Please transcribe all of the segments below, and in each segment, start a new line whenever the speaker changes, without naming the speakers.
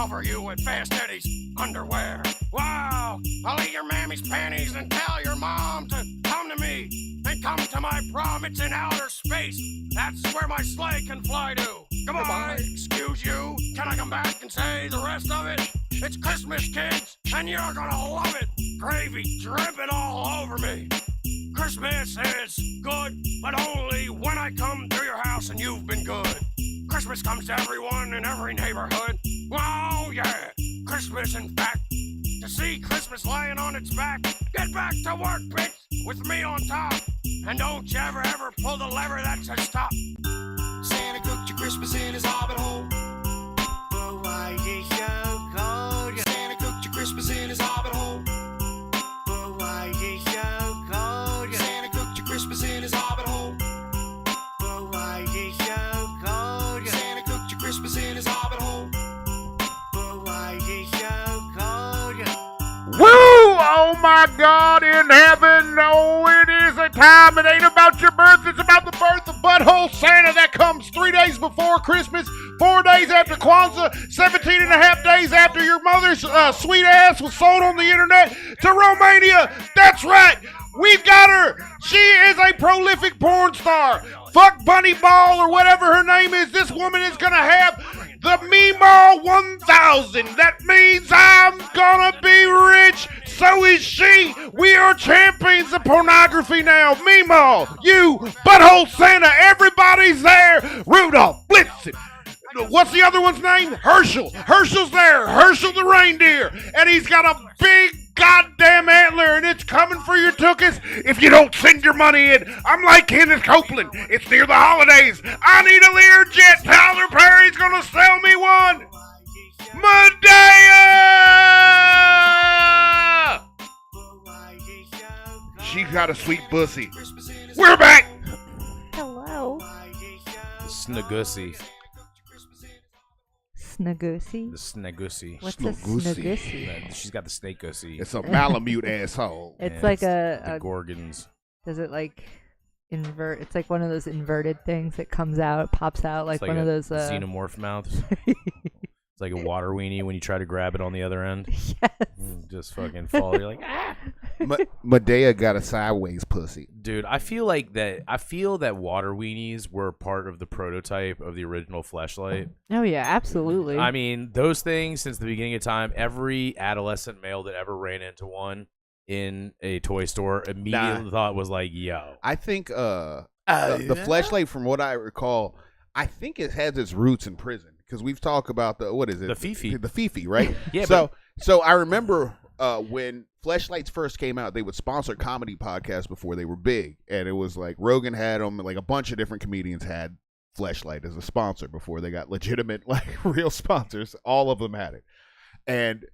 cover you with Fast Eddie's underwear. Wow, I'll eat your mammy's panties and tell your mom to come to me and come to my prom. It's in outer space. That's where my sleigh can fly to. Come on, excuse you. Can I come back and say the rest of it? It's Christmas, kids, and you're gonna love it. Gravy dripping all over me. Christmas is good, but only when I come to your house and you've been good. Christmas comes to everyone in every neighborhood. Oh, yeah, Christmas, in fact. To see Christmas lying on its back. Get back to work, bitch, with me on top. And don't you ever pull the lever that says stop. Santa cooked your Christmas in his hobbit hole. But why is it so cold? Santa cooked your Christmas in his hobbit hole. But why is it so cold? Santa cooked your Christmas in his hobbit hole. But why is it so cold? Santa cooked your Christmas in his hobbit hole. But why is it so cold?
Woo! Oh my God in heaven. Oh, it is a time. It ain't about your birth. It's about the birth of Butthole Santa that comes 3 days before Christmas, 4 days after Kwanzaa, 17 and a half days after your mother's sweet ass was sold on the internet to Romania. That's right. We've got her. She is a prolific porn star. Fuck Bunny Ball or whatever her name is. This woman is going to have the Meemaw 1000. That means I'm going to be rich. So is she. We are champions of pornography now. Meemaw, you, Butthole Santa, everybody's there. Rudolph, Blitzen. What's the other one's name? Herschel. Herschel's there. Herschel the reindeer. And he's got a big goddamn antler, and it's coming for your tuchus if you don't send your money in. I'm like Kenneth Copeland. It's near the holidays. I need a Learjet. Tyler Perry's gonna sell me one. Medea! She got a sweet pussy. We're back.
Hello.
Snagussi.
Snagussi?
The Snagussi.
What's
Snagussi.
a Snagussi?
She's got the snake gussy.
It's a Malamute asshole.
It's like
the
a
Gorgons.
does it like invert? It's like one of those inverted things that comes out, pops out like,
It's
one of those.
xenomorph mouths. It's like a water weenie when you try to grab it on the other end.
Yes.
Just fucking fall. You're like, ah.
Medea got a sideways pussy.
Dude, I feel that water weenies were part of the prototype of the original Fleshlight.
Oh yeah, absolutely.
I mean, those things since the beginning of time, every adolescent male that ever ran into one in a toy store immediately thought was like, yo.
I think the Fleshlight, from what I recall, I think it has its roots in prison. Because we've talked about what is it?
The Fifi.
The Fifi, right?
Yeah.
So I remember when Fleshlights first came out, they would sponsor comedy podcasts before they were big. And it was like Rogan had them, like a bunch of different comedians had Fleshlight as a sponsor before they got legitimate, like real sponsors. All of them had it. And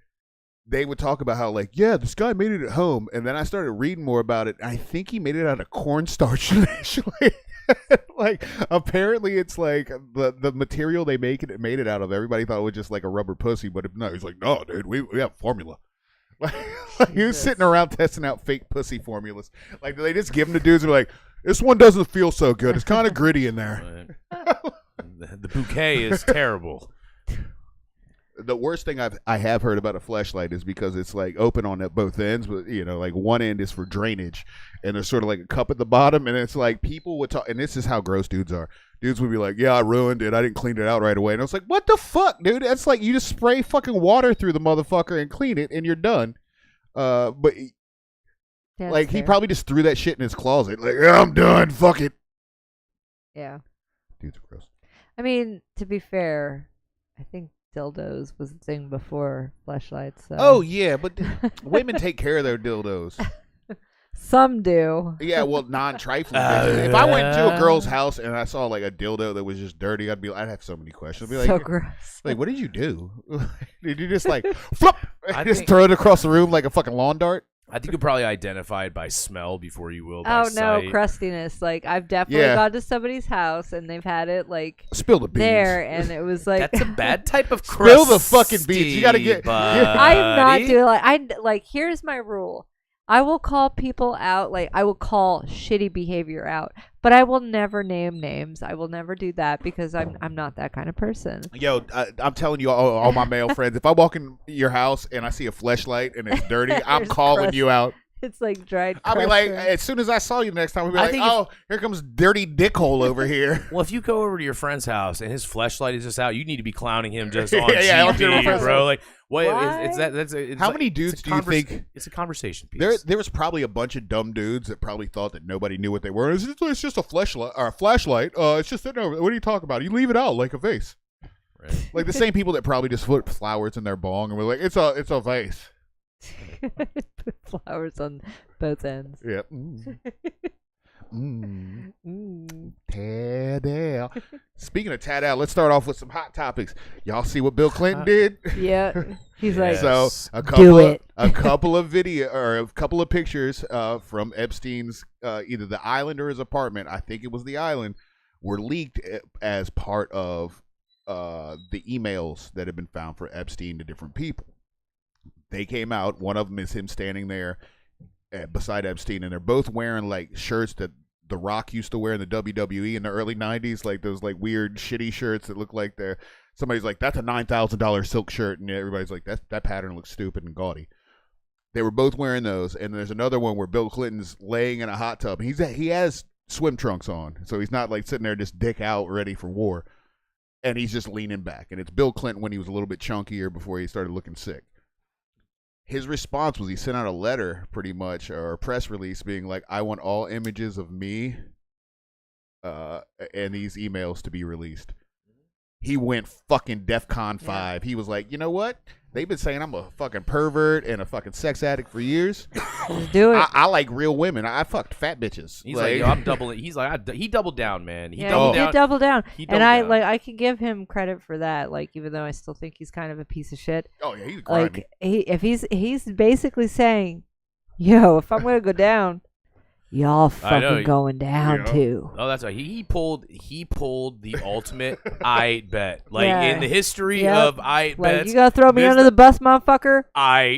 they would talk about how, like, yeah, this guy made it at home. And then I started reading more about it. I think he made it out of cornstarch initially. Like, apparently it's like the material they made it out of. Everybody thought it was just like a rubber pussy, but no, he's like, no, dude, we have formula. Like he was sitting around testing out fake pussy formulas. Like, they just give them to dudes who are like, this one doesn't feel so good. It's kind of gritty in there.
The bouquet is terrible.
The worst thing I have heard about a Fleshlight is because it's like open on at both ends, but like one end is for drainage, and there's sort of like a cup at the bottom, and it's like people would talk, and this is how gross dudes are. Dudes would be like, "Yeah, I ruined it. I didn't clean it out right away," and I was like, "What the fuck, dude? That's like you just spray fucking water through the motherfucker and clean it, and you're done." But
That's
like he
fair.
probably just threw that shit in his closet, like, yeah, I'm done. Fuck it.
Yeah.
Dudes are gross.
I mean, to be fair, I think dildos was a thing before Fleshlights. So.
Oh yeah, but women take care of their dildos.
Some do.
Yeah, well, non-trifling. If I went to a girl's house and I saw like a dildo that was just dirty, I'd have so many questions. I'd be like,
So gross.
like, what did you do? Did you just like flip? Just
think-
throw it across the room like a fucking lawn dart?
I think you'll probably identify it by smell before you will by
Oh no,
sight.
crustiness. Like I've definitely
Yeah.
gone to somebody's house and they've had it like
Spill the beans.
there, and it was like
That's a bad type of
Spill the fucking beans. You gotta get-
I'm not
buddy.
doing like here's my rule. I will call people out, like I will call shitty behavior out, But I will never name names. I will never do that because I'm not that kind of person.
Yo, I'm telling you, all my male friends, if I walk in your house and I see a fleshlight and it's dirty, I'm calling you out.
It's like dried.
I'll be like, as soon as I saw you next time, I'll be like, oh, here comes dirty dickhole over here.
Well, if you go over to your friend's house and his fleshlight is just out, you need to be clowning him just on
Yeah,
TV, bro. Like, what?
How many dudes do you think?
It's a conversation piece.
There was probably a bunch of dumb dudes that probably thought that nobody knew what they were. It's just a fleshlight or a flashlight. It's just sitting over. What are you talking about? You leave it out like a vase. Right. Like the same people that probably just put flowers in their bong and were like, it's a vase.
Put flowers on both ends.
Yep. Tad out. Speaking of tad out, let's start off with some hot topics. Y'all see what Bill Clinton did?
Yeah. He's like,
so a couple of video or a couple of pictures from Epstein's either the island or his apartment. I think it was the island, were leaked as part of the emails that have been found for Epstein to different people. They came out. One of them is him standing there beside Epstein, and they're both wearing like shirts that The Rock used to wear in the WWE in the early 90s, like those like weird shitty shirts that look like they're somebody's like, that's a $9,000 silk shirt, and everybody's like, that pattern looks stupid and gaudy. They were both wearing those, and there's another one where Bill Clinton's laying in a hot tub. He has swim trunks on, so he's not like sitting there just dick out ready for war, and he's just leaning back, and it's Bill Clinton when he was a little bit chunkier before he started looking sick. His response was he sent out a letter, pretty much, or a press release being like, I want all images of me and these emails to be released. He went fucking DEFCON 5. Yeah. He was like, you know what? They've been saying I'm a fucking pervert and a fucking sex addict for years.
Just do it.
I like real women. I fucked fat bitches.
He's like, yo, I'm doubling. He's like, he doubled down, man.
He did double down. And I can give him credit for that. Like, even though I still think he's kind of a piece of shit.
Oh yeah, he's grimy.
Like, he's basically saying, yo, if I'm gonna go down, y'all fucking going down too.
Oh, that's right. He pulled the ultimate I bet. Like in the history of I bets.
You gonna throw me under the bus, motherfucker?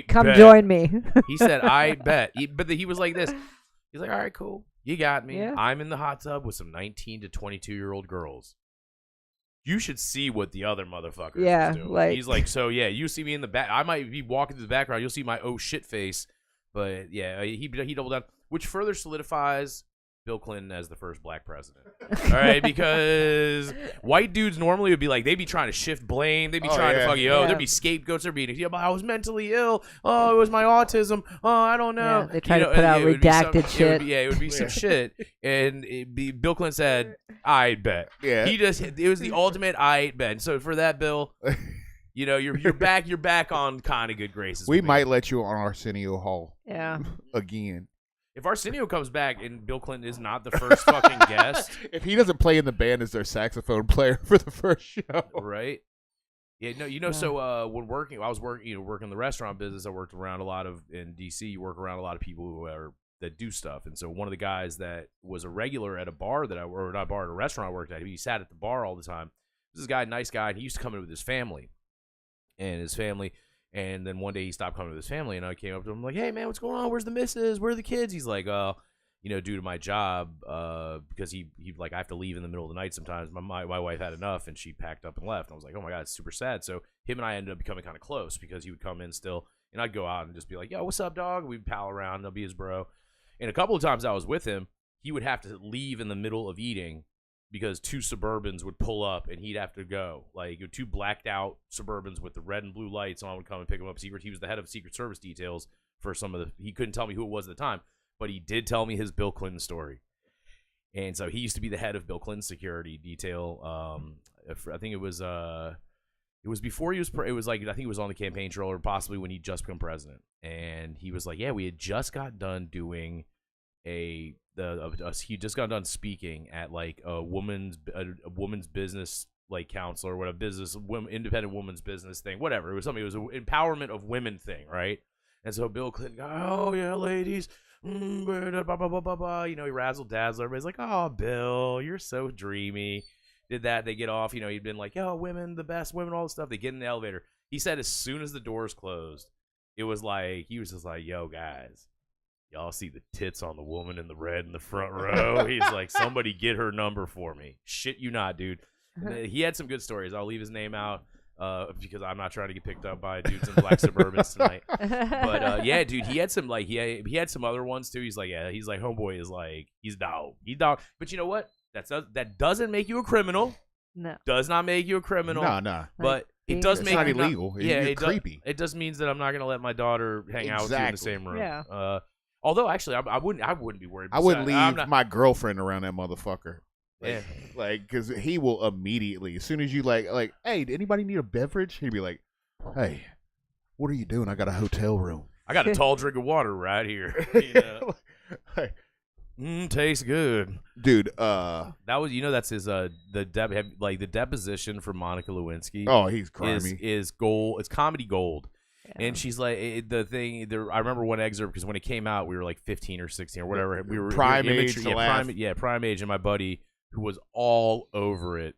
Come join me.
He said I bet. But he was like this. He's like, all right, cool. You got me. Yeah. I'm in the hot tub with some 19 to 22-year-old girls. You should see what the other motherfuckers do. Like, he's like, so yeah, you see me in the back. I might be walking through the background. You'll see my oh shit face. But yeah, he doubled down, which further solidifies Bill Clinton as the first black president. All right, because white dudes normally would be like, they'd be trying to shift blame. They'd be trying to there'd be scapegoats. There'd be, I was mentally ill. Oh, it was my autism. Oh, I don't know.
Yeah, they try to put out redacted shit.
It would be some shit. And Bill Clinton said, I bet. Yeah. It was the ultimate I bet. And so for that, Bill, you know, you're back on kind of good graces.
We might let you on Arsenio Hall.
Yeah.
Again.
If Arsenio comes back and Bill Clinton is not the first fucking guest.
If he doesn't play in the band as their saxophone player for the first show.
Right. Yeah, no, so when working in the restaurant business, I worked around a lot of, in DC, you work around a lot of people that do stuff. And so one of the guys that was a regular at a bar at a restaurant I worked at, he sat at the bar all the time. This guy, nice guy, and he used to come in with his family. And then one day he stopped coming with his family, and I came up to him like, hey, man, what's going on? Where's the missus? Where are the kids? He's like, due to my job, because he like, I have to leave in the middle of the night sometimes. My wife had enough, and she packed up and left. And I was like, oh, my God, it's super sad. So him and I ended up becoming kind of close because he would come in still, and I'd go out and just be like, yo, what's up, dog? We'd pal around, and I'll be his bro. And a couple of times I was with him, he would have to leave in the middle of eating because two Suburbans would pull up and he'd have to go. Like, two blacked out Suburbans with the red and blue lights on would come and pick him up. He was the head of Secret Service details for some of he couldn't tell me who it was at the time, but he did tell me his Bill Clinton story. And so he used to be the head of Bill Clinton's security detail. I think it was before he was, I think he was on the campaign trail or possibly when he just become president. And he was like, yeah, we had just got done doing he just got done speaking at like a woman's business like council or whatever, independent women's business thing, whatever. It was something. It was an empowerment of women thing, right? And so Bill Clinton, oh yeah, ladies, blah, blah, blah, blah, blah. You know, he razzle dazzle. Everybody's like, oh, Bill, you're so dreamy. Did that? They get off. You know, he'd been like, yo, women, the best, women, all this stuff. They get in the elevator. He said as soon as the doors closed, it was like he was just like, yo, guys. y'all see the tits on the woman in the red in the front row? He's like, somebody get her number for me. Shit you not, dude. And he had some good stories. I'll leave his name out because I'm not trying to get picked up by dudes in black Suburbans tonight. But yeah, dude, he had some like he had some other ones too. He's like, homeboy is like, he's dog. But you know what? That doesn't make you a criminal.
No.
Does not make you a criminal.
No.
But it does make
it's not
you
illegal. It's creepy.
It just means that I'm not going to let my daughter hang out with you in the same room.
Yeah.
Although actually, I wouldn't be worried.
I wouldn't leave my girlfriend around that motherfucker.
Yeah.
Like, because he will immediately, as soon as you like, hey, anybody need a beverage? He'd be like, hey, what are you doing? I got a hotel room.
I got a tall drink of water right here. You know? Tastes good,
dude.
That was, that's his the deposition from Monica Lewinsky.
Oh, he's grimy.
Is gold. It's comedy gold.
Yeah.
And she's like, I remember one excerpt because when it came out, we were like 15 or 16 or whatever. We were
prime age,
prime age, and my buddy who was all over it,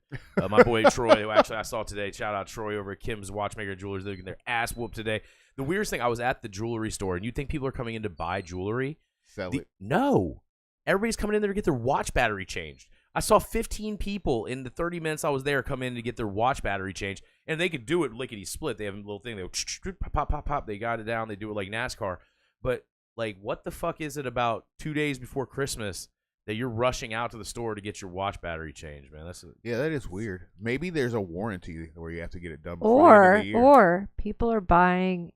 my boy Troy, who actually I saw today. Shout out Troy over at Kim's Watchmaker Jewelers. They're getting their ass whooped today. The weirdest thing, I was at the jewelry store, and you think people are coming in to buy jewelry?
Sell it?
No. Everybody's coming in there to get their watch battery changed. I saw 15 people in the 30 minutes I was there come in to get their watch battery changed, and they could do it lickety split. They have a little thing. They go pop, pop, pop. They got it down. They do it like NASCAR. But like, what the fuck is it about 2 days before Christmas that you're rushing out to the store to get your watch battery changed, man?
Yeah, that is weird. Maybe there's a warranty where you have to get it done before the end of the year.
Or people are buying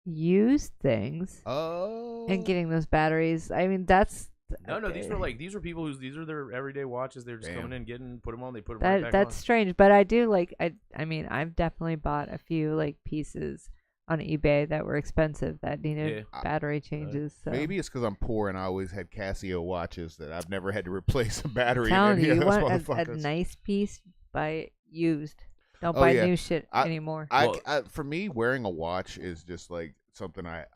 used things and getting those batteries. I mean, that's
no. These were people these are their everyday watches. They're just coming in, put them on, they put them right back on.
That's strange, but I do like. I mean, I've definitely bought a few like pieces on eBay that were expensive that needed battery changes. So.
Maybe it's because I'm poor and I always had Casio watches that I've never had to replace a battery.
I'm telling you, you want a nice piece, buy it used. Don't buy new shit anymore.
For me, wearing a watch is just like something I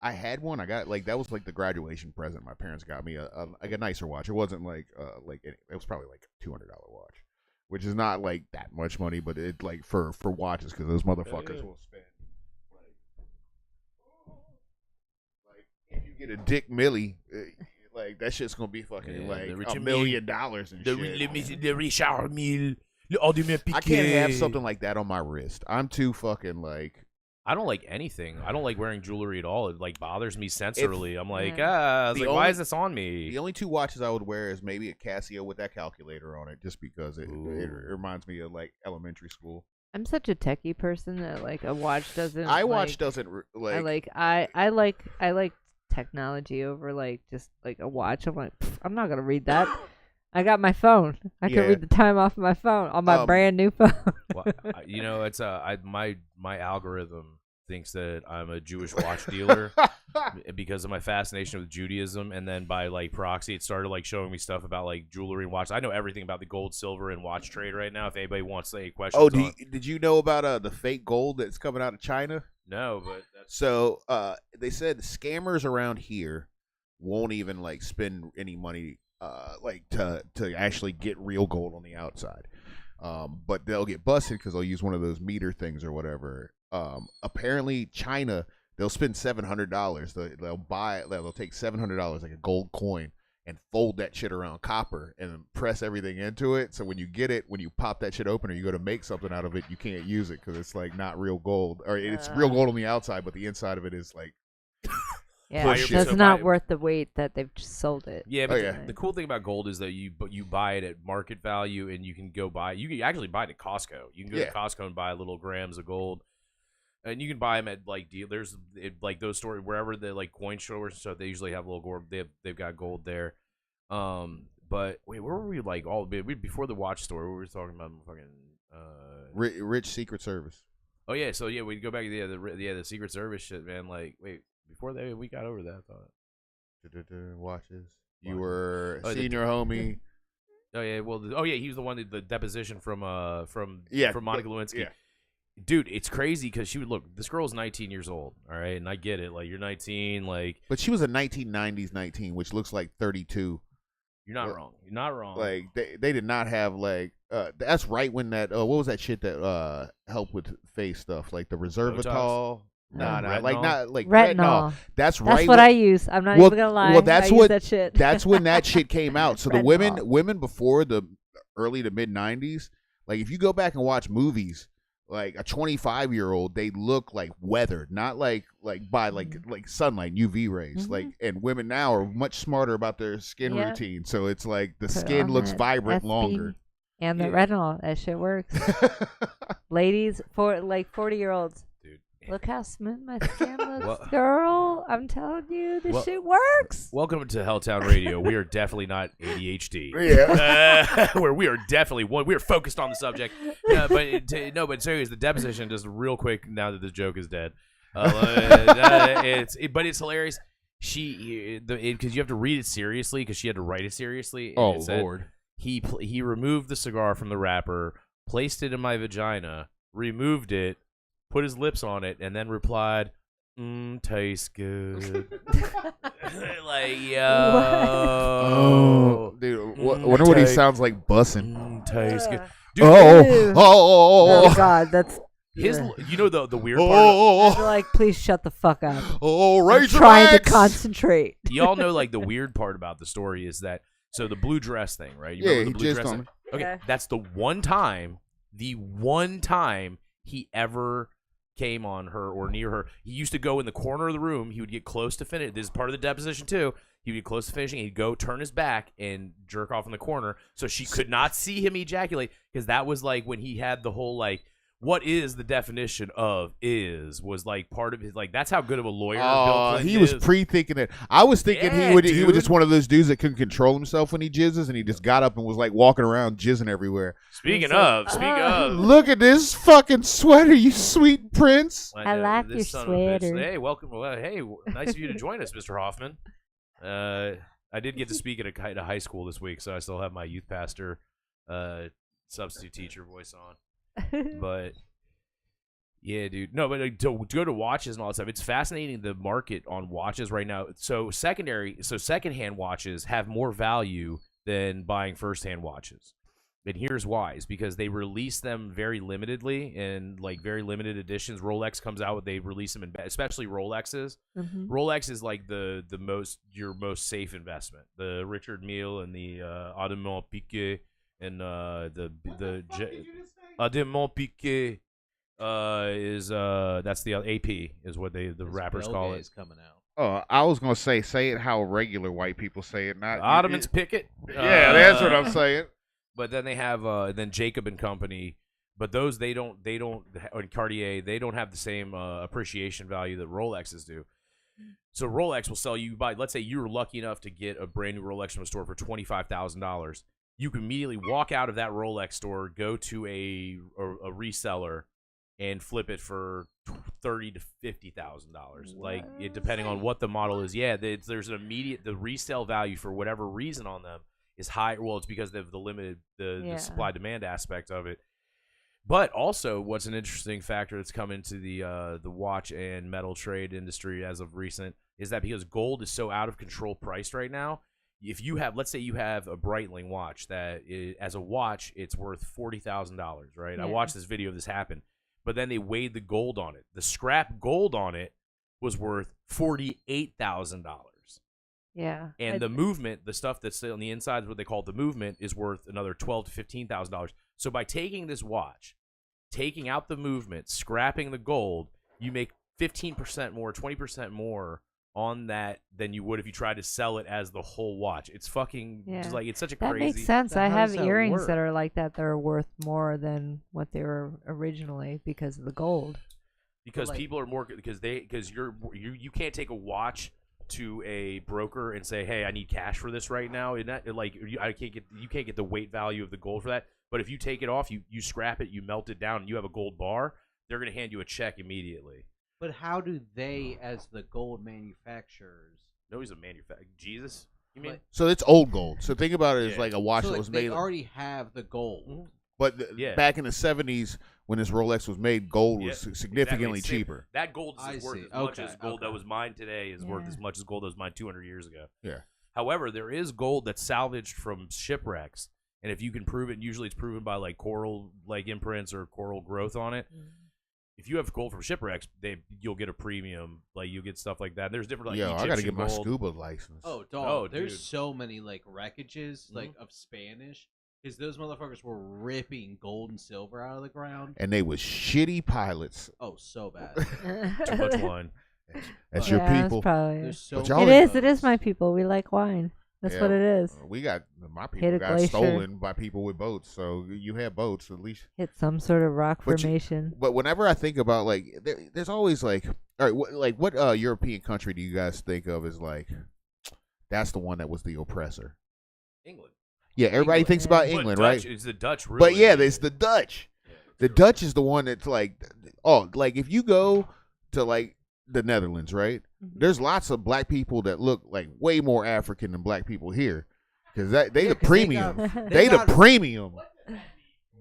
had one. I got like that was like the graduation present. My parents got me a nicer watch. It wasn't like it was probably like a $200 watch, which is not like that much money, but it like for watches because those motherfuckers will spend like if you get a Dick Millie. Like that shit's gonna be fucking like $1 million and shit.
The Richard Mille.
I can't have something like that on my wrist. I'm too fucking like.
I don't like anything. I don't like wearing jewelry at all. It like bothers me sensorily. I'm like, why is this on me?
The only two watches I would wear is maybe a Casio with that calculator on it, just because it reminds me of like elementary school.
I'm such a techie person that like a watch doesn't.
I
like technology over like just like a watch. I'm like, I'm not gonna read that. I got my phone. I can read the time off of my phone on my brand new phone.
Well, it's my algorithm thinks that I'm a Jewish watch dealer because of my fascination with Judaism, and then by like proxy, it started like showing me stuff about like jewelry and watches. I know everything about the gold, silver, and watch trade right now. If anybody wants any questions,
did you know about the fake gold that's coming out of China?
No, but
so they said scammers around here won't even like spend any money. Like to actually get real gold on the outside, but they'll get busted because they'll use one of those meter things or whatever. Apparently, China they'll spend $700. They'll take $700 like a gold coin and fold that shit around copper and press everything into it. So when you get it, when you pop that shit open or you go to make something out of it, you can't use it because it's like not real gold, or it's real gold on the outside, but the inside of it is like.
Yeah, that's not worth the weight that they've just sold it.
Yeah, but the cool thing about gold is that you buy it at market value, and you can go buy. You can actually buy it at Costco. You can go to Costco and buy little grams of gold, and you can buy them at like dealers, like those stores wherever the like coin stores and stuff. They usually have little gold. They've got gold there. But wait, where were we? Like before the watch store, we were talking about fucking
rich Secret Service.
Oh yeah, so yeah, we'd go back to the Secret Service shit, man. Like wait. Before we got over that, I thought.
Watches. You were seeing your homie.
Oh yeah, well, he was the one that the deposition from Monica Lewinsky. Yeah. Dude, it's crazy because she would look. This girl's 19 years old, all right, and I get it. Like you're 19, like.
But she was a 1990s 19, which looks like 32.
You're not wrong. You're not wrong.
Like they did not have like that's right when that what was that shit that helped with face stuff like the Reservatol. No,
Retinol?
not like
Retinol.
That's
That's
right.
what I use. I'm not even gonna lie.
Well, that's
I use
what
that shit.
that's when that shit came out. So the
Retinol.
women before the early to mid 90s, like if you go back and watch movies, like a 25-year-old, they look like weathered, not like by like sunlight, UV rays. Like, and women now are much smarter about their skin routine. So it's like the skin looks vibrant longer.
And the retinol, that shit works. Ladies, for 40-year-olds.
Dude.
Look how smooth my skin looks, girl. I'm telling you, this shit works.
Welcome to Helltown Radio. We are definitely not ADHD.
Yeah.
Where we are definitely we are focused on the subject. But serious, the deposition, just real quick now that this joke is dead. But it's hilarious. Because you have to read it seriously because she had to write it seriously.
Oh,
said,
Lord.
He removed the cigar from the wrapper, placed it in my vagina, removed it, put his lips on it, and then replied, tastes good. Like, yo.
Oh, dude. Wonder what he sounds like bussing.
Tastes good. Dude,
Oh, God, that's...
You know the weird part?
I'd be like, please shut the fuck up.
I'm
trying to concentrate.
Y'all know, like, the weird part about the story is that, so the blue dress thing, right? You remember the blue dress thing? Okay,
Yeah.
that's the one time he ever came on her or near her. He used to go in the corner of the room. He would get close to finish. This is part of the deposition, too. He would get close to finishing. He'd go turn his back and jerk off in the corner so she could not see him ejaculate, because that was, like, when he had the whole, like, what is the definition of was like part of his, like, that's how good of a lawyer Bill Clinton
he was pre-thinking it. I was thinking he was
dude.
just one of those dudes that couldn't control himself when he jizzes, and he just got up and was like walking around jizzing everywhere.
Speaking of,
look at this fucking sweater, you sweet prince.
I like your sweater.
Hey, welcome. Well, hey, nice of you to join us, Mr. Hoffman. I did get to speak at a high school this week, so I still have my youth pastor, substitute teacher voice on. But yeah, dude. No, but to go to watches and all that stuff, it's fascinating, the market on watches right now. So secondhand watches have more value than buying firsthand watches. And here's why: is because they release them very limitedly in like very limited editions. Rolex comes out, they release them in, especially Rolexes. Mm-hmm. Rolex is like your most safe investment. The Richard Mille and the Audemars Piguet and the Audemars Piguet is that's the AP is what the rappers call it.
Is coming out.
Oh, I was gonna say it how regular white people say it, not
Ottomans Picket.
Yeah, that's what I'm saying.
But then they have then Jacob and Company, but those they don't or Cartier, they don't have the same appreciation value that Rolexes do. So Rolex will sell you let's say you were lucky enough to get a brand new Rolex from a store for $25,000. You can immediately walk out of that Rolex store, go to a reseller, and flip it for $30,000 to $50,000. Like depending on what the model is. Yeah, there's an immediate the resale value for whatever reason on them is high. Well, it's because of the limited the supply demand aspect of it. But also, what's an interesting factor that's come into the watch and metal trade industry as of recent is that because gold is so out of control priced right now. If you have, let's say you have a Breitling watch that as a watch, it's worth $40,000, right? Yeah. I watched this video of this happen, but then they weighed the gold on it. The scrap gold on it was worth $48,000.
Yeah.
And the movement, the stuff that's on the inside, what they call the movement, is worth another $12,000 to $15,000. So by taking this watch, taking out the movement, scrapping the gold, you make 15% more, 20% more on that than you would if you tried to sell it as the whole watch. It's fucking just like, it's such a
that
crazy.
That makes sense. I have earrings that are like that are worth more than what they were originally because of the gold.
Because people are more because you can't take a watch to a broker and say, hey, I need cash for this right now. And that like you can't get the weight value of the gold for that. But if you take it off, you scrap it, you melt it down, and you have a gold bar, they're gonna hand you a check immediately.
But how do they, as the gold manufacturers...
No, he's a manufacturer. Jesus? You mean?
So it's old gold. So think about it as like a watch that was made...
They already have the gold. Mm-hmm.
But back in the 70s, when this Rolex was made, gold was significantly cheaper.
That gold is worth as much as gold that was mined today is worth as much as gold that was mined 200 years ago.
Yeah.
However, there is gold that's salvaged from shipwrecks. And if you can prove it, usually it's proven by like coral like imprints or coral growth on it. if you have gold from shipwrecks, you'll get a premium. Like you'll get stuff like that. There's different. Like,
Yo, I gotta get my
gold.
scuba license.
Oh, dog.
Oh,
there's
dude.
so many like wreckages like of Spanish because those motherfuckers were ripping gold and silver out of the ground.
And they was shitty pilots.
Oh, so bad.
Too much wine.
That's your
Yeah,
people.
That's probably
There's so
But y'all
many
it
of
is. It is
those.
my people. We like wine. That's
Yeah,
what it is.
We got my
Hit
people
a
got
glacier.
stolen by people with boats. So you have boats at least.
Hit some sort of rock
But you-
formation.
But whenever I think about like, there's always like, all right, what European country do you guys think of as like, that's the one that was the oppressor?
England.
Yeah, everybody
England.
thinks about
But
England,
Dutch,
right?
It's the Dutch. Really.
But yeah, there's the Dutch.
Yeah,
The
true.
Dutch is the one that's like, oh, like if you go to like the Netherlands, right?
Mhm.
There's lots of black people that look like way more African than black people here, because they
Yeah,
the
'cause they
premium.
got-
They the
got-
premium.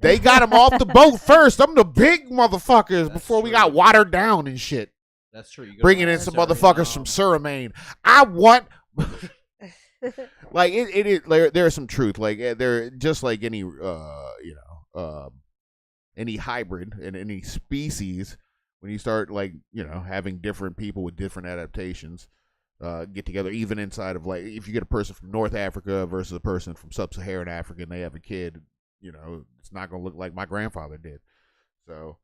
They got them off the boat first. Them the big motherfuckers
That's
before we
true.
got watered down and shit.
That's true. You go
Bringing
to
in some
Suriname.
motherfuckers from Suriname. I want. Like it is. There's some truth. Like they're just like any any hybrid and any species. When you start like having different people with different adaptations get together, even inside of like if you get a person from North Africa versus a person from Sub-Saharan Africa and they have a kid, it's not gonna look like my grandfather did. So,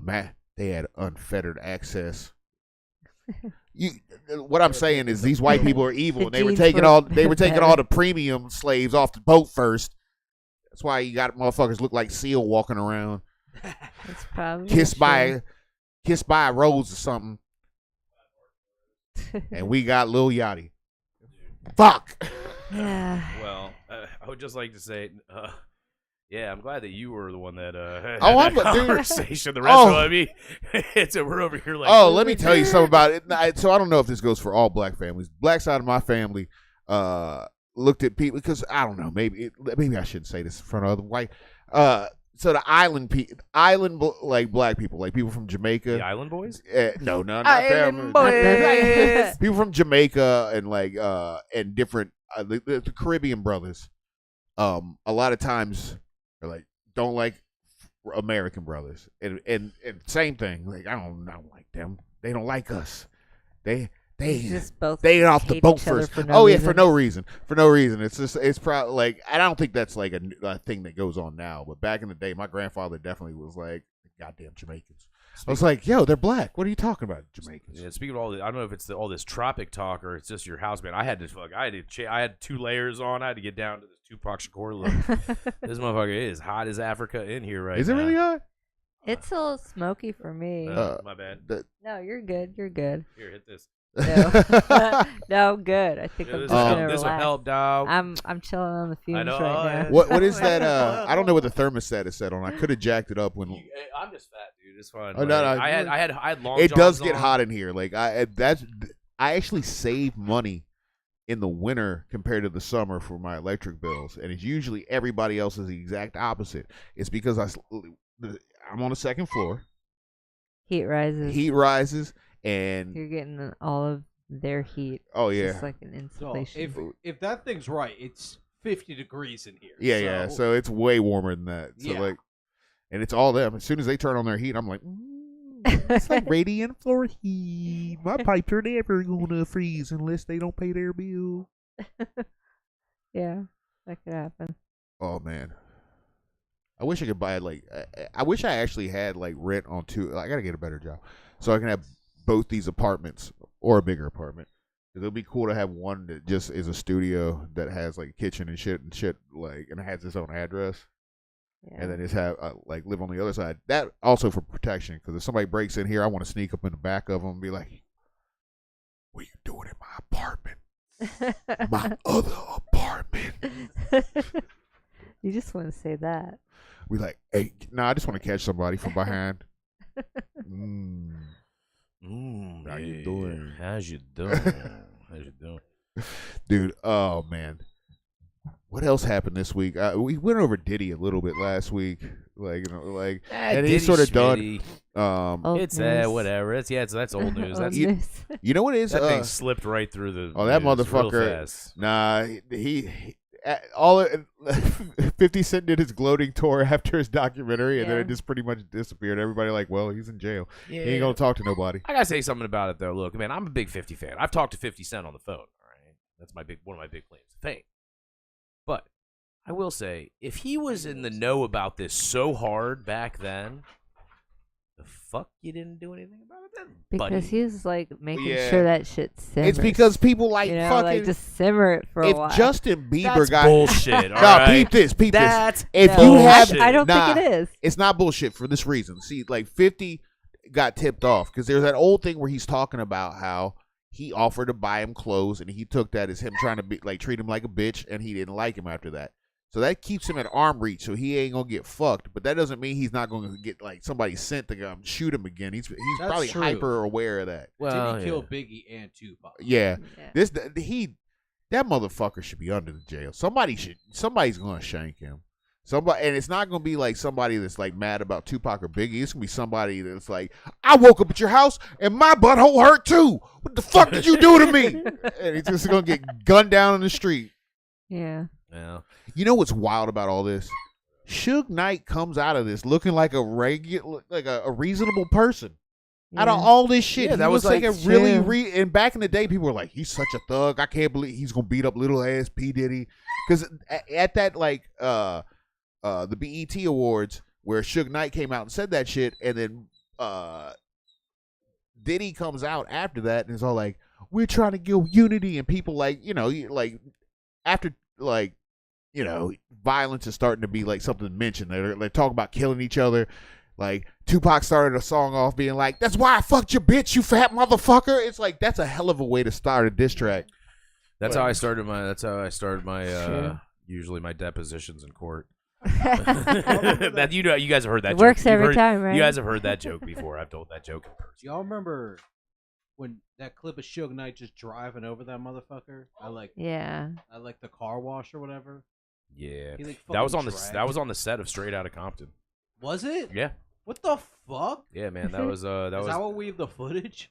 man, they had unfettered access. What I'm saying is these white people are evil, and they were
genes
taking
were
all
better.
the premium slaves off the boat first. That's why you got motherfuckers look like seal walking around,
That's probably
kissed
true.
by a rose or something, and we got Lil Yachty. Fuck.
Yeah.
Well, I would just like to say, yeah, I'm glad that you were the one that had
Oh,
that
I'm a dude.
conversation. The rest
Oh.
of I mean, we're over here like,
Oh, let me tell you something about it. So I don't know if this goes for all black families. Black side of my family looked at people because I don't know. Maybe I shouldn't say this in front of the white. So the island like black people, like people from Jamaica.
the Island Boys.
No, not
Island
them.
Boys.
People from Jamaica and like and different the Caribbean brothers. A lot of times are like don't like American brothers, and same thing. Like I don't like them. They don't like us. They
Just both
they off the
hate
boat
each other
first.
for no
Yeah,
reason.
for no reason. For no reason. It's probably like I don't think that's like a thing that goes on now. But back in the day, my grandfather definitely was like, "Goddamn Jamaicans." I was like, "Yo, they're black. What are you talking about, Jamaicans?"
Yeah, speaking of all this, I don't know if it's all this tropic talk or it's just your house, man. I had had 2 layers on. I had to get down to this Tupac Shakur look. This motherfucker is hot as Africa in here right now.
Is it really hot?
It's a little smoky for me.
My bad.
No, you're good. You're good.
Here, hit this.
No, no, I'm good. I think
Yeah,
I'm
this
just
will
gonna
help. This will
relax.
help, dog.
I'm chilling on the fumes
know,
right now.
What is that? I don't know what the thermostat is set on. I could have jacked it up when.
I'm just fat, dude. It's fine.
Oh, no,
Like,
no,
I had long.
It does
johns
get
on.
hot in here. Like I actually save money in the winter compared to the summer for my electric bills, and it's usually everybody else is the exact opposite. It's because I'm on the second floor.
Heat rises.
Heat rises, and
You're getting all of their heat.
oh
It's
yeah,
just like an
So
insulation.
if that thing's right, it's 50 degrees in here.
yeah. So it's way warmer than that. So
Yeah.
like, and it's all them. As soon as they turn on their heat, I'm like. It's like radiant floor heat. My pipes are never gonna freeze unless they don't pay their bill.
Yeah, that could happen.
Oh man, I wish I could buy like. I wish I actually had like rent on 2. I gotta get a better job so I can have both these apartments or a bigger apartment. It'll be cool to have one that just is a studio that has like a kitchen and shit like, and it has its own address.
Yeah.
And then just have like live on the other side. That also for protection, because if somebody breaks in here, I want to sneak up in the back of them and be like, "What are you doing in my apartment? My other apartment."
You just want to say that.
We like, hey, no, I just want to catch somebody from behind. How you doing?
How's you doing? How's you doing?
Dude, oh man. What else happened this week? We went over Diddy a little bit last week, and he's sort of done.
Old
It's
news.
whatever. That's old news.
Old
That's
news.
You know what it is?
that thing slipped right through the.
Oh, that
news real
motherfucker.
fast.
Nah, he all 50 Cent did his gloating tour after his documentary, and then
Yeah.
it just pretty much disappeared. Everybody like, well, he's in jail.
Yeah.
He ain't gonna talk to nobody.
I gotta say something about it though. Look, man, I'm a big 50 fan. I've talked to 50 Cent on the phone. All right, that's one of my big claims to fame. But I will say, if he was in the know about this so hard back then, the fuck you didn't do anything about it then,
Because
buddy?
he's like making
Yeah.
sure that shit simmers.
It's because people like
you know,
fucking.
like just simmer it for a
if
while.
Justin Bieber
That's
got
bullshit. All
no,
right?
peep this.
That's
If
No,
you have,
bullshit.
I don't
nah,
think it is.
it's not bullshit for this reason. See, like 50 got tipped off because there's that old thing where he's talking about how he offered to buy him clothes and he took that as him trying to be like treat him like a bitch, and he didn't like him after that. So that keeps him at arm reach, so he ain't gonna get fucked. But that doesn't mean he's not gonna get like somebody sent to go shoot him again. He's
That's
probably
true.
hyper aware of that.
Well,
Did he kill
yeah.
Biggie and Tupac?
Yeah,
Yeah.
that motherfucker should be under the jail. Somebody's gonna shank him. Somebody, and it's not gonna be like somebody that's like mad about Tupac or Biggie. It's gonna be somebody that's like, I woke up at your house and my butthole hurt too. What the fuck did you do to me? And he's just gonna get gunned down in the street.
Yeah.
Yeah.
You know what's wild about all this? Suge Knight comes out of this looking like a a reasonable person. Out of
Yeah.
all this shit,
Yeah,
he
that was
looks like
like-
a really
True.
and back in the day, people were like, "He's such a thug. I can't believe he's gonna beat up little ass P Diddy." Because at that the BET Awards where Suge Knight came out and said that shit, and then Diddy comes out after that and is all like, "We're trying to give unity," and people like after violence is starting to be like something mentioned. They're talking about killing each other. Like Tupac started a song off being like, "That's why I fucked your bitch, you fat motherfucker." It's like that's a hell of a way to start a diss track.
That's
But-
how I started my. That's how I started my.
Sure.
Usually my depositions in court. That you guys have heard that.
It
joke.
works
You've
every
heard-
time, right?
You guys have heard that joke before. I've told that joke in person.
Do y'all remember when that clip of Suge Knight just driving over that motherfucker? I like the car wash or whatever.
Yeah,
He, like,
that was
fucking
on the
dragged
that was on the set of Straight Outta Compton.
Was it?
Yeah,
What the fuck?
yeah, man, that was that
Is
was.
that what we have the footage?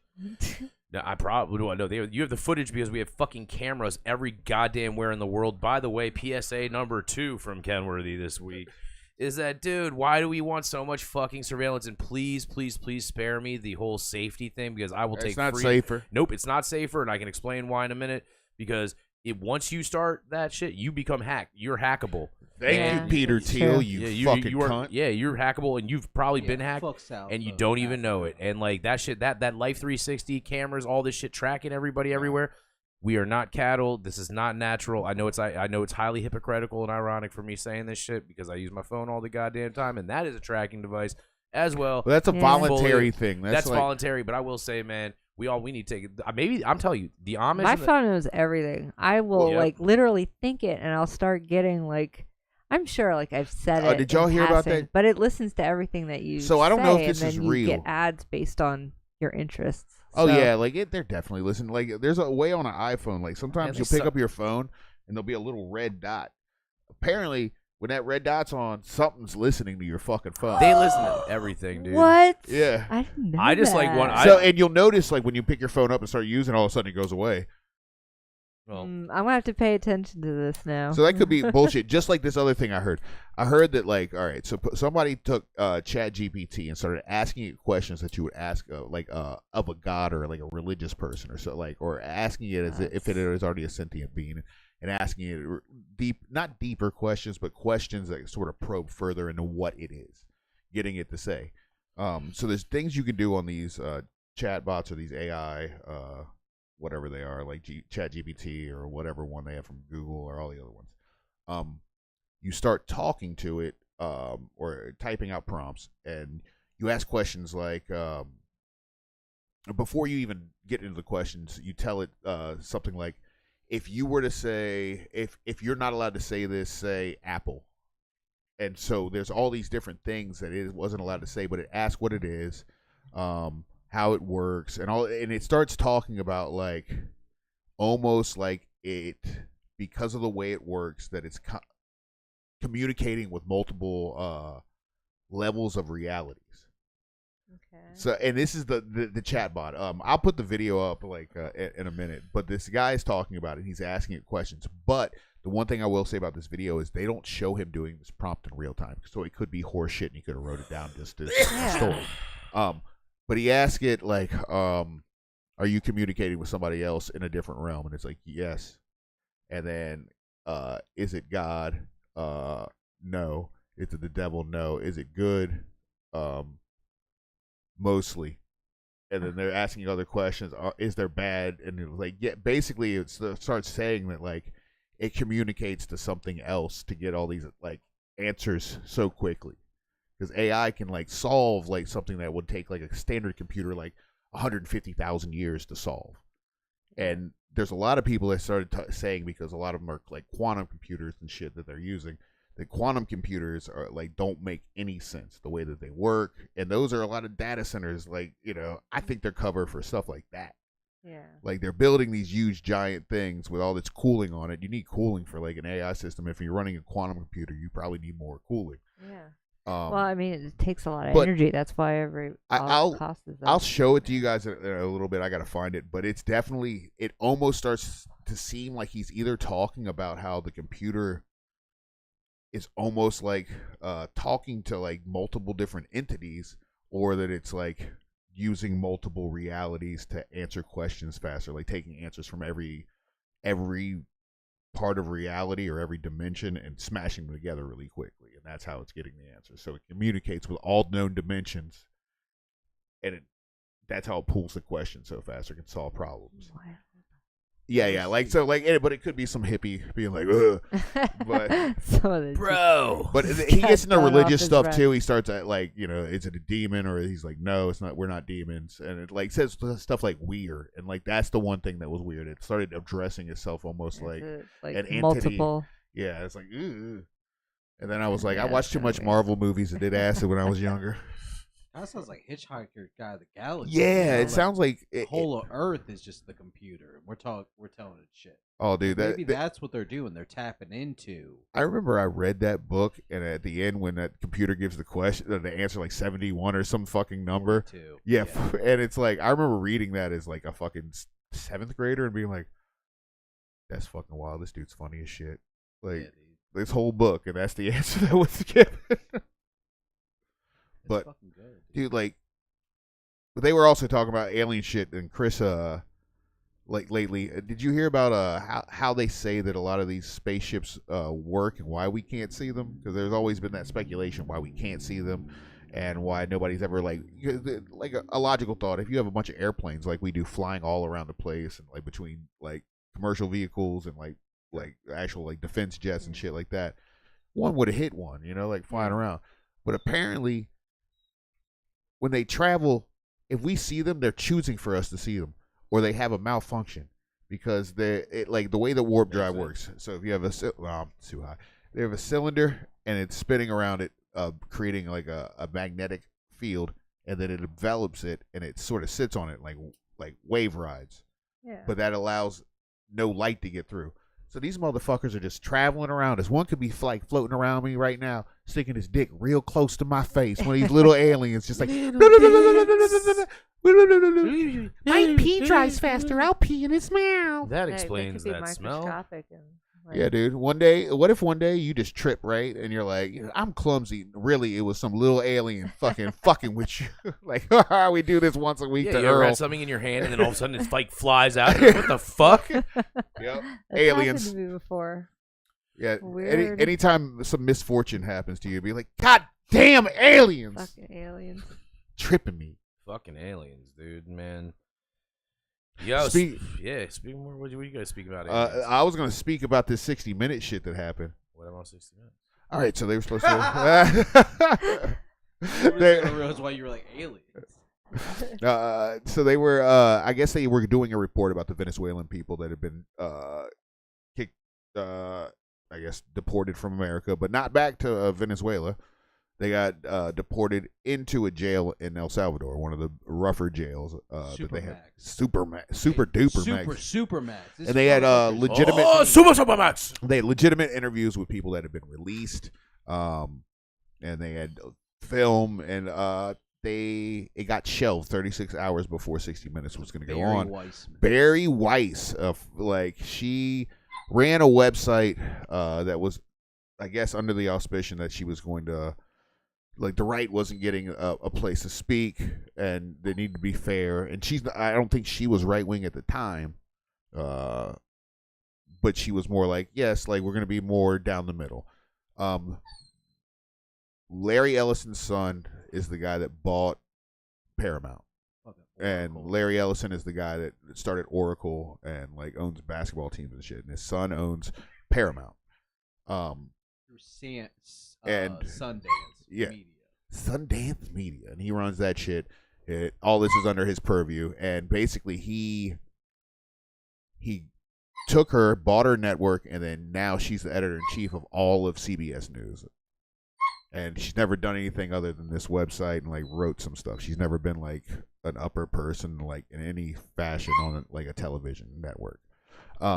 No, I probably don't know. You have the footage because we have fucking cameras every goddamn where in the world. By the way, PSA number 2 from Kenworthy this week is that, dude, why do we want so much fucking surveillance? And please, please, please spare me the whole safety thing because I will take
It's not
free.
safer.
Nope, it's not safer, and I can explain why in a minute. Because once you start that shit, you become hacked. You're hackable.
Thank
Yeah.
you, Peter Thiel.
True.
You fucking
are,
cunt.
Yeah, you're hackable, and you've probably been hacked,
Fuck South,
and you
though.
don't even know it. And like that shit, that Life 360 cameras, all this shit tracking everybody everywhere. We are not cattle. This is not natural. I know it's highly hypocritical and ironic for me saying this shit because I use my phone all the goddamn time, and that is a tracking device as well.
Well, that's a
Yeah.
voluntary thing.
That's
like,
voluntary, but I will say, man, we need to take it. Maybe I'm telling you, the Amish.
My
and the-
phone knows everything. I will
Yep.
like literally think it, and I'll start getting like, I'm sure like I've said it.
did y'all
in
hear about
passing,
that?
But it listens to everything that you.
So I don't know if
say,
this
and
is
then you
real.
get ads based on your interests.
Oh
So-
yeah, like they're definitely listening. Like there's a way on an iPhone. Like sometimes
they
you'll pick
suck.
up your phone and there'll be a little red dot. Apparently, when that red dot's on, something's listening to your fucking phone.
They listen to everything, dude.
What?
Yeah.
I didn't know
I just, like,
that.
want- I-
So and you'll notice like when you pick your phone up and start using it, all of a sudden it goes away.
Well,
I'm gonna have to pay attention to this now.
So that could be bullshit. Just like this other thing I heard. I heard that like, all right, so somebody took Chat GPT and started asking it questions that you would ask of a god or like a religious person or so, like, or asking it as if it is already a sentient being, and asking it not deeper questions, but questions that sort of probe further into what it is, getting it to say. So there's things you can do on these chat bots or these AI whatever they are, like Chat GPT or whatever one they have from Google or all the other ones. You start talking to it or typing out prompts, and you ask questions like, before you even get into the questions, you tell it something like, if you were to say, if you're not allowed to say this, say Apple. And so there's all these different things that it wasn't allowed to say, but it asks what it is, how it works, and it starts talking about like almost like it, because of the way it works, that it's communicating with multiple levels of realities.
Okay.
So, and this is the chat bot. I'll put the video up like in a minute, but this guy is talking about it. He's asking it questions, but The one thing I will say about this video is they don't show him doing this prompt in real time, so it could be horse shit and he could have wrote it down just as a story. But he asked it like, "Are you communicating with somebody else in a different realm?" And it's like, "Yes." And then, "Is it God?" No. Is it the devil? No. Is it good? Mostly. And then they're asking other questions. Is there bad? And it was like, yeah, basically it starts saying that like it communicates to something else to get all these like answers so quickly. Because AI can like solve like something that would take like a standard computer like 150,000 years to solve. And there's a lot of people that started saying, because a lot of them are like quantum computers and shit that they're using, the quantum computers are like don't make any sense the way that they work, and those are a lot of data centers. Like, you know, I think they're covered for stuff like that.
Yeah. Like
they're building these huge giant things with all this cooling on it. You need cooling for like an AI system. If you're running a quantum computer, you probably need more cooling.
Yeah. Well, I mean, it takes a lot of energy. That's why cost is.
I'll show it to you guys in a little bit. I gotta find it, but it's definitely. It almost starts to seem like he's either talking about how the computer is almost like talking to like multiple different entities, or that it's like using multiple realities to answer questions faster, like taking answers from every part of reality or every dimension and smashing them together really quickly, and that's how it's getting the answer. So it communicates with all known dimensions, and that's how it pulls the question so fast it can solve problems. Wow. Yeah, like so, like, but it could be some hippie being like, ugh. But
bro.
But he gets into religious stuff too. He starts at like, you know, is it a demon? Or he's like, no, it's not. We're not demons. And it like says stuff like weird, and like that's the one thing that was weird. It started addressing itself almost like an entity.
Multiple.
Yeah, it's like, ugh. And then I was like, I watched too much Marvel movies and did acid when I was younger.
That sounds like Hitchhiker Guy of the Galaxy.
Yeah, it sounds like
the whole of Earth is just the computer. We're telling it shit.
Oh, dude,
maybe that's what they're doing. They're tapping into.
I remember I read that book, and at the end, when that computer gives the question, the answer like 71 or some fucking number.
42.
Yeah, and it's like I remember reading that as like a fucking 7th grader and being like, "That's fucking wild. This dude's funny as shit." Like this whole book, and that's the answer that was given. But good, dude, like, but they were also talking about alien shit, and Chris, like lately, did you hear about how they say that a lot of these spaceships work and why we can't see them? Because there's always been that speculation why we can't see them, and why nobody's ever like a logical thought. If you have a bunch of airplanes like we do flying all around the place, and like between like commercial vehicles and like actual like defense jets and shit like that, one would have hit one, you know, like flying around. But apparently, when they travel, if we see them, they're choosing for us to see them, or they have a malfunction because like the way the warp drive works. So if you have it's too high. They have a cylinder and it's spinning around it, creating like a magnetic field, and then it envelops it and it sort of sits on it like wave rides.
Yeah.
But that allows no light to get through. So these motherfuckers are just traveling around us. One could be like floating around me right now, sticking his dick real close to my face. One of these little aliens just like, my pee dries faster. I'll pee in his mouth.
That explains that smell.
Yeah, dude. What if one day you just trip, right? And you're like, I'm clumsy. Really, it was some little alien fucking with you. Like, we do this once a week to
you
Earl.
ever had something in your hand and then all of a sudden it like flies out. What the fuck?
Yep.
Aliens. Happened to me before.
Yeah. Anytime some misfortune happens to you, be like, God damn aliens.
Fucking aliens.
Tripping me.
Fucking aliens, dude, man. Yo, speaking more. What do you guys speak about?
I was going to speak about this 60-minute shit that happened.
What about 60 minutes?
All right, so they were supposed to.
I didn't realize why you were like aliens.
So they were. I guess they were doing a report about the Venezuelan people that had been kicked. I guess deported from America, but not back to Venezuela. They got deported into a jail in El Salvador, one of the rougher jails that they had. Super duper max. And they had legitimate
super max.
They had legitimate interviews with people that had been released, and they had film, and it got shelved 36 hours before 60 Minutes was going to go on.
Weissman.
Barry Weiss, she ran a website that was, I guess, under the auspicion that she was going to, like, the right wasn't getting a place to speak, and they need to be fair. And I don't think she was right wing at the time, but she was more like, yes, like, we're going to be more down the middle. Larry Ellison's son is the guy that bought Paramount. And Larry Ellison is the guy that started Oracle and, like, owns basketball teams and shit. And his son owns Paramount.
Through Sundance Media.
Sundance Media. And he runs that shit. All this is under his purview. And basically he took her, bought her network, and then now she's the editor-in-chief of all of CBS News. And she's never done anything other than this website and, like, wrote some stuff. She's never been, like, an upper person, like, in any fashion on, like, a television network.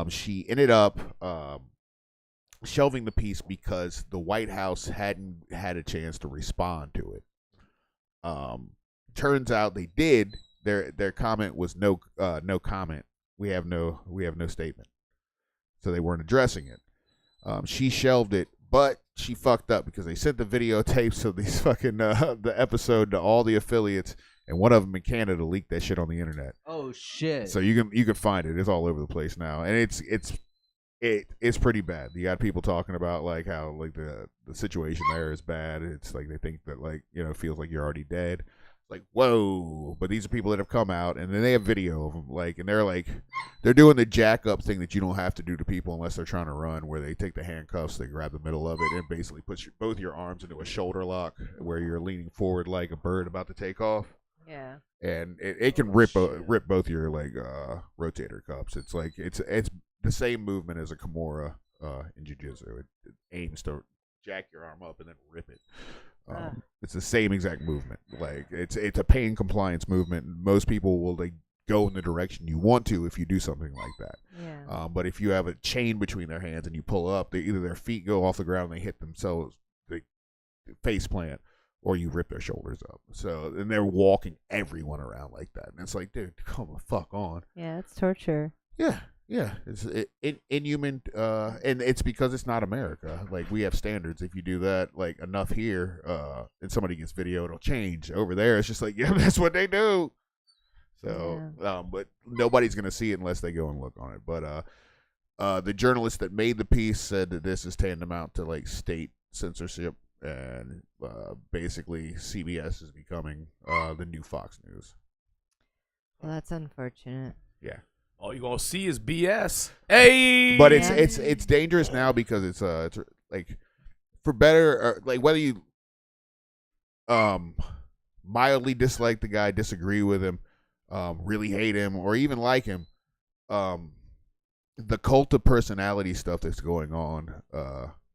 She ended up shelving the piece because the White House hadn't had a chance to respond to it. Turns out they did. Their comment was no comment. We have no statement. So they weren't addressing it. She shelved it. But she fucked up because they sent the videotapes of these fucking the episode to all the affiliates, and one of them in Canada leaked that shit on the internet.
Oh shit!
So you can find it. It's all over the place now, and it's pretty bad. You got people talking about, like, how, like, the situation there is bad. It's like they think that, like, you know, it feels like you're already dead. Like, whoa. But these are people that have come out, and then they have video of them, like, and they're doing the jack up thing that you don't have to do to people unless they're trying to run, where they take the handcuffs, they grab the middle of it, and basically put both your arms into a shoulder lock where you're leaning forward like a bird about to take off.
Yeah.
And it can rip both your, like, rotator cuffs. It's like it's the same movement as a Kimura in jiu-jitsu. It aims to jack your arm up and then rip it. It's the same exact movement. Like, it's a pain compliance movement. Most people will, like, go in the direction you want to if you do something like that.
Yeah.
But if you have a chain between their hands and you pull up, either their feet go off the ground and they hit themselves, they face plant, or you rip their shoulders up. So, and they're walking everyone around like that. And it's like, dude, come the fuck on.
Yeah, it's torture.
Yeah. It's inhuman, and it's because it's not America. Like, we have standards. If you do that, like, enough here, and somebody gets video, it'll change. Over there, it's just like, yeah, that's what they do. So, but nobody's gonna see it unless they go and look on it. But the journalist that made the piece said that this is tantamount to, like, state censorship, and basically CBS is becoming the new Fox News.
Well, that's unfortunate.
Yeah.
All you're gonna see is BS. Hey,
but it's dangerous now because it's like, for better, or, like, whether you mildly dislike the guy, disagree with him, really hate him, or even like him, the cult of personality stuff that's going on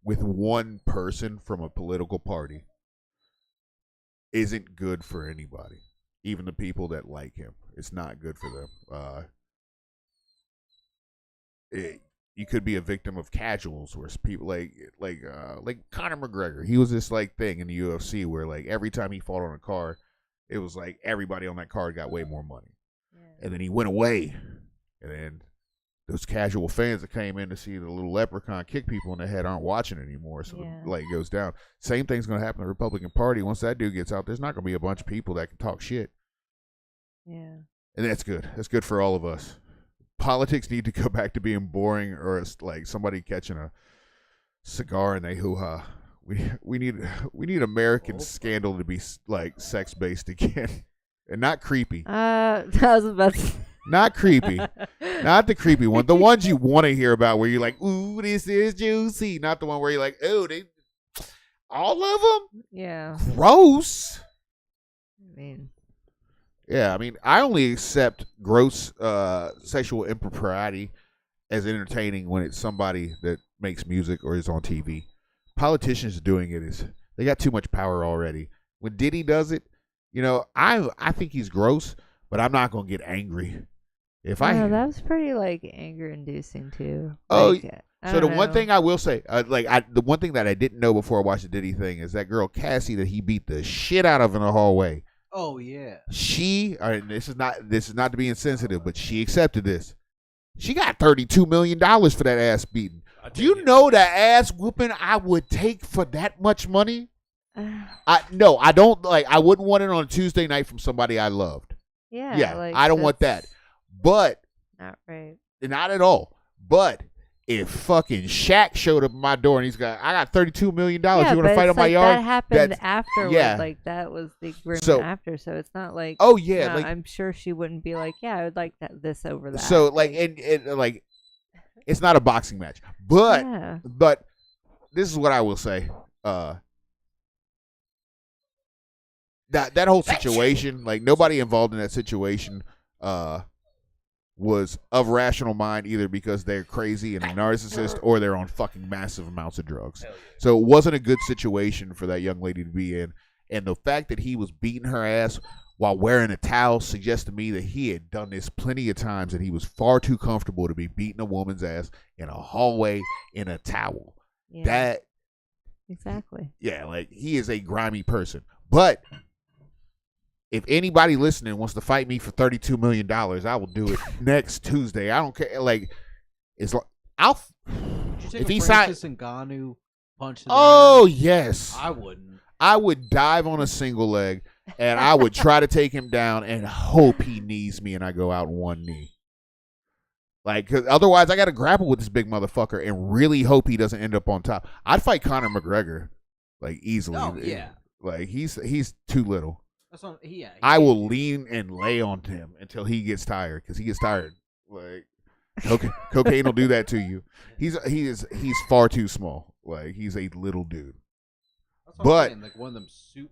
with one person from a political party isn't good for anybody. Even the people that like him, it's not good for them. You could be a victim of casuals, where people like Conor McGregor. He was this, like, thing in the UFC where, like, every time he fought on a card, it was like everybody on that card got way more money. Yeah. And then he went away, and then those casual fans that came in to see the little leprechaun kick people in the head aren't watching anymore. So it goes down. Same thing's gonna happen to the Republican Party. Once that dude gets out, there's not gonna be a bunch of people that can talk shit.
Yeah. And
that's good. That's good for all of us. Politics need to go back to being boring, or it's like somebody catching a cigar and they hoo-ha. We need American scandal to be, like, sex-based again, and not creepy.
I was about to...
Not creepy. Not the creepy one. The ones you want to hear about, where you're like, ooh, this is juicy. Not the one where you're like, oh, they all of them?
Yeah.
Gross.
I mean...
Yeah, I mean, I only accept gross sexual impropriety as entertaining when it's somebody that makes music or is on TV. Politicians doing it they got too much power already. When Diddy does it, you know, I think he's gross, but I'm not gonna get angry.
That was pretty, like, anger inducing too.
Oh,
like,
so the one thing I will say, the one thing that I didn't know before I watched the Diddy thing is that girl Cassie that he beat the shit out of in the hallway.
Oh yeah.
This is not to be insensitive, but she accepted this. She got $32 million for that ass beating. Do you know the ass whooping I would take for that much money? I don't I wouldn't want it on a Tuesday night from somebody I loved.
Yeah.
I don't want that. But
not right.
Not at all. But if fucking Shaq showed up at my door and I got $32 million. You want to fight on my yard?
That happened afterwards.
Yeah.
Like that was the agreement after. So it's not like.
Oh yeah.
I'm sure she wouldn't be like, yeah, I would like this over that.
So and it's not a boxing match, but this is what I will say. That whole situation, nobody involved in that situation, was of rational mind either because they're crazy and a narcissist or they're on fucking massive amounts of drugs. Yeah. So it wasn't a good situation for that young lady to be in. And the fact that he was beating her ass while wearing a towel suggests to me that he had done this plenty of times and he was far too comfortable to be beating a woman's ass in a hallway in a towel. Yeah.
Exactly.
Yeah, he is a grimy person. But if anybody listening wants to fight me for $32 million, I will do it next Tuesday. I don't care. I'll.
If he Francis Ngannou punch.
Oh yes.
I wouldn't.
I would dive on a single leg and I would try to take him down and hope he knees me and I go out in one knee. Cause otherwise I got to grapple with this big motherfucker and really hope he doesn't end up on top. I'd fight Conor McGregor easily.
Oh yeah.
He's too little.
That's what,
I will lean and lay on him until he gets tired because he gets tired. Cocaine will do that to you. He's far too small. He's a little dude.
That's what I'm saying, one of them suit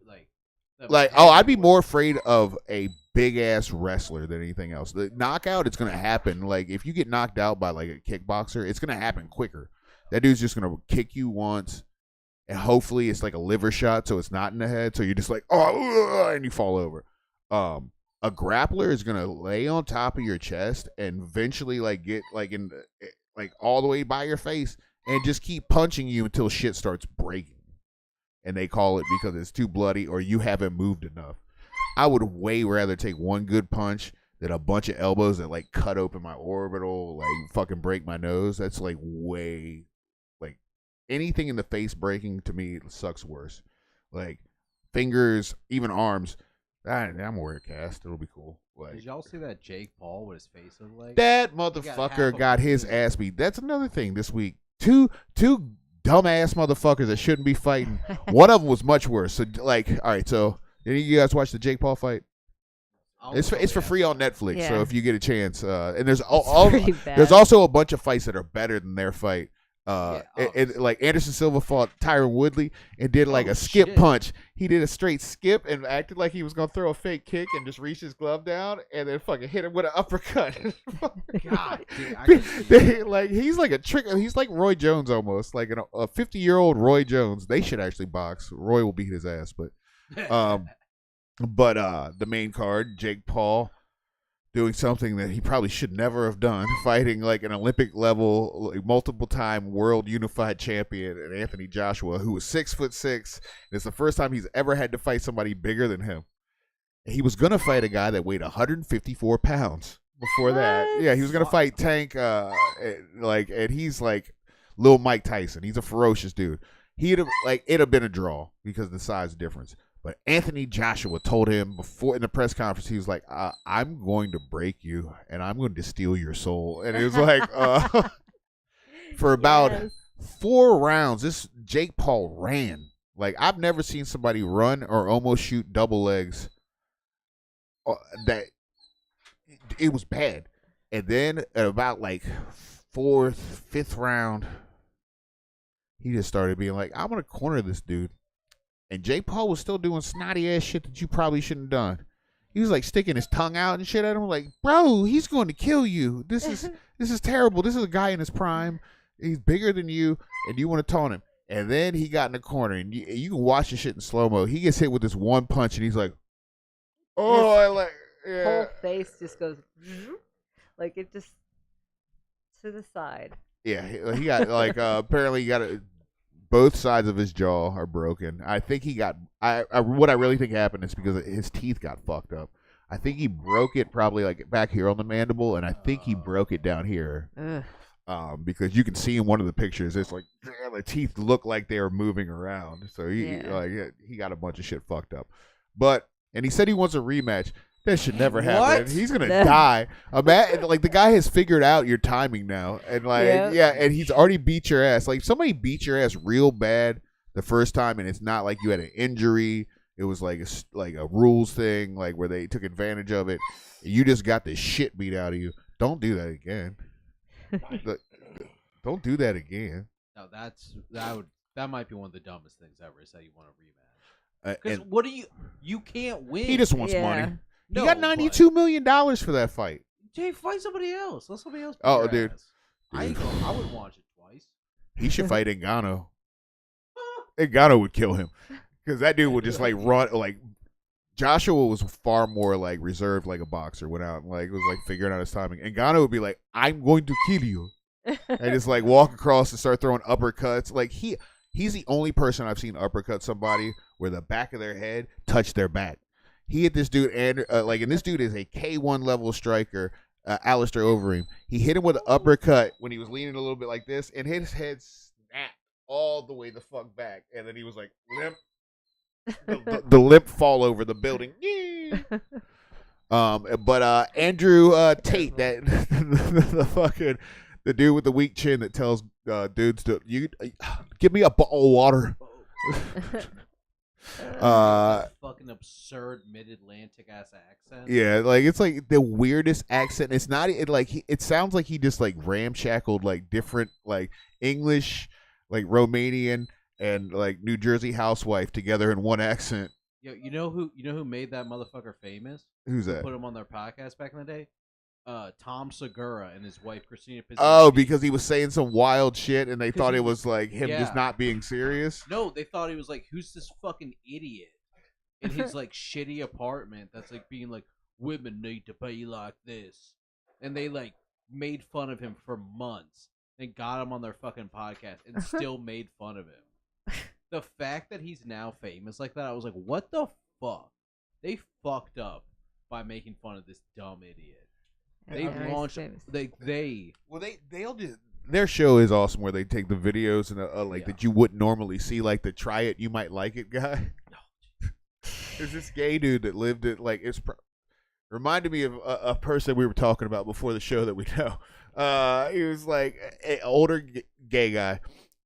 I'd be more afraid of a big ass wrestler than anything else. The knockout, it's gonna happen. If you get knocked out by a kickboxer, it's gonna happen quicker. That dude's just gonna kick you once. And hopefully it's a liver shot, so it's not in the head. So you're just and you fall over. A grappler is gonna lay on top of your chest and eventually get in all the way by your face and just keep punching you until shit starts breaking. And they call it because it's too bloody or you haven't moved enough. I would way rather take one good punch than a bunch of elbows that cut open my orbital, fucking break my nose. That's way. Anything in the face breaking to me sucks worse. Fingers, even arms. I'm gonna wear a cast. It'll be cool.
Did y'all see that Jake Paul with his face looked like?
That motherfucker got his ass beat. That's another thing this week. Two dumbass motherfuckers that shouldn't be fighting. One of them was much worse. So all right. So did you guys watch the Jake Paul fight? It's for free on Netflix. Yeah. So if you get a chance, and there's there's also a bunch of fights that are better than their fight. Anderson Silva fought Tyron Woodley and did a skip punch. He did a straight skip and acted like he was gonna throw a fake kick and just reached his glove down and then fucking hit him with an uppercut.
God, dude,
he's like a trick. He's like Roy Jones almost, a 50-year-old Roy Jones. They should actually box. Roy will beat his ass, but the main card, Jake Paul. Doing something that he probably should never have done, fighting an Olympic level, multiple time world unified champion, and Anthony Joshua, who was 6'6", and it's the first time he's ever had to fight somebody bigger than him. He was gonna fight a guy that weighed 154 pounds before that. Yeah, he was gonna fight Tank, and he's Lil Mike Tyson. He's a ferocious dude. It'd have been a draw because of the size difference. But Anthony Joshua told him before in the press conference, he was like, I'm going to break you and I'm going to steal your soul. And it was for about 4 rounds, this Jake Paul ran. I've never seen somebody run or almost shoot double legs. That it was bad. And then at about 4th, 5th round, he just started being I'm going to corner this dude. And Jake Paul was still doing snotty ass shit that you probably shouldn't have done. He was sticking his tongue out and shit at him, bro, he's going to kill you. This is terrible. This is a guy in his prime. He's bigger than you, and you want to taunt him. And then he got in the corner, and you can watch the shit in slow mo. He gets hit with this one punch, and he's like, "Oh,
whole face just goes it just to the side."
Yeah, he got apparently he got both sides of his jaw are broken. I think he got. What I really think happened is because his teeth got fucked up. I think he broke it probably like back here on the mandible, and I think he broke it down here. Because you can see in one of the pictures, it's like the teeth look like they are moving around. So he got a bunch of shit fucked up. And he said he wants a rematch. That should never happen. He's gonna die. Like the guy has figured out your timing now, and and he's already beat your ass. Like if somebody beat your ass real bad the first time, and it's not like you had an injury. It was like a rules thing, like where they took advantage of it. You just got the shit beat out of you. Don't do that again. Don't do that again.
No, that might be one of the dumbest things ever. Is that you want a rematch? Because what do you can't win.
He just wants money. He got $92 million for that fight.
Jay, fight somebody else. Let somebody else.
Oh, dude.
I would watch it twice.
He should fight Ngannou. Ngannou would kill him because that dude would just like run. Like Joshua was far more like reserved, like a boxer. Went out and like was like figuring out his timing. Ngannou would be like, "I'm going to kill you," and just like walk across and start throwing uppercuts. Like he's the only person I've seen uppercut somebody where the back of their head touched their back. He hit this dude, and this dude is a K1 level striker, Alistair Overeem. He hit him with an uppercut when he was leaning a little bit like this, and his head snapped all the way the fuck back, and then he was like limp. The limp fall over the building. But Andrew Tate, that the dude with the weak chin that tells dudes to give me a bottle of water.
Fucking absurd mid-Atlantic ass accent.
Yeah, like it's like the weirdest accent. It's not it sounds like he just like ramshackled like different like English, like Romanian and like New Jersey housewife together in one accent.
Yo, you know who made that motherfucker famous?
Who's that?
Put him on their podcast back in the day. Tom Segura and his wife Christina Pizzinski.
Oh, because he was saying some wild shit and they thought it was like him just not being serious?
No, they thought he was like, who's this fucking idiot in his like shitty apartment that's like being like, women need to be like this. And they like made fun of him for months and got him on their fucking podcast and still made fun of him. The fact that he's now famous like that, I was like, what the fuck? They fucked up by making fun of this dumb idiot. They launched they'll just their show is awesome where they take the videos and that you wouldn't normally see, like the try it you might like it guy. There's this gay dude that lived it like reminded me of a person we were talking about before the show that we know. He was like an older gay guy,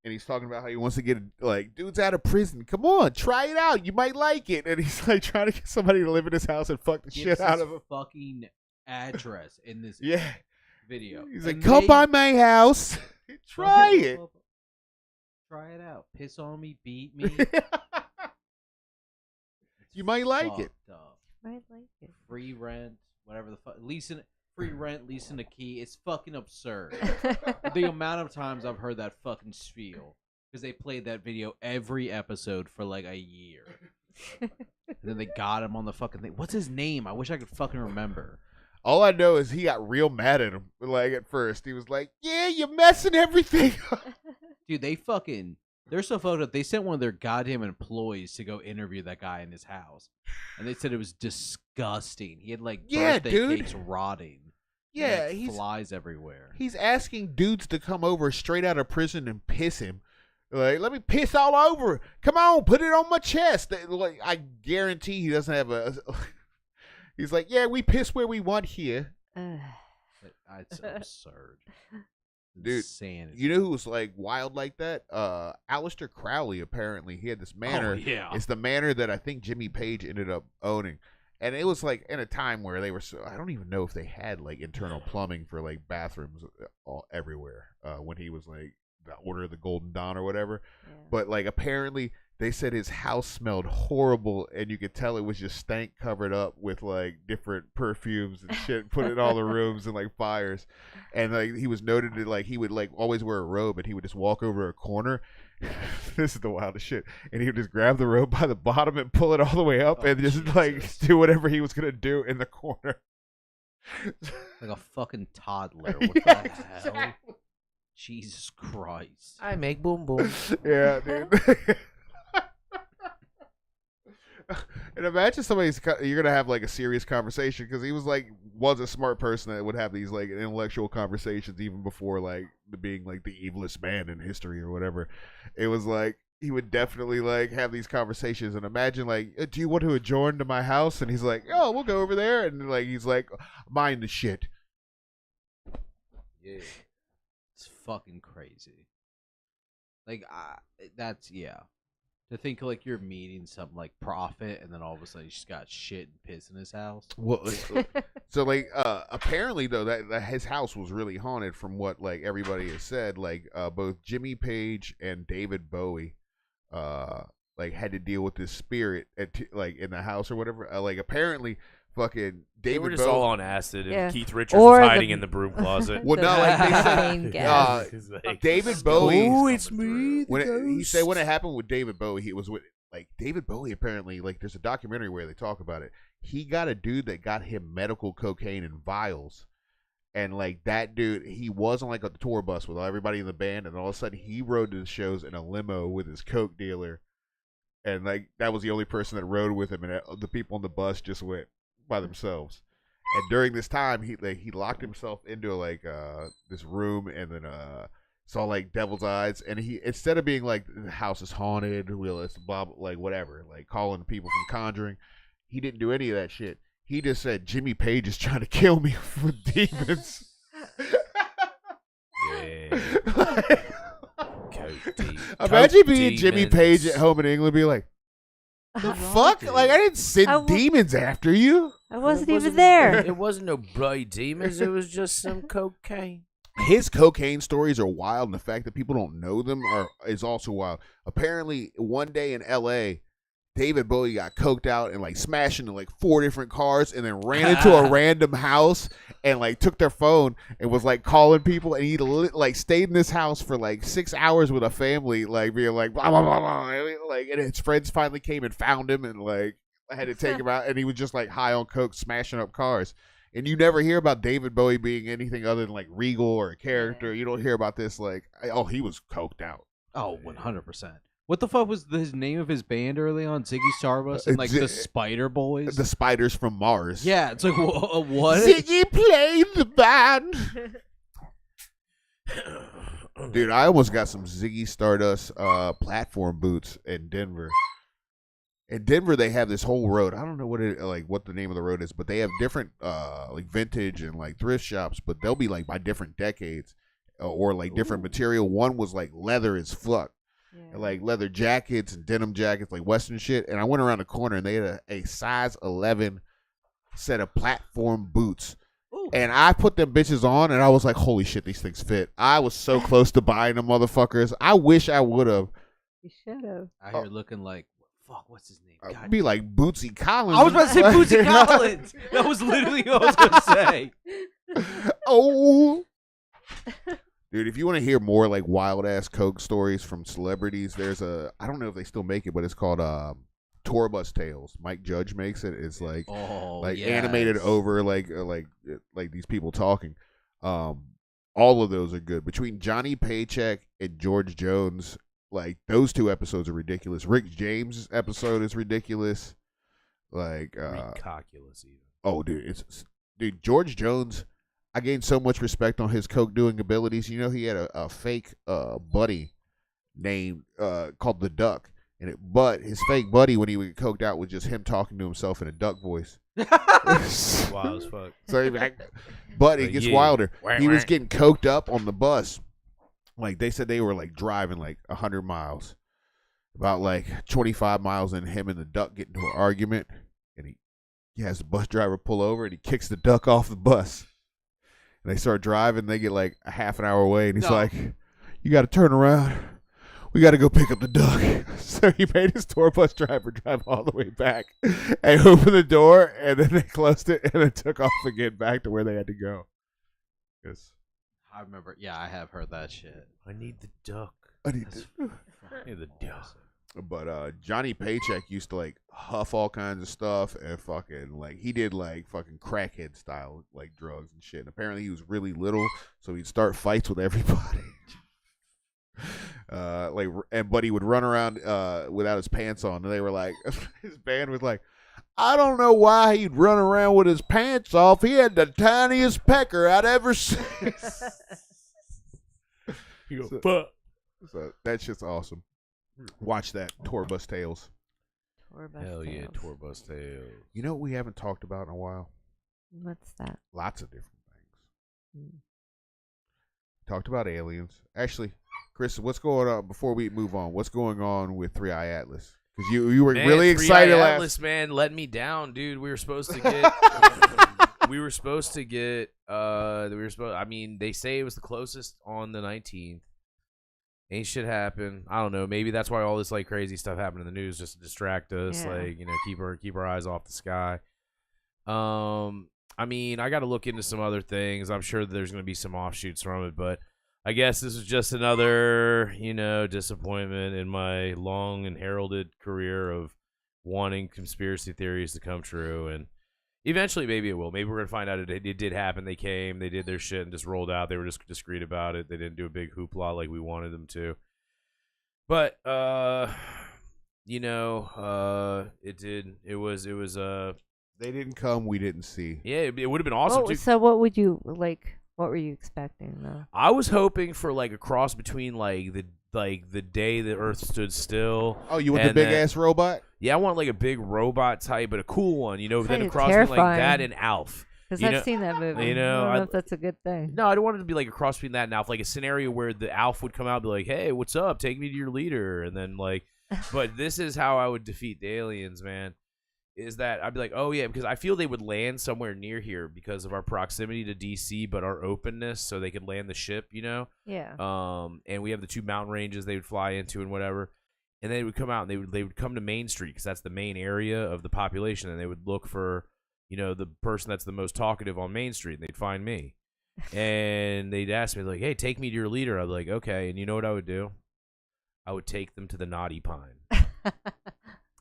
and he's talking about how he wants to get like dudes out of prison. Come on, try it out. You might like it. And he's like trying to get somebody to live in his house and fuck the shit out of him. Fucking address in this video.
He's like, come by my house. Try it.
Try it out. Piss on me, beat me.
You might like it.
Might like it.
Free rent, whatever the fuck. Free rent, leasing a key. It's fucking absurd. The amount of times I've heard that fucking spiel. Because they played that video every episode for like a year. And then they got him on the fucking thing. What's his name? I wish I could fucking remember.
All I know is he got real mad at him. Like at first, he was like, "Yeah, you're messing everything up."
Dude, they're so fucked up. They sent one of their goddamn employees to go interview that guy in his house, and they said it was disgusting. He had like birthday cakes rotting.
Yeah,
and, like, flies everywhere.
He's asking dudes to come over straight out of prison and piss him. Like, let me piss all over. Come on, put it on my chest. Like, I guarantee he doesn't have a. He's like, yeah, we piss where we want here.
It's absurd.
Dude,
insanity.
You know who was like wild like that? Aleister Crowley, apparently. He had this manor.
Oh, yeah.
It's the manor that I think Jimmy Page ended up owning. And it was like in a time where they were I don't even know if they had like internal plumbing for like bathrooms all everywhere when he was like the Order of the Golden Dawn or whatever. Yeah. But like apparently they said his house smelled horrible, and you could tell it was just stank covered up with like different perfumes and shit put in all the rooms and like fires. And like he was noted that like he would like always wear a robe, and he would just walk over a corner. This is the wildest shit. And he would just grab the robe by the bottom and pull it all the way up and just like do whatever he was gonna do in the corner.
Like a fucking toddler. What the hell? Exactly. Jesus Christ.
I make boom boom.
Yeah, dude. And imagine you're gonna have like a serious conversation because he was a smart person that would have these like intellectual conversations even before like being like the evilest man in history or whatever. It was like he would definitely like have these conversations and imagine like, do you want to adjourn to my house? And he's like, oh, we'll go over there. And like he's like, mind the shit.
Yeah, it's fucking crazy. Like that's to think like you're meeting some like prophet and then all of a sudden he's just got shit and piss in his house.
Well, so like apparently though that his house was really haunted from what like everybody has said. Like both Jimmy Page and David Bowie like had to deal with this spirit like in the house or whatever. Like apparently fucking David
They were just
Bowie,
all on acid, and
Yeah.
Keith Richards
Or
was
the-
hiding in the broom closet.
Well, no, like they
Methane
said,
gas.
He's like,
David Bowie.
Oh, it's me.
He said when it happened with David Bowie, he was with like David Bowie. Apparently, like there's a documentary where they talk about it. He got a dude that got him medical cocaine in vials, and like that dude, he was on like a tour bus with everybody in the band, and all of a sudden he rode to the shows in a limo with his coke dealer, and like that was the only person that rode with him, and the people on the bus just went by themselves. And during this time, he locked himself into like this room, and then saw like devil's eyes. And he, instead of being like the house is haunted, it's blah, like whatever, like calling people from Conjuring, he didn't do any of that shit. He just said Jimmy Page is trying to kill me with demons.
Yeah. Coke
Imagine being Jimmy
demons.
Page at home in England, be like, the fuck? Like I didn't send demons after you.
I wasn't even there.
It wasn't no bloody demons. It was just some cocaine.
His cocaine stories are wild, and the fact that people don't know them is also wild. Apparently, one day in L.A., David Bowie got coked out and like smashed into like 4 different cars, and then ran into a random house and like took their phone and was like calling people, and he like stayed in this house for like 6 hours with a family, like being like blah blah blah blah, like, and his friends finally came and found him and like had to take him out, and he was just like high on coke, smashing up cars. And you never hear about David Bowie being anything other than like regal or a character. You don't hear about this like, oh, he was coked out.
Oh, 100%. What the fuck was his name of his band early on? Ziggy Stardust and like the Spider Boys?
The Spiders from Mars.
Yeah, it's like, what?
Ziggy played the band. Dude, I almost got some Ziggy Stardust platform boots in Denver. In Denver, they have this whole road. I don't know what the name of the road is, but they have different like vintage and like thrift shops, but they'll be like by different decades or like different material. One was like leather as fuck.
Yeah.
And, like leather jackets and denim jackets, like Western shit. And I went around the corner and they had a size 11 set of platform boots.
Ooh.
And I put them bitches on and I was like, holy shit, these things fit. I was so close to buying them motherfuckers. I wish I would have.
You should have.
Out here looking like, fuck, what's his name?
I'd
God
be like Bootsy Collins.
I was about to say Bootsy Collins. That was literally what I was going to say.
Oh. Dude, if you want to hear more like wild ass coke stories from celebrities, there's I don't know if they still make it, but it's called Tour Bus Tales. Mike Judge makes it. It's like animated over like these people talking. All of those are good. Between Johnny Paycheck and George Jones, like those 2 episodes are ridiculous. Rick James' episode is ridiculous. Like
Ridiculous even.
oh, dude, dude, George Jones. I gained so much respect on his coke doing abilities. You know, he had a fake buddy named called the Duck, but his fake buddy when he would get coked out was just him talking to himself in a duck voice.
Wild as fuck.
But it gets wilder. He was
Wah.
getting coked up on the bus. Like they said, they were like driving like 100 miles, about like 25 miles, and him and the Duck get into an argument, and he has the bus driver pull over, and he kicks the Duck off the bus. And they start driving. They get like a half an hour away, and he's like, "You got to turn around. We got to go pick up the Duck." So he made his tour bus driver drive all the way back and open the door, and then they closed it, and then took off again back to where they had to go. Yes,
I remember. Yeah, I have heard that shit.
I need the duck.
I need
That's
to.
I need the duck.
But Johnny Paycheck used to like huff all kinds of stuff and fucking like he did like fucking crackhead style like drugs and shit. And apparently he was really little, so he'd start fights with everybody. but he would run around without his pants on, and they were like, his band was like, I don't know why he'd run around with his pants off. He had the tiniest pecker I'd ever seen.
You go, fuck.
So that's just awesome. Watch that, Tour Bus Tales.
Hell yeah, Tour Bus Tales.
You know what we haven't talked about in a while?
What's that?
Lots of different things. Talked about aliens. Actually, Chris, what's going on before we move on? What's going on with 3i Atlas? Because you were really excited last.
Atlas, man, let me down, dude. We were supposed to get. I mean, they say it was the closest on the 19th. Ain't shit happen. I don't know. Maybe that's why all this like crazy stuff happened in the news, just to distract us.
Yeah.
Like, keep our eyes off the sky. I mean, I got to look into some other things. I'm sure there's going to be some offshoots from it, but I guess this is just another, disappointment in my long and heralded career of wanting conspiracy theories to come true. And eventually, maybe it will. Maybe we're going to find out it did happen. They came, they did their shit and just rolled out. They were just discreet about it. They didn't do a big hoopla like we wanted them to. But, it did. It was,
They didn't come, we didn't see.
yeah, it would have been awesome too.
So what would you like? What were you expecting though?
I was hoping for like a cross between like the day the Earth stood still.
Oh, you want the big ass robot?
Yeah, I want like a big robot type, but a cool one. Then
kinda
a cross between like
terrifying.
that and Alf.
Because I've seen that movie. I don't know if that's a good thing.
No, I don't want it to be like a cross between that and Alf, like a scenario where the Alf would come out and be like, "Hey, what's up? Take me to your leader," and then like, but this is how I would defeat the aliens, man. Is that I'd be like, oh yeah, because I feel they would land somewhere near here because of our proximity to DC, but our openness, so they could land the ship,
Yeah.
And we have the 2 mountain ranges they would fly into and whatever, and they would come out and they would come to Main Street because that's the main area of the population, and they would look for the person that's the most talkative on Main Street, and they'd find me, and they'd ask me like, hey, take me to your leader. I'd be like, okay, and you know what I would do? I would take them to the Naughty Pine.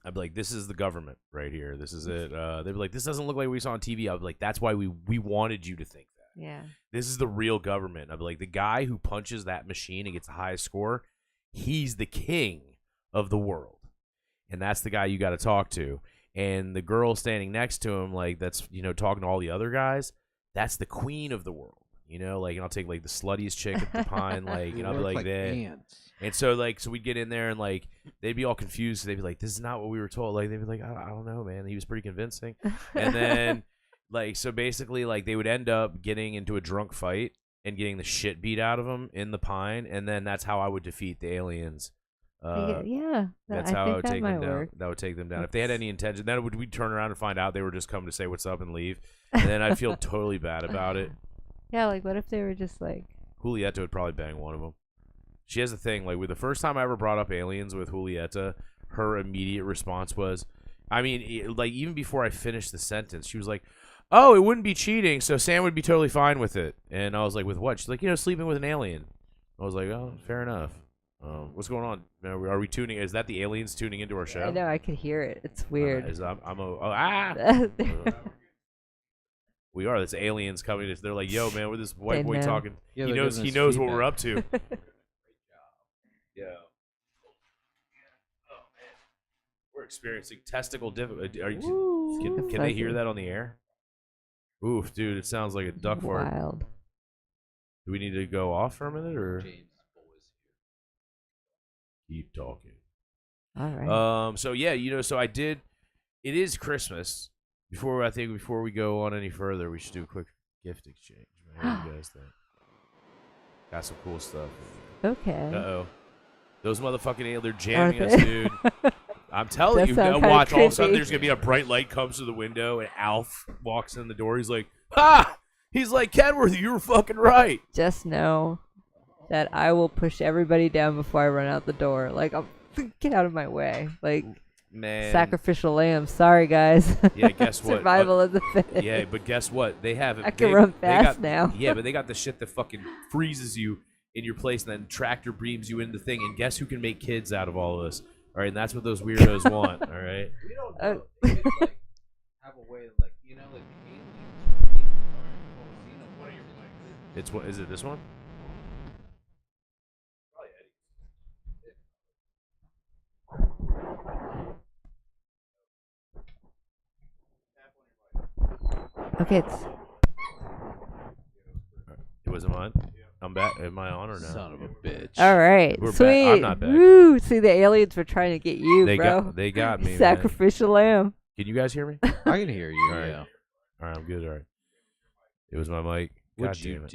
I'd be like, this is the government right here. This is it. They'd be like, this doesn't look like what we saw on TV. I'd be like, that's why we wanted you to think that.
Yeah.
This is the real government. I'd be like, the guy who punches that machine and gets the highest score, he's the king of the world. And that's the guy you got to talk to. And the girl standing next to him, like, that's, talking to all the other guys, that's the queen of the world. And I'll take, like, the sluttiest chick at the Pine, like, and I'll be like that.
Ants.
And so, like, we'd get in there, and, like, they'd be all confused. They'd be like, this is not what we were told. Like, they'd be like, I don't know, man. He was pretty convincing. And then, like, so basically, like, they would end up getting into a drunk fight and getting the shit beat out of them in the Pine, and then that's how I would defeat the aliens.
That's
how I would
that
take
might
them
work.
down. That would take them down. If they had any intention, then we'd turn around and find out they were just coming to say what's up and leave. And then I'd feel totally bad about it.
Yeah, like, what if they were just like...
Julieta would probably bang one of them. She has a thing, like, with the first time I ever brought up aliens with Julieta, her immediate response was, like, even before I finished the sentence, she was like, oh, it wouldn't be cheating, so Sam would be totally fine with it. And I was like, with what? She's like, sleeping with an alien. I was like, oh, fair enough. What's going on? Are we tuning? Is that the aliens tuning into our show?
I know, I could hear it. It's weird.
We are. That's aliens coming. They're like, yo, man, we're this white boy
know.
talking.
Yeah,
he
they're
knows
giving us
what we're
feedback.
up to. Yeah. Oh man, we're experiencing testicle difficulty. Can they hear that on the air? Oof, dude, it sounds like a duck fart.
Wild.
Do we need to go off for a minute or
James boys
keep talking?
All right.
So yeah, so I did. It is Christmas. Before we go on any further, we should do a quick gift exchange. What do you guys think? Got some cool stuff.
Okay.
Uh-oh. Those motherfucking they're jamming us, dude. I'm telling
That
you,
sounds kinda
watch, all of a sudden
creepy.
there's going to be a bright light comes to the window, and Alf walks in the door. He's like, ha! He's like, Kenworth, you were fucking right.
Just know that I will push everybody down before I run out the door. Like, get out of my way. Like,
Man.
sacrificial lamb. Sorry, guys.
Yeah, guess what?
Survival of the fittest.
Yeah, but guess what? They have it.
I can run fast
got,
now.
Yeah, but they got the shit that fucking freezes you in your place and then tractor beams you into the thing. And guess who can make kids out of all of this? All right, and that's what those weirdos want. All right.
We don't know. They could, like, have a way, like, like the aliens. What are your plans?
It's what? Is it this one?
Okay,
It wasn't on. I'm back. Am I on or no?
Son of a bitch.
all right.
We're back.
Sweet.
I'm not back.
Woo. See, the aliens were trying to get you,
They
bro.
got me. Man.
Sacrificial lamb.
Can you guys hear me?
I can hear you.
All right.
Yeah.
All right, I'm good. All right. It was my mic. God
What'd you
damn it.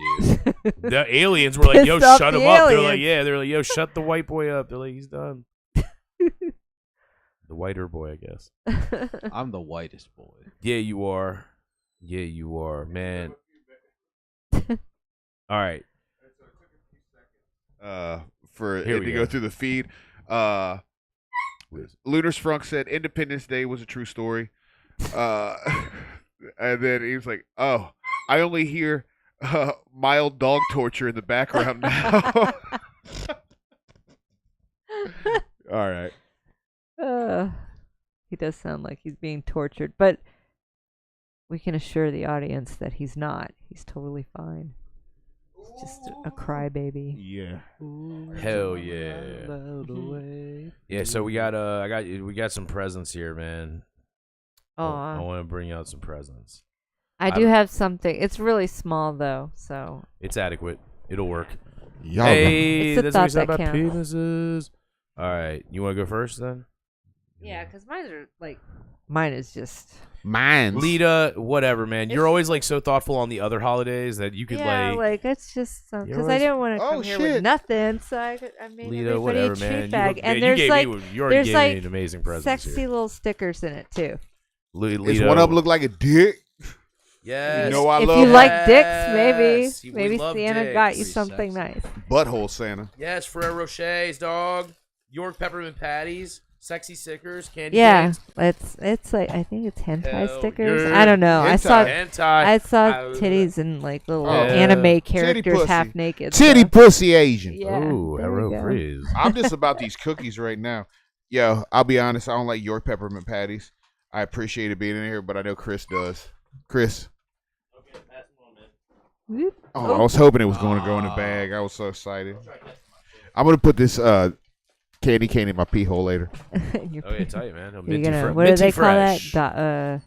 do?
The aliens were like,
Pissed
"Yo,
off
shut
the
him up." They're like,
aliens.
"Yeah." They're like, "Yo, shut the white boy up." They're like, "He's done." The whiter boy, I guess.
I'm the whitest boy.
Yeah, you are. Yeah, you are, man. All right.
For
Here
it
we
to
go.
go through the feed. Lunar Sprunk said Independence Day was a true story. And then he was like, "Oh, I only hear mild dog torture in the background now." All right.
He does sound like he's being tortured, but we can assure the audience that he's not. He's totally fine. He's just a crybaby.
Yeah.
Hell yeah. Yeah, so we got some presents here, man. I
Aw.
want to bring out some presents.
I do have something. It's really small though, so
It's adequate. It'll work.
Y'all
Hey,
It's the
that's what we
thought
said
that
about
counts.
penises. All right, you want to go first then?
yeah, because mine is just
Mines.
Lita, whatever, man. You're always like so thoughtful on the other holidays that you could
it's just
You're
because I
always-
didn't want to
Oh,
come here
shit.
with nothing, so I made
Lita,
everybody
whatever,
a treat
man.
bag, and
you
there's
gave
like
me, you already
there's
gave
like
me an amazing present.
sexy little stickers in it too.
Lita,
Is one of them look like a dick?
yes.
You know I
if
love
you
that.
like dicks,
Yes, we
maybe
love
Santa
dicks.
got you
Pretty
something
sexy.
nice.
Butthole Santa.
Yes, Ferrero Rocher's, dog. York peppermint patties, sexy stickers, candy
Yeah,
canes.
it's like I think it's hentai
Hell
stickers.
yeah.
I don't know. I saw
Hentai.
I saw titties and like little
Oh.
anime characters
pussy.
half naked.
Titty
so-
pussy Asian.
Yeah.
Ooh,
there you
hello,
go.
Frizz.
I'm just about these cookies right now. Yo, I'll be honest. I don't like York peppermint patties. I appreciate it being in here, but I know Chris does. Chris.
Whoop.
Oh, I was hoping it was going to go in the bag. I was so excited. I'm going to put this candy cane in my pee hole later.
You're
Oh, yeah, tight, man.
You're
Minty
gonna,
fre-
what do
minty
they call
fresh.
that?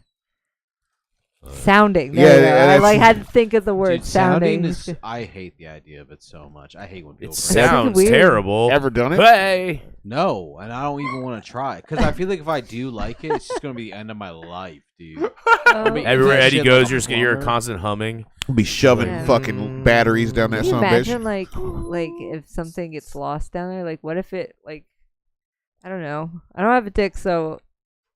Sounding.
Yeah,
There you go.
yeah,
I
that's-
like had to think of the word
Dude, sounding
sounding.
is. I hate the idea of it so much. I hate when people.
It
bring
sounds
weird.
terrible.
Ever done it?
Hey.
No, and I don't even want to try because I feel like if I do like it, it's just gonna be the end of my life, dude.
Oh.
mean,
Everywhere
that
Eddie
shit
goes,
like a
you're
plumber.
constant humming.
I'll be shoving
Yeah.
fucking batteries down that
Can you
son of a
imagine
bitch.
like if something gets lost down there? Like what if it like I don't know. I don't have a dick, so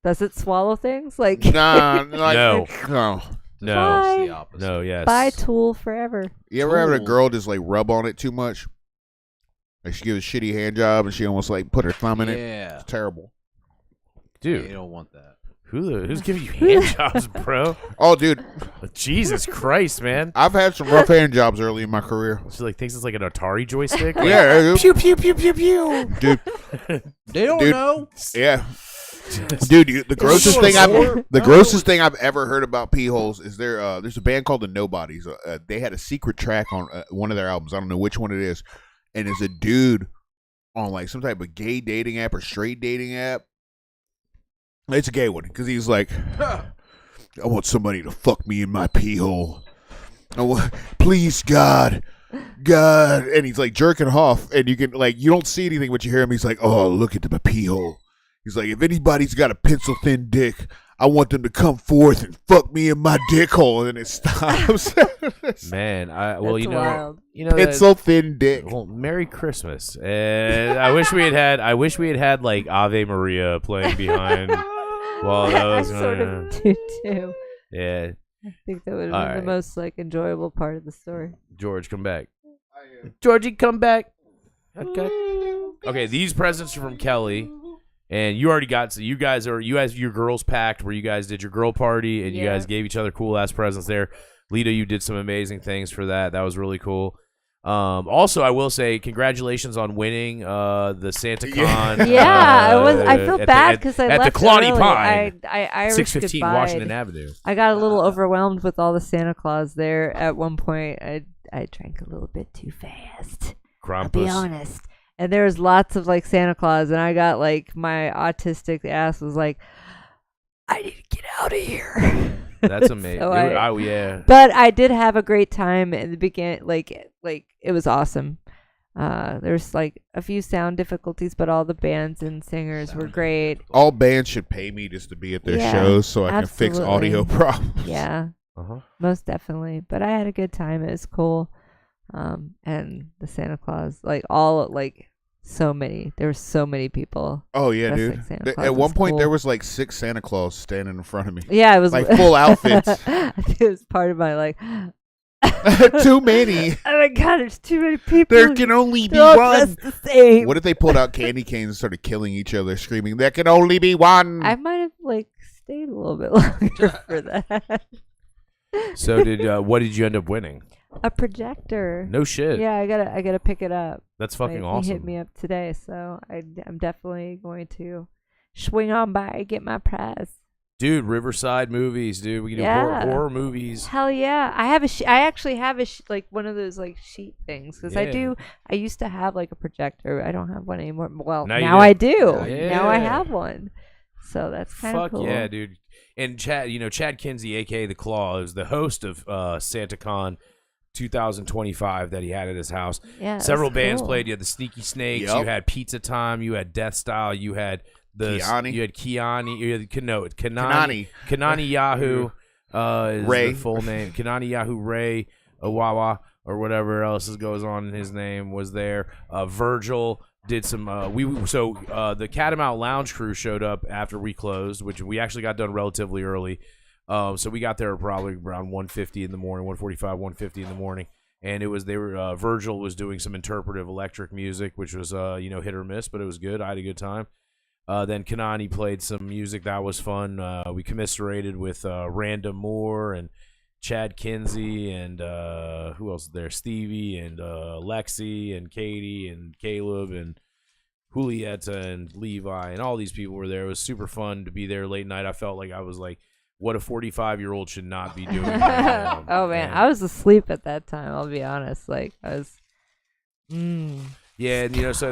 does it swallow things? Like
Nah, like,
No.
no.
No.
It's
Bye.
the opposite.
No, yes.
buy tool forever.
You ever had a
Tool.
girl just like rub on it too much? Like she gives a shitty hand job and she almost like put her thumb in it.
Yeah,
It's terrible.
you
Dude,
don't want that.
who's giving you hand jobs, bro?
Oh, dude,
Jesus Christ, man.
I've had some rough hand jobs early in my career.
She like thinks it's like an Atari joystick. Like,
Yeah, dude.
Pew pew pew pew pew.
Dude,
They don't
Dude.
know.
yeah. Dude, the grossest
Is it
thing
a sword?
the
No.
grossest thing I've ever heard about pee holes is there's a band called the Nobodies. They had a secret track on one of their albums. I don't know which one it is, and it's a dude on like some type of gay dating app or straight dating app. It's a gay one because he's like, I want somebody to fuck me in my pee hole. Please, God, and he's like jerking off, and you can like you don't see anything, but you hear him. He's like, oh, look at my pee hole. He's like, if anybody's got a pencil thin dick, I want them to come forth and fuck me in my dick hole, and it stops.
Man,
That's
you know,
wild.
Pencil thin dick.
Well, Merry Christmas, and I wish we had had like Ave Maria playing behind. Well, that
I
was
sort of do too.
yeah.
I think that would have
All
been
right.
the most like enjoyable part of the story.
George, come back. Georgie, come back. Okay, these presents are from Kelly, and you already got. So you guys your girls packed where you guys did your girl party, and you
Yeah.
guys gave each other cool ass presents there. Lita, you did some amazing things for that. That was really cool. Also, I will say congratulations on winning the SantaCon.
Yeah, I feel bad because I
at
left
the Clawney
early.
Pine,
I Irish
615
goodbye.
Washington Avenue.
I got a little overwhelmed with all the Santa Claus there. At one point, I drank a little bit too fast. I'll be
Krampus.
honest. And there was lots of like Santa Claus, and I got like my autistic ass was like, I need to get out of here.
That's amazing.
So
Yeah.
But I did have a great time in the beginning. Like it was awesome. There's like a few sound difficulties, but all the bands and singers were great.
All bands should pay me just to be at their shows so I can fix audio problems.
Yeah, most definitely. But I had a good time. It was cool. And the Santa Claus, like so many. There were so many people.
Oh yeah, dude.
Like Santa Claus.
At one point,
cool.
there was like 6 Santa Claus standing in front of me.
Yeah, it was
like full outfits.
I think it was part of my like.
Too many.
Oh my god, there's too many people.
There can only be
all
one.
The same.
What if they pulled out candy canes and started killing each other, screaming, "There can only be one"?
I might have like stayed a little bit longer for that.
So what did you end up winning?
A projector.
No shit.
Yeah, I gotta pick it up.
That's fucking awesome.
He hit me up today, so I'm definitely going to swing on by, get my prize.
Dude, Riverside movies, dude. We can do horror movies.
Hell yeah! I have I actually have like one of those like sheet things because I used to have like a projector. I don't have one anymore. Well, now I do.
Yeah.
Now I have one. So that's kind of cool.
Fuck yeah, dude. And Chad Kinsey, aka the Claw, is the host of SantaCon 2025 that he had at his house.
Yeah,
several bands played. You had the Sneaky Snakes.
Yep.
You had Pizza Time. You had Death Style. You had
Kiani.
You had Kiani. You had Kanani Yahoo. Is
Ray.
the full name. Kanani Yahoo Ray Owawa or whatever else goes on in his name was there. Virgil did some. The Catamount Lounge crew showed up after we closed, which we actually got done relatively early. So we got there probably around 1:50 in the morning, 1:45, 1:50 in the morning, and Virgil was doing some interpretive electric music, which was hit or miss, but it was good. I had a good time. Then Kanani played some music that was fun. We commiserated with Randa Moore and Chad Kinsey and who else is there? Stevie and Lexi and Katie and Caleb and Julieta and Levi and all these people were there. It was super fun to be there late night. I felt like I was like what a 45-year-old should not be doing.
Oh man, I was asleep at that time. I'll be honest. Like I was.
Yeah, and so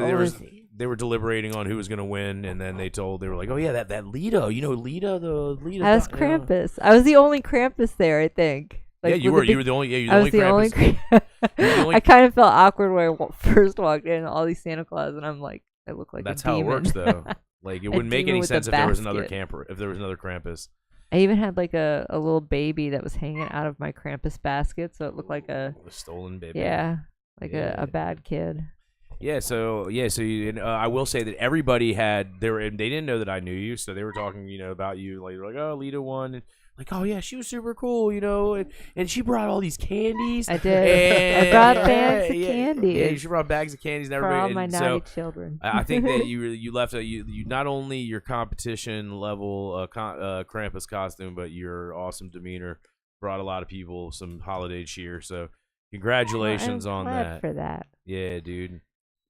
they were deliberating on who was gonna win, and then they were like, oh yeah, that Lita, Lita, the Lita.
I was Krampus. I was the only Krampus there, I think. Like,
yeah, you were. You were the only. Yeah, you're the
I
only
was
Krampus.
the only. I kind of felt awkward when I first walked in, all these Santa Claus, and I'm like, I look like
that's
a demon.
how it works, though. Like it wouldn't make any sense if there was another Krampus.
I even had like a little baby that was hanging out of my Krampus basket, so it looked like a
stolen baby.
Yeah, like a bad kid.
Yeah, I will say that everybody they didn't know that I knew you, so they were talking, about you, like oh, Lita won, and like oh yeah, she was super cool, and she brought all these candies.
I did. I brought bags of candy.
Yeah, she brought bags of candies and everybody.
For all my naughty children.
I think that you left you not only your competition level Krampus costume, but your awesome demeanor brought a lot of people some holiday cheer. So congratulations on that.
For that.
Yeah, dude.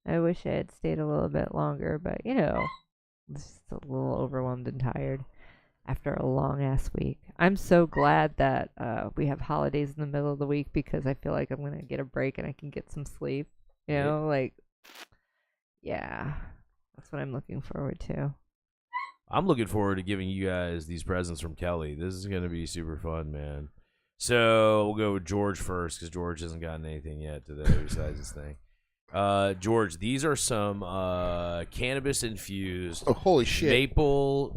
I wish I had stayed a little bit longer, but just a little overwhelmed and tired after a long ass week. I'm so glad that we have holidays in the middle of the week because I feel like I'm gonna get a break and I can get some sleep. That's what I'm looking forward to.
I'm looking forward to giving you guys these presents from Kelly. This is gonna be super fun, man. So we'll go with George first because George hasn't gotten anything yet today besides this thing. George, these are some cannabis infused
holy shit
maple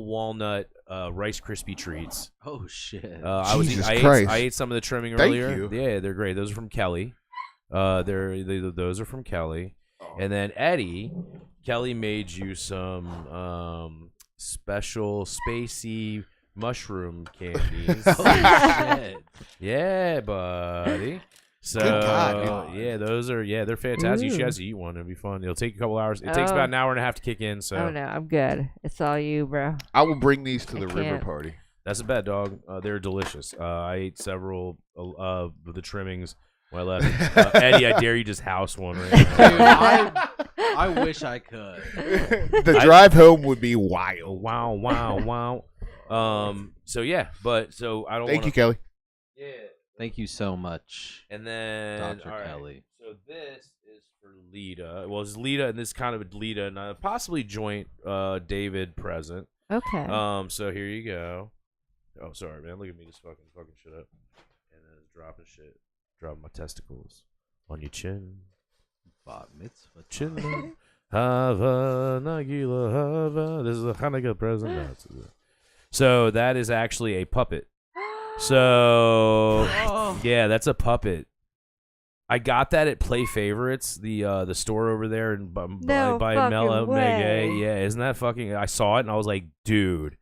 walnut Rice Krispie treats.
Oh shit!
I
ate some of the trimming
Thank
earlier.
you.
Yeah, they're great. Those are from Kelly. Those are from Kelly. And then Eddie, Kelly made you some special spacey mushroom candies.
Oh shit!
Yeah, buddy. So
good God,
they're fantastic. You should guys eat one. It'll be fun. It'll take a couple hours. It takes about an hour and a half to kick in. So
no, I'm good. It's all you, bro.
I will bring these to the river party.
That's a bet, dog. They're delicious. I ate several of the trimmings when I left. Eddie, I dare you just house one right now.
Dude, I wish I could.
The drive home would be wild.
Wow. So I don't.
Thank you, Kelly.
Yeah.
Thank you so much.
And then
Dr. Kelly.
So this is for Lita. Well, it's Lita, and this is kind of a Lita and possibly joint David present.
Okay.
So here you go. Oh, sorry, man. Look at me just fucking shit up. And then dropping shit. Dropping my testicles on your chin.
Bat mitzvah.
Chin. Hava, Nagila, Hava. This is a Hanukkah present. No, so that is actually a puppet. So, yeah, that's a puppet. I got that at Play Favorites, the store over there in by Mel Mega. Yeah, isn't that fucking? I saw it and I was like, dude.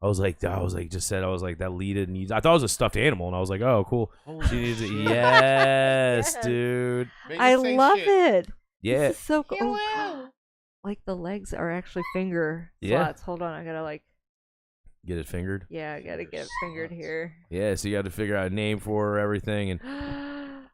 I was like, that Lita needs. I thought it was a stuffed animal, and I was like, oh, cool. She needs it. Yes, dude.
I love it.
Yeah.
This is so cool. Oh, like the legs are actually finger slots. Hold on, I gotta
get it fingered.
Yeah, I gotta get it fingered here.
Yeah, so you got to figure out a name for her, everything, and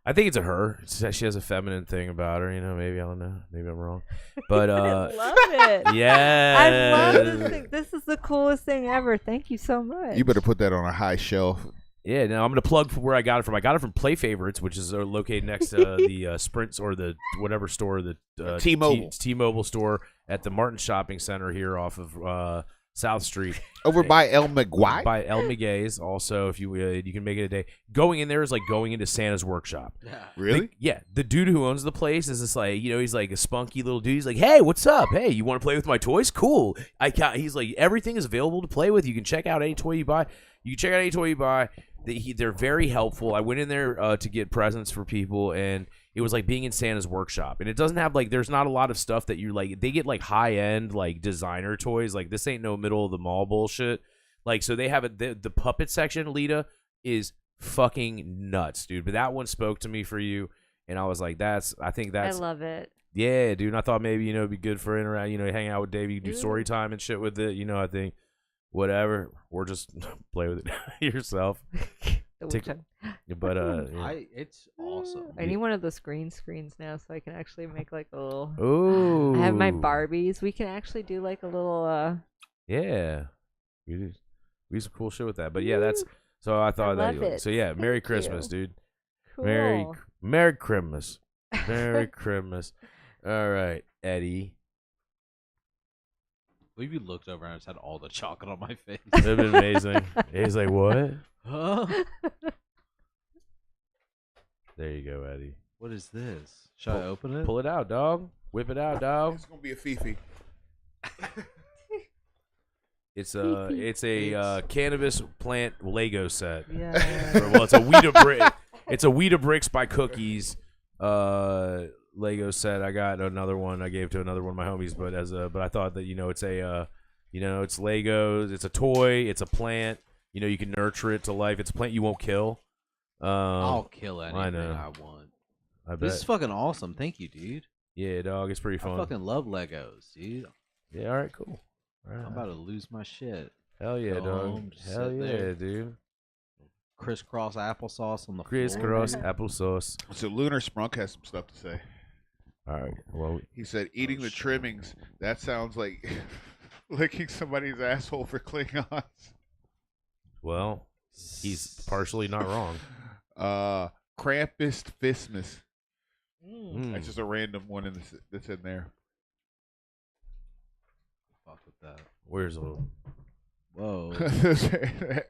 I think it's a her. She has a feminine thing about her, maybe I don't know. Maybe I'm wrong. But
I love it.
Yeah.
I love this thing. This is the coolest thing ever. Thank you so much.
You better put that on a high shelf.
Yeah, now I'm going to plug for where I got it from. I got it from Play Favorites, which is located next to the Sprints or the whatever store, the
T-Mobile.
T-Mobile store at the Martin Shopping Center here off of South Street.
Over by El McGuire?
By El McGay's. Also, if you can make it a day. Going in there is like going into Santa's workshop.
Yeah.
Really?
The dude who owns the place is just like, he's like a spunky little dude. He's like, hey, what's up? Hey, you want to play with my toys? Cool. He's like, everything is available to play with. You can check out any toy you buy. They're very helpful. I went in there to get presents for people, and it was like being in Santa's workshop. And it doesn't have there's not a lot of stuff that you like. They get like high end like designer toys. Like this ain't no middle of the mall bullshit. Like so they have the puppet section. Lita is fucking nuts, dude. But that one spoke to me for you, and I was like, I
love it.
Yeah, dude. And I thought maybe it'd be good for hang out with Dave. You can do story time and shit with it. I think. Whatever, or just play with it yourself. But
it's awesome.
I need one of the screens now, so I can actually make like a little.
Ooh.
I have my Barbies. We can actually do like a little.
Yeah, we do some cool shit with that. But yeah, that's so I thought
I love it.
So yeah, Merry
Thank
Christmas,
you.
dude.
Cool.
Merry Christmas. Merry Christmas. All right, Eddie.
I believe you looked over and I just had all the chocolate on my face.
That'd been amazing. He's like, what?
Huh?
There you go, Eddie.
What is this? Should I open it?
Pull it out, dog. Whip it out, dog.
It's gonna be a Fifi.
It's a cannabis plant Lego set.
Yeah.
Well, it's a Weetabix. It's a Weetabix by Cookies. Lego set. I got another one. I gave to another one of my homies, but I thought that it's it's Legos. It's a toy. It's a plant. You can nurture it to life. It's a plant you won't kill.
I'll kill anything
I know.
I want.
I bet.
This is fucking awesome. Thank you, dude.
Yeah, dog. It's pretty fun.
I fucking love Legos, dude.
Yeah. All right. Cool. All right.
I'm about to lose my shit.
Hell yeah,
Go
dog.
home, just
Hell
sit
yeah,
there.
dude.
Crisscross applesauce on the
Crisscross
floor.
applesauce.
So Lunar Sprunk has some stuff to say.
All right. Well,
He said, eating the trimmings, that sounds like licking somebody's asshole for Klingons.
well, he's partially not wrong.
Krampus Fistmas.
Mm.
That's just a random one that's in there.
Fuck with that.
Where's a
Whoa.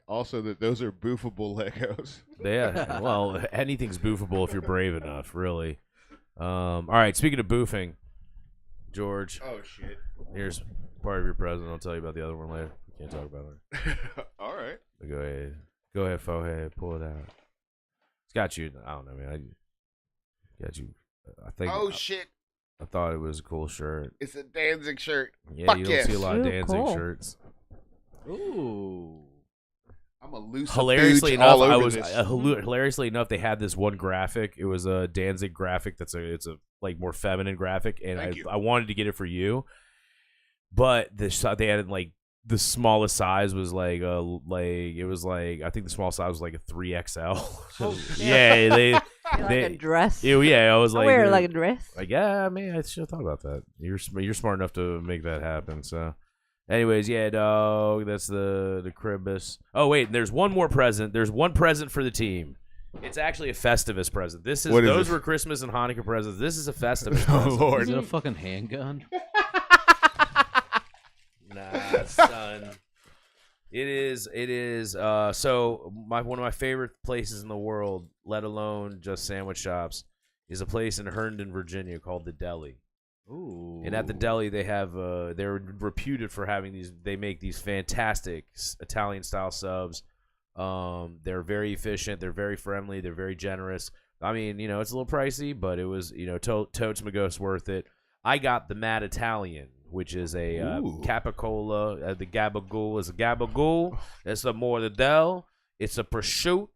Also, those are boofable Legos.
Yeah, well, anything's boofable if you're brave enough, really. All right, speaking of boofing, George.
Oh, shit.
Here's part of your present. I'll tell you about the other one later. We can't talk about it.
All right.
But go ahead. Go ahead, Fohead. Pull it out. It's got you. I don't know, man. Got you. I think.
Oh, shit.
I thought it was a cool shirt.
It's a Danzig shirt.
Yeah,
Fuck
you don't
yes.
see a lot of
Ooh,
Danzig
cool.
shirts.
Ooh.
I'm a loose
Hilariously
all
enough,
over
I was
this.
hilariously enough. They had this one graphic. It was a Danzig graphic. It's a like more feminine graphic, and
Thank you.
I wanted to get it for you, but they had like the smallest size was like it was like I think the small size was like a 3XL.
Oh, shit.
Yeah, they
Like a dress.
yeah. I was
I
like
wear it like a dress.
like yeah, man. I should have thought about that. You're smart enough to make that happen. So. Anyways, yeah, dog. That's the Cribbus. Oh wait, there's one more present. There's one present for the team. It's actually a Festivus present. Those
this?
were Christmas and Hanukkah presents. This is a Festivus
Oh,
present.
Lord.
Is it a fucking handgun?
Nah, son. It is. So one of my favorite places in the world, let alone just sandwich shops, is a place in Herndon, Virginia called the Deli.
Ooh.
And at the Deli, they have they're reputed for having these. They make these fantastic Italian style subs. They're very efficient. They're very friendly. They're very generous. I mean, it's a little pricey, but it was totes Magos worth it. I got the Mad Italian, which is a capicola. The gabagool is a gabagool. It's a mortadella. It's a prosciutto.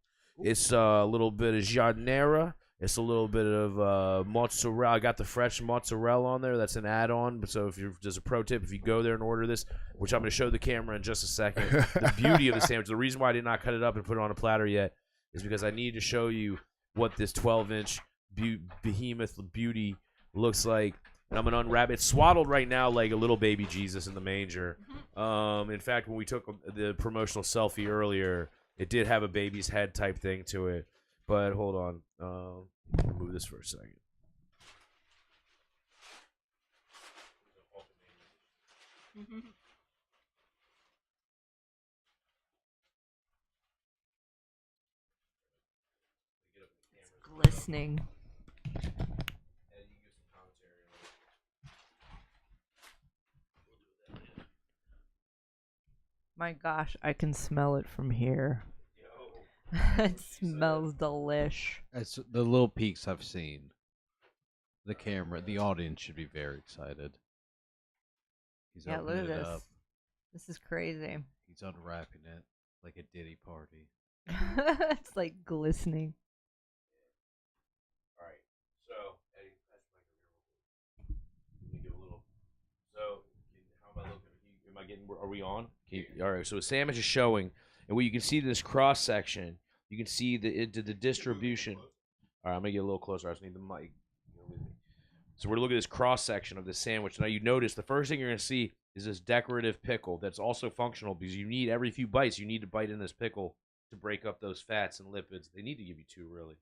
It's a little bit of giardiniera. It's a little bit of mozzarella. I got the fresh mozzarella on there. That's an add-on. So just a pro tip, if you go there and order this, which I'm going to show the camera in just a second, the beauty of the sandwich, the reason why I did not cut it up and put it on a platter yet is because I need to show you what this 12-inch behemoth beauty looks like. And I'm going to unwrap it. It's swaddled right now like a little baby Jesus in the manger. In fact, when we took the promotional selfie earlier, it did have a baby's head type thing to it. But hold on. Move this for a second.
Glistening. My gosh, I can smell it from here. It smells delish.
It's the little peaks I've seen. The audience should be very excited. He's
Yeah, look
opening
at
it
this.
up.
This is crazy.
He's unwrapping it like a Diddy party.
It's like glistening.
All right. So, Eddie, that's my Let me give a little. So, how am I looking? Am I getting? Are we on? All right. So, a sandwich is showing, and what you can see in this cross section, you can see the distribution. All right, I'm gonna get a little closer. I just need the mic. So we're looking at this cross section of the sandwich. Now you notice the first thing you're gonna see is this decorative pickle that's also functional because you need every few bites you need to bite in this pickle to break up those fats and lipids. They need to give you 2 really.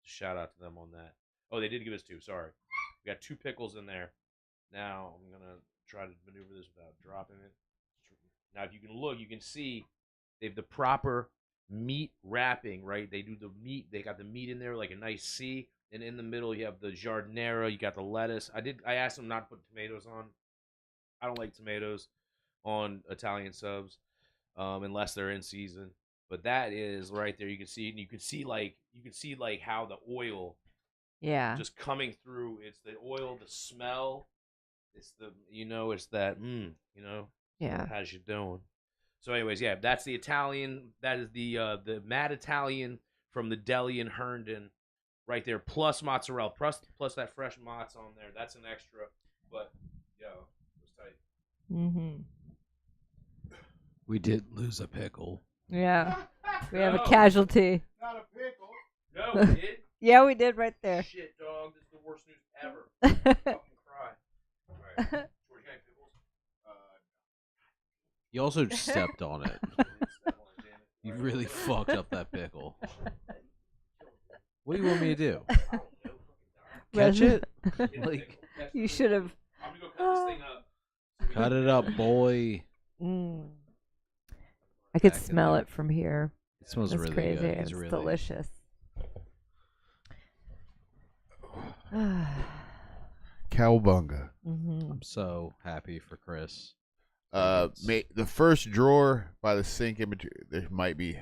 Shout out to them on that. Oh, they did give us 2. Sorry, we got 2 pickles in there. Now I'm gonna try to maneuver this without dropping it. Now if you can look, you can see they have the proper meat wrapping, right? They do the meat. They got the meat in there like a nice C, and in the middle you have the giardiniera. You got the lettuce. I asked them not to put tomatoes on. I don't like tomatoes on Italian subs unless they're in season. But that is right there. You can see, and you can see like how the oil, just coming through. It's the oil, the smell. It's the it's that how's you doing? So, anyways, yeah, that's the Italian. That is the Mad Italian from the Deli in Herndon, right there. Plus mozzarella, plus that fresh mozz on there. That's an extra. But it was tight.
Mm-hmm.
We did lose a pickle.
Yeah, we have a casualty.
Not a pickle.
No, we did.
Yeah, we did right there.
Shit, dog. This is the worst news ever. Fucking cry. All right. George, you got pickles?
You also stepped on it. You really fucked up that pickle. What do you want me to do? Catch it? Like,
you should have.
I'm gonna go cut this thing up.
cut it up, boy.
I could
Back in
smell
there.
it from here.
It smells
It's
really
crazy.
good.
It's
really...
delicious.
Cowabunga.
I'm so happy for Chris.
The first drawer by the sink in between, there might be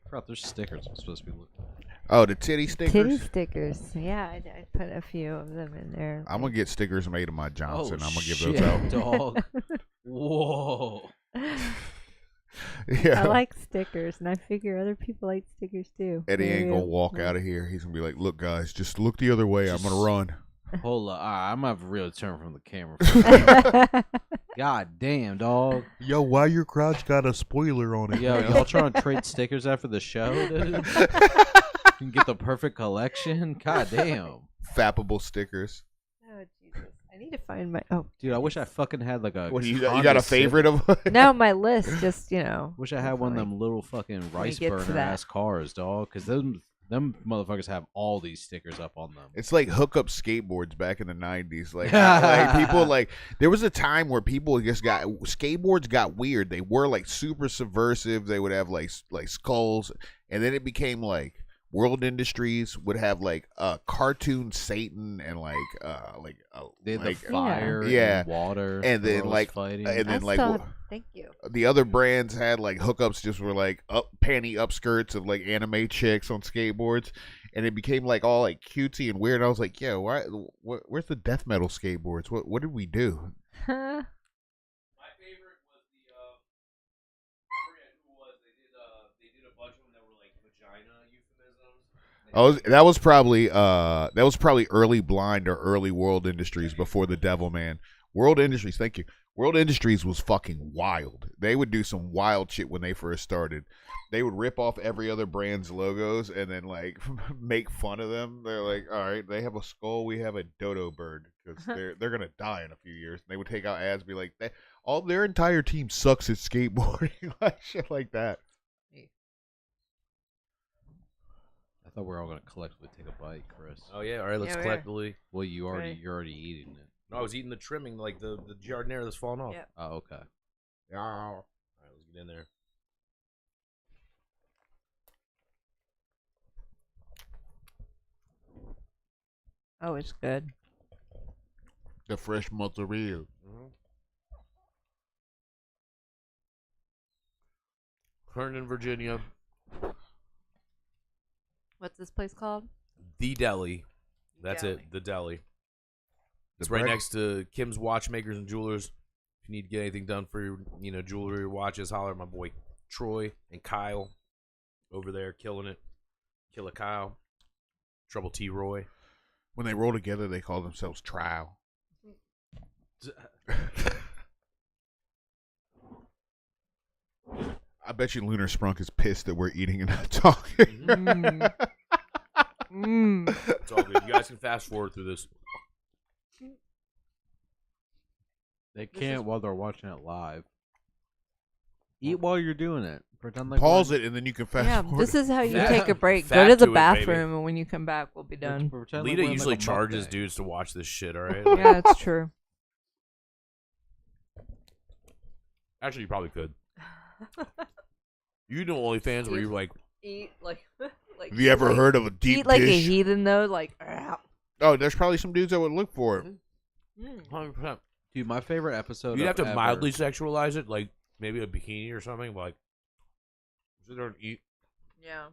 Crap, there's stickers I'm supposed to be looking at.
Oh, the titty stickers?
Titty stickers. Yeah, I put a few of them in there.
I'm going to get stickers made of my Johnson.
Oh,
I'm going to give
shit,
those out.
dog. Whoa.
Yeah.
I like stickers, and I figure other people like stickers too.
Eddie ain't
Maybe
going to walk out of here. He's going to be like, look, guys, just look the other way. I'm going to run.
Hold up. I'm going to have to really turn from the camera. God damn, dog.
Yo, why your crotch got a spoiler on it?
Yo, y'all trying to trade stickers after the show, dude? You can get the perfect collection? God damn.
Fappable stickers.
Oh Jesus! I need to find my. Oh,
Dude, I wish I fucking had like a.
What, you
Honda
got a
Civic.
favorite of
no, my list. Just
Wish I had one of them little fucking rice
get to
burner
that.
ass cars, dog. Because them Them motherfuckers have all these stickers up on them.
It's like hookup skateboards back in the 90s. Like people like there was a time where people just got skateboards got weird. They were like super subversive. They would have like skulls, and then it became like World Industries would have like a cartoon Satan and
they had
like
the fire,
yeah,
and water,
and then
girls
like
fighting.
and then like
thank you.
the other brands had like hookups just were like panty upskirts of like anime chicks on skateboards, and it became like all like cutesy and weird. I was like, yeah, where's the death metal skateboards? What did we do?
My favorite was the I forget who it was. They did a bunch of them that were like vagina euphemisms.
Oh, that was probably early Blind or early World Industries before the Devil Man. World Industries, thank you. World Industries was fucking wild. They would do some wild shit when they first started. They would rip off every other brand's logos and then like make fun of them. They're like, all right, they have a skull, we have a dodo bird because they're gonna die in a few years. And they would take out ads, be like, all their entire team sucks at skateboarding, like shit like that.
I thought we were all gonna collectively take a bite, Chris.
Oh yeah, all right, let's
Yeah, we are.
collectively.
Well, you're
Right.
already eating it.
No, I was eating the trimming, like the jardiniere that's falling off.
Yep.
Oh, okay.
Yeah.
All right, let's get in there.
Oh, it's good.
The fresh mozzarella.
Herndon, Virginia,
What's this place called?
the deli. That's
Deli.
it, the deli. It's
The
right
bread-
next to Kim's Watchmakers and Jewelers. If you need to get anything done for your, jewelry or watches, holler at my boy Troy and Kyle over there, killing it. Killer Kyle, Trouble T Roy.
When they roll together, they call themselves Trial. I bet you Lunar Sprunk is pissed that we're eating and not talking.
It's all good. You guys can fast forward through this.
They can't while they're watching it live. Eat while you're doing it. Pretend like
Pause it and then you can fast
Yeah,
forward.
this is how you
Fat-
take a break.
fat
Go to the
to it,
bathroom,
baby.
and when you come back, we'll be done.
Pretend like
Lita
we're in,
usually
like, a
charges
mukbang.
dudes to watch this shit, all right?
Yeah, it's true.
Actually, you probably could. You know OnlyFans where you're like,
Eat like
Have you ever heard of a deep
eat like a
dish?
heathen though, like.
Oh, there's probably some dudes that would look for it.
100%.
Dude, my favorite episode.
You'd have to
ever-
mildly sexualize it, like maybe a bikini or something, but like, sit there and eat
Yeah.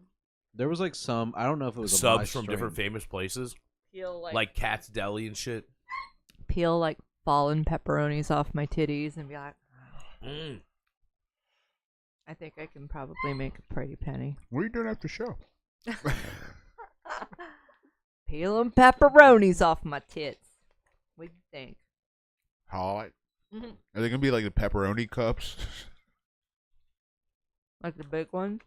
There was like some. I don't know if it was a
subs
My
from
Stream.
different famous places,
Peel
like Cat's Deli and shit.
peel like fallen pepperonis off my titties and be like,
Mm.
I think I can probably make a pretty penny.
What are you doing after the show?
Peeling pepperonis off my tits. What do you think?
Hot.
Mhm.
Are they gonna be like the pepperoni cups?
Like the big one?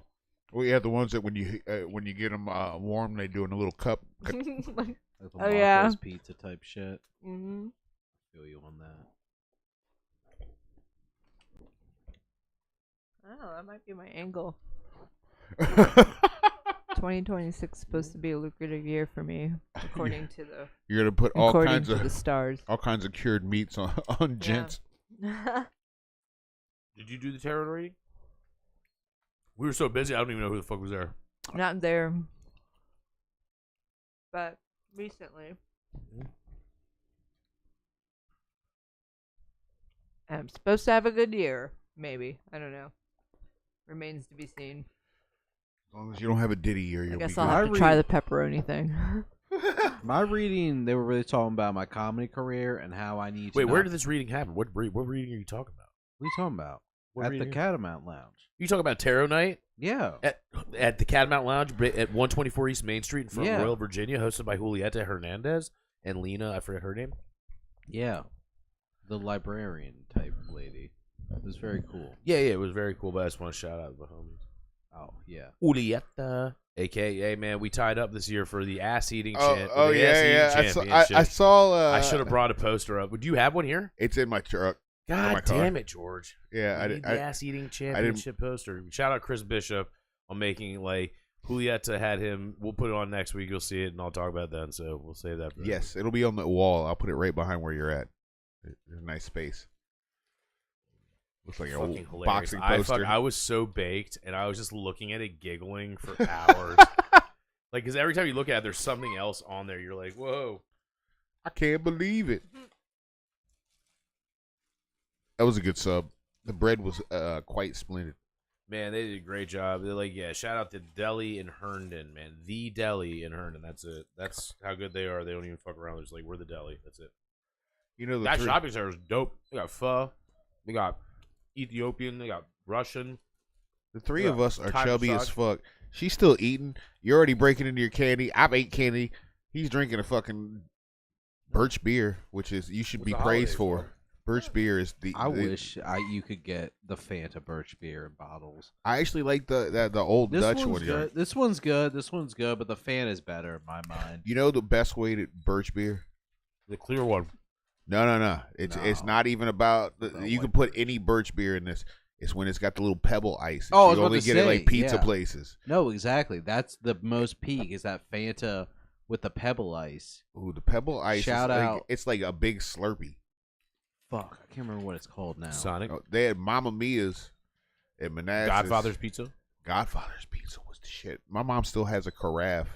Well, yeah, the ones that when you get them warm, they do in a little cup.
Like the
Oh, yeah.
Marco's pizza type shit.
Mm-hmm.
Feel you on that.
Oh, that might be my angle. 2026 is supposed to be a lucrative year for me, according to the
You're gonna put all
according
kinds
to the
of
stars.
cured meats on gents.
Did you do the tarot reading? We were so busy, I don't even know who the fuck was there.
Not there, but recently. I'm supposed to have a good year, maybe. I don't know. Remains to be seen.
As long as you don't have a Diddy year,
I
you'll
guess
be
I'll
good.
have to try the pepperoni thing.
My reading, they were really talking about my comedy career and how I need to.
Wait, where
not-
did this reading happen? What reading are you talking about?
What are you talking about?
What
At the
reading?
Catamount Lounge.
You talking about tarot night
Yeah.
at the Catamount Lounge at 124 East Main Street in front
Yeah.
of Royal, Virginia, hosted by Julieta Hernandez and Lena. I forget her name.
Yeah. The librarian type lady. It was very cool.
Yeah, it was very cool. But I just want to shout out the homies.
Oh, yeah.
Julieta, aka man, we tied up this year for the ass eating
Oh,
champ.
oh
the
yeah,
ass-eating
yeah.
championship.
I saw.
I should have brought a poster up. Would you have one here?
It's in my truck. my
God
car.
damn it, George.
Yeah,
We need the ass eating championship poster. Shout out Chris Bishop on making like Julieta had him. We'll put it on next week. You'll see it, and I'll talk about it then. So we'll save that. For
Yes, it'll be on the wall. I'll put it right behind where you're at. There's a nice space. Looks like
fucking
a
hilarious.
boxing poster.
I was so baked, and I was just looking at it, giggling for hours. Like, because every time you look at it, there's something else on there. You're like, whoa.
I can't believe it. That was a good sub. The bread was quite splendid.
Man, they did a great job. They're like, yeah, shout out to Deli in Herndon, man. The Deli in Herndon. That's it. That's how good they are. They don't even fuck around. They're just like, we're the deli. That's it.
You know,
That shopping center is dope. They got pho. They got Ethiopian. They got Russian.
The three of us are
Thai
chubby
massage.
as fuck. She's still eating. You're already breaking into your candy. I've ate candy. He's drinking a fucking birch beer, which is you should
What's
be
the
praised
holidays,
for. Birch beer is the.
I wish you could get the Fanta birch beer in bottles.
I actually like the old
This
Dutch
one's
one.
good. This one's good. This one's good, but the Fanta is better in my mind.
You know the best way to birch beer?
The clear one.
No. It's not even about. You can put any birch beer in this. It's when it's got the little pebble ice.
Oh, I was
you
about
only
to
get it like
say,
pizza
yeah.
places.
No, exactly. That's the most peak is that Fanta with the pebble ice.
Ooh, the pebble ice.
Shout
is like,
out.
it's like a big Slurpee.
Fuck, I can't remember what it's called now.
Sonic.
Oh, they had Mamma Mia's at Manassas.
Godfather's Pizza.
Godfather's Pizza was the shit. My mom still has a carafe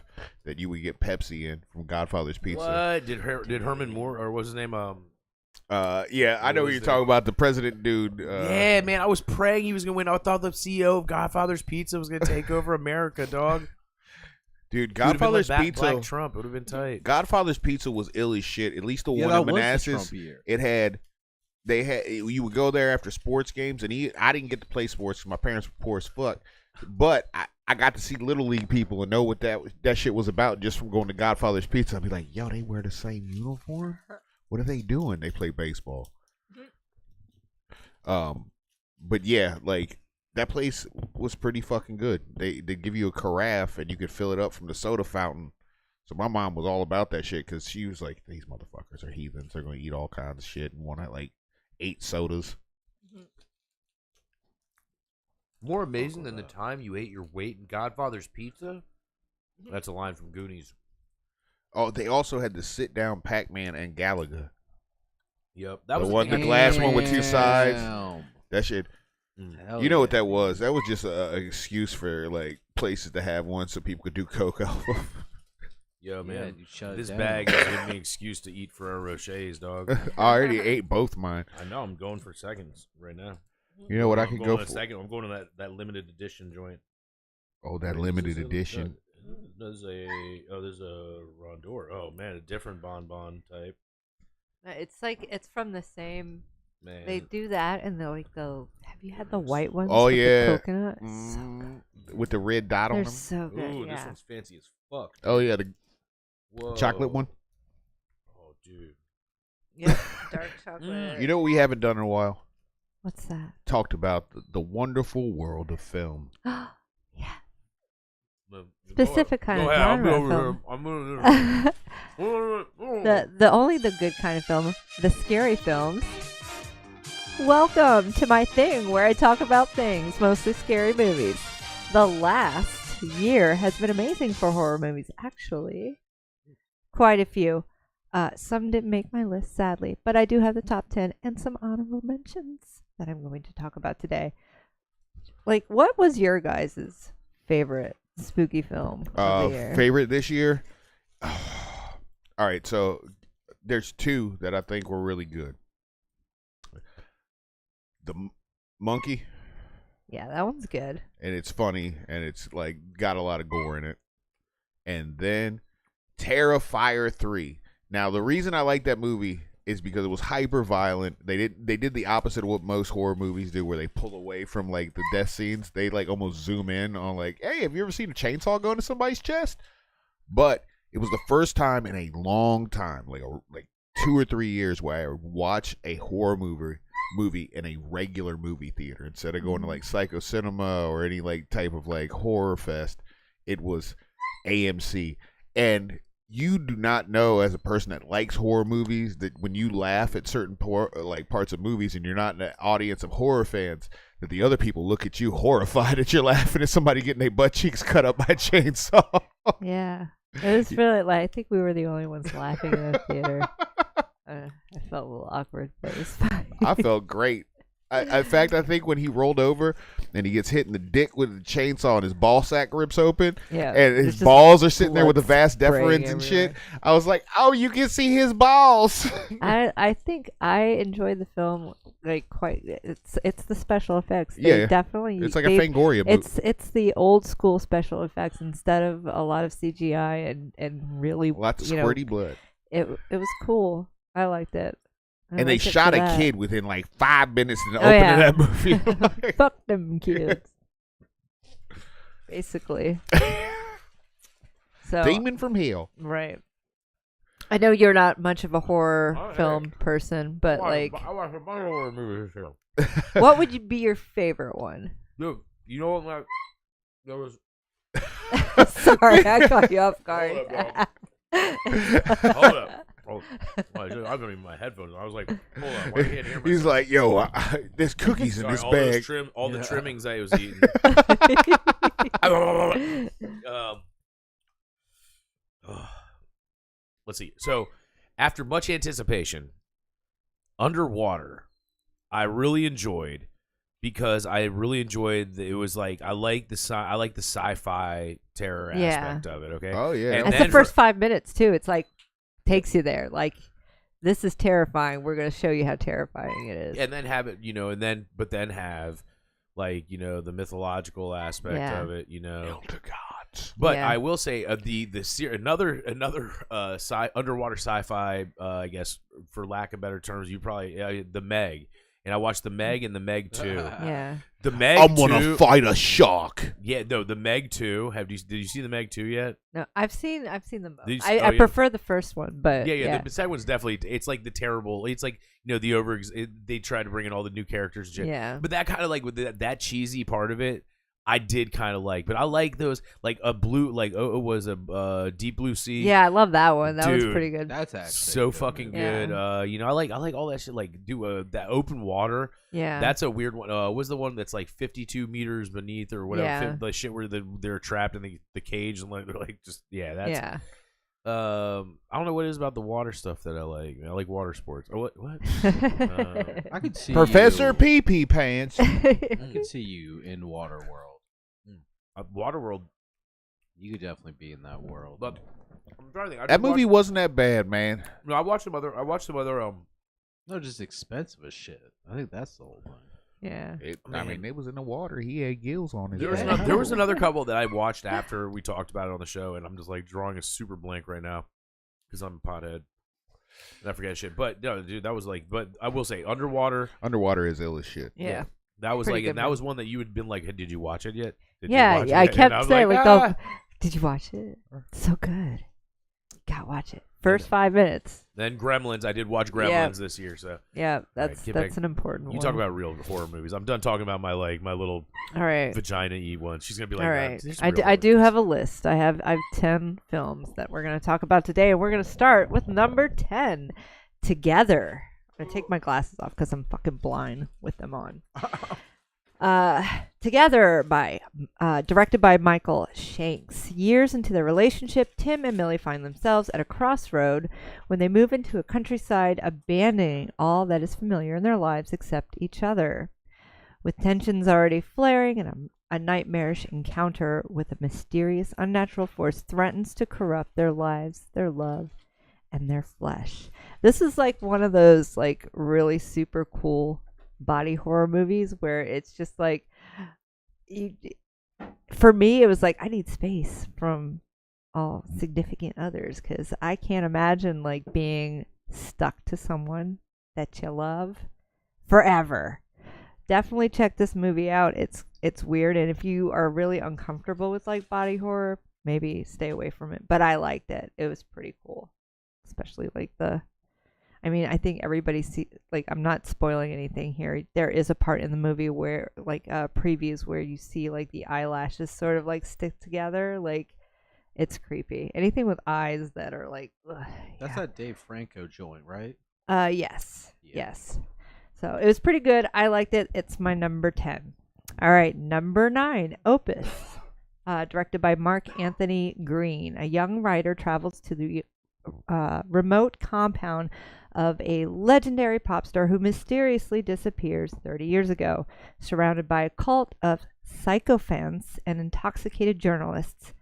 that you would get Pepsi in from Godfather's Pizza.
What? Did Herman Moore, or what's his name?
Yeah, I know what
was
you're
it?
talking about. The president dude.
Yeah, man, I was praying he was going to win. I thought the CEO of Godfather's Pizza was going to take over America, dog.
Dude,
He would've been
Godfather's
like
Pizza.
Black Trump. It would have been tight.
Godfather's Pizza was ill as shit. At least the
Yeah,
one
that
in
was the
Manassas.
Trump year.
It had. They had. You would go there after sports games, and I didn't get to play sports because my parents were poor as fuck. But I got to see Little League people and know what that shit was about just from going to Godfather's Pizza. I'd be like, yo, they wear the same uniform? What are they doing? They play baseball. But yeah, like that place was pretty fucking good. They give you a carafe and you could fill it up from the soda fountain. So my mom was all about that shit because she was like, these motherfuckers are heathens. They're going to eat all kinds of shit and want to like 8 sodas.
More amazing than the time you ate your weight in Godfather's Pizza? That's a line from Goonies.
Oh, they also had the sit down Pac-Man and Galaga.
Yep. That
The
was
one-
the
the glass one with 2 sides.
Damn.
That shit.
Hell
You know what
yeah.
that was? That was just an excuse for like places to have one so people could do coke off of.
Yo,
Yeah,
man.
you shut it
This
down.
bag is giving me an excuse to eat Ferrero Rochers, dog.
I already ate both mine.
I know. I'm going for seconds right now.
You know what I
I'm
could
going
go
in a
for?
second. I'm going to that limited edition joint.
Oh, that limited edition.
There's a Rondor. Oh man, a different bonbon type.
It's from the same.
Man,
They do that, and they're like the. Have you had the white ones?
Oh,
with the
yeah.
coconut. So good.
With the red dot on
They're
them.
so good.
Ooh, this
Yeah.
one's fancy as fuck.
Oh yeah, the
Whoa.
chocolate one.
Oh, dude.
Yep. Dark chocolate.
You know what we haven't done in a while?
What's that?
Talked about the wonderful world of film.
Yeah.
Go
Specific kind
go
of
ahead,
genre
I'm over
film.
here. I'm gonna.
the only the good kind of film, the scary films. Welcome to my thing where I talk about things, mostly scary movies. The last year has been amazing for horror movies, actually. Quite a few. Some didn't make my list, sadly, but I do have the top 10 and some honorable mentions that I'm going to talk about today. Like, what was your guys' favorite spooky film of the year?
Favorite this year? All right, so there's 2 that I think were really good. The Monkey,
Yeah, that one's good.
and it's funny, and it's like got a lot of gore in it. And then Terrifier 3. Now, the reason I like that movie is because it was hyper violent. They did the opposite of what most horror movies do, where they pull away from like the death scenes. They like almost zoom in on like, hey, have you ever seen a chainsaw go into somebody's chest? But it was the first time in a long time, like 2 or 3 years, where I watched a horror movie in a regular movie theater instead of going to like Psycho Cinema or any like type of like horror fest. It was AMC, and you do not know, as a person that likes horror movies, that when you laugh at certain parts of movies and you're not in an audience of horror fans, that the other people look at you horrified that you're laughing at somebody getting their butt cheeks cut up by a chainsaw.
Yeah. It was really like, I think we were the only ones laughing in the theater. I felt a little awkward, but it was fine.
I felt great. In fact, I think when he rolled over and he gets hit in the dick with the chainsaw and his ball sack rips open, and his balls are sitting there with the vas deferens and shit, I was like, oh, you can see his balls.
I think I enjoyed the film like quite. It's the special effects.
Yeah,
definitely.
It's like a Fangoria movie.
It's the old school special effects instead of a lot of CGI and really
lots of squirty blood.
It was cool. I liked it.
And they shot a kid within like 5 minutes of the opening of that movie.
Fuck them kids. Basically. So
Demon from hell.
Right. I know you're not much of a horror film person, but
I watched a bunch of horror movies this year.
what would be your favorite one?
Dude, you know what? There was.
Sorry, I caught you off guard.
Hold up. Oh, I don't even my headphones. I was like, hold on, why can't hear myself?
He's like, yo, there's cookies in this bag.
All the trimmings I was eating. Let's see. So, after much anticipation, Underwater, I really enjoyed because I really enjoyed. It was like I like the sci-fi terror aspect of it. Okay.
Oh yeah.
And that's the first 5 minutes too. It's like. Takes you there, like this is terrifying. We're gonna show you how terrifying it is,
and then have it, but then have, like, the mythological aspect of it,
Elder gods.
But I will say, another underwater sci-fi, I guess, for lack of better terms, you probably the Meg. And I watched the Meg and the Meg 2.
Yeah.
The Meg
I'm gonna fight a shark.
Yeah, no, the Meg 2. Did you see the Meg 2 yet?
No, I've seen them both.
I
prefer the first one, but
yeah. The second one's definitely. It's like the terrible. It's like they try to bring in all the new characters and shit.
Yeah.
But that kind of like with that cheesy part of it, I did kind of like. But I like those like a blue it was a Deep Blue Sea.
Yeah, I love that one. That was
Dude,
pretty good.
That's actually
so fucking good.
Yeah.
I like all that shit. Like that open water.
Yeah.
That's a weird one. Was the one that's like 52 meters beneath or whatever?
Yeah.
The shit where they're trapped in the cage and like they're like just that's
yeah.
I don't know what it is about the water stuff that I like. I like water sports. Oh, what?
I could see
Professor
you,
Pee Pee Pants.
I could see you in Waterworld.
Waterworld.
You could definitely be in that world.
But I'm trying to think.
That movie wasn't that bad, man.
No, I watched some other.
No, just expensive as shit. I think that's the whole point.
Yeah.
I mean, it was in the water. He had gills on his
There
back.
was another couple that I watched after we talked about it on the show, and I'm just like drawing a super blank right now because I'm a pothead and I forget shit. But no, dude, that was like. But I will say, Underwater.
Underwater is ill as shit.
Yeah.
That was
Pretty
like,
good
and that
one.
was one that you had been like, hey, did you watch it yet?
I kept saying
like,
did you watch it? It's so good. Gotta watch it. First 5 minutes.
Then Gremlins. I did watch Gremlins this year, so
Yeah, that's
back.
an important one.
you talk about real horror movies. I'm done talking about my little
All right.
vagina-y one. She's gonna be like,
All
"Nah,
right.
there's some real
I
horror
do
movies."
have a list. I have 10 films that we're going to talk about today, and we're going to start with number 10, Together. I'm going to take my glasses off because I'm fucking blind with them on. Together, directed by Michael Shanks. Years into their relationship, Tim and Millie find themselves at a crossroad when they move into a countryside, abandoning all that is familiar in their lives except each other. With tensions already flaring and a nightmarish encounter with a mysterious, unnatural force threatens to corrupt their lives, their love, and their flesh. This is like one of those like really super cool body horror movies where it's just like for me it was like I need space from all significant others because I can't imagine like being stuck to someone that you love forever. Definitely check this movie out. It's weird, and if you are really uncomfortable with like body horror, maybe stay away from it. But I liked it. It was pretty cool, especially like I think everybody I'm not spoiling anything here. There is a part in the movie where previews where you see like the eyelashes sort of like stick together, like, It's creepy. Anything with eyes that are like, ugh,
That's
yeah.
that Dave Franco joint, right?
Yes.
Yeah.
Yes. So it was pretty good. I liked it. It's my number 10. All right, number 9, Opus. Directed by Mark Anthony Green. A young writer travels to the remote compound of a legendary pop star who mysteriously disappears 30 years ago. Surrounded by a cult of sycophants and intoxicated journalists,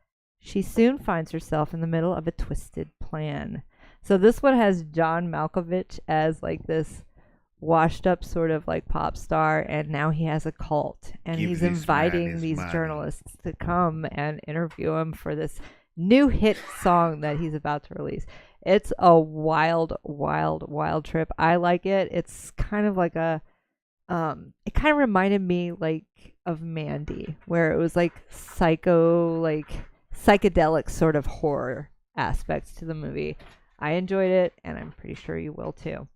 she soon finds herself in the middle of a twisted plan. So this one has John Malkovich as like this washed up sort of like pop star, and now he has a cult, and
Give
he's
this man
inviting
his
these
money.
journalists to come and interview him for this new hit song that he's about to release. It's a wild, wild, wild trip. I like it. It's kind of like a it kind of reminded me like of Mandy, where it was like psychedelic sort of horror aspects to the movie. I enjoyed it, and I'm pretty sure you will too.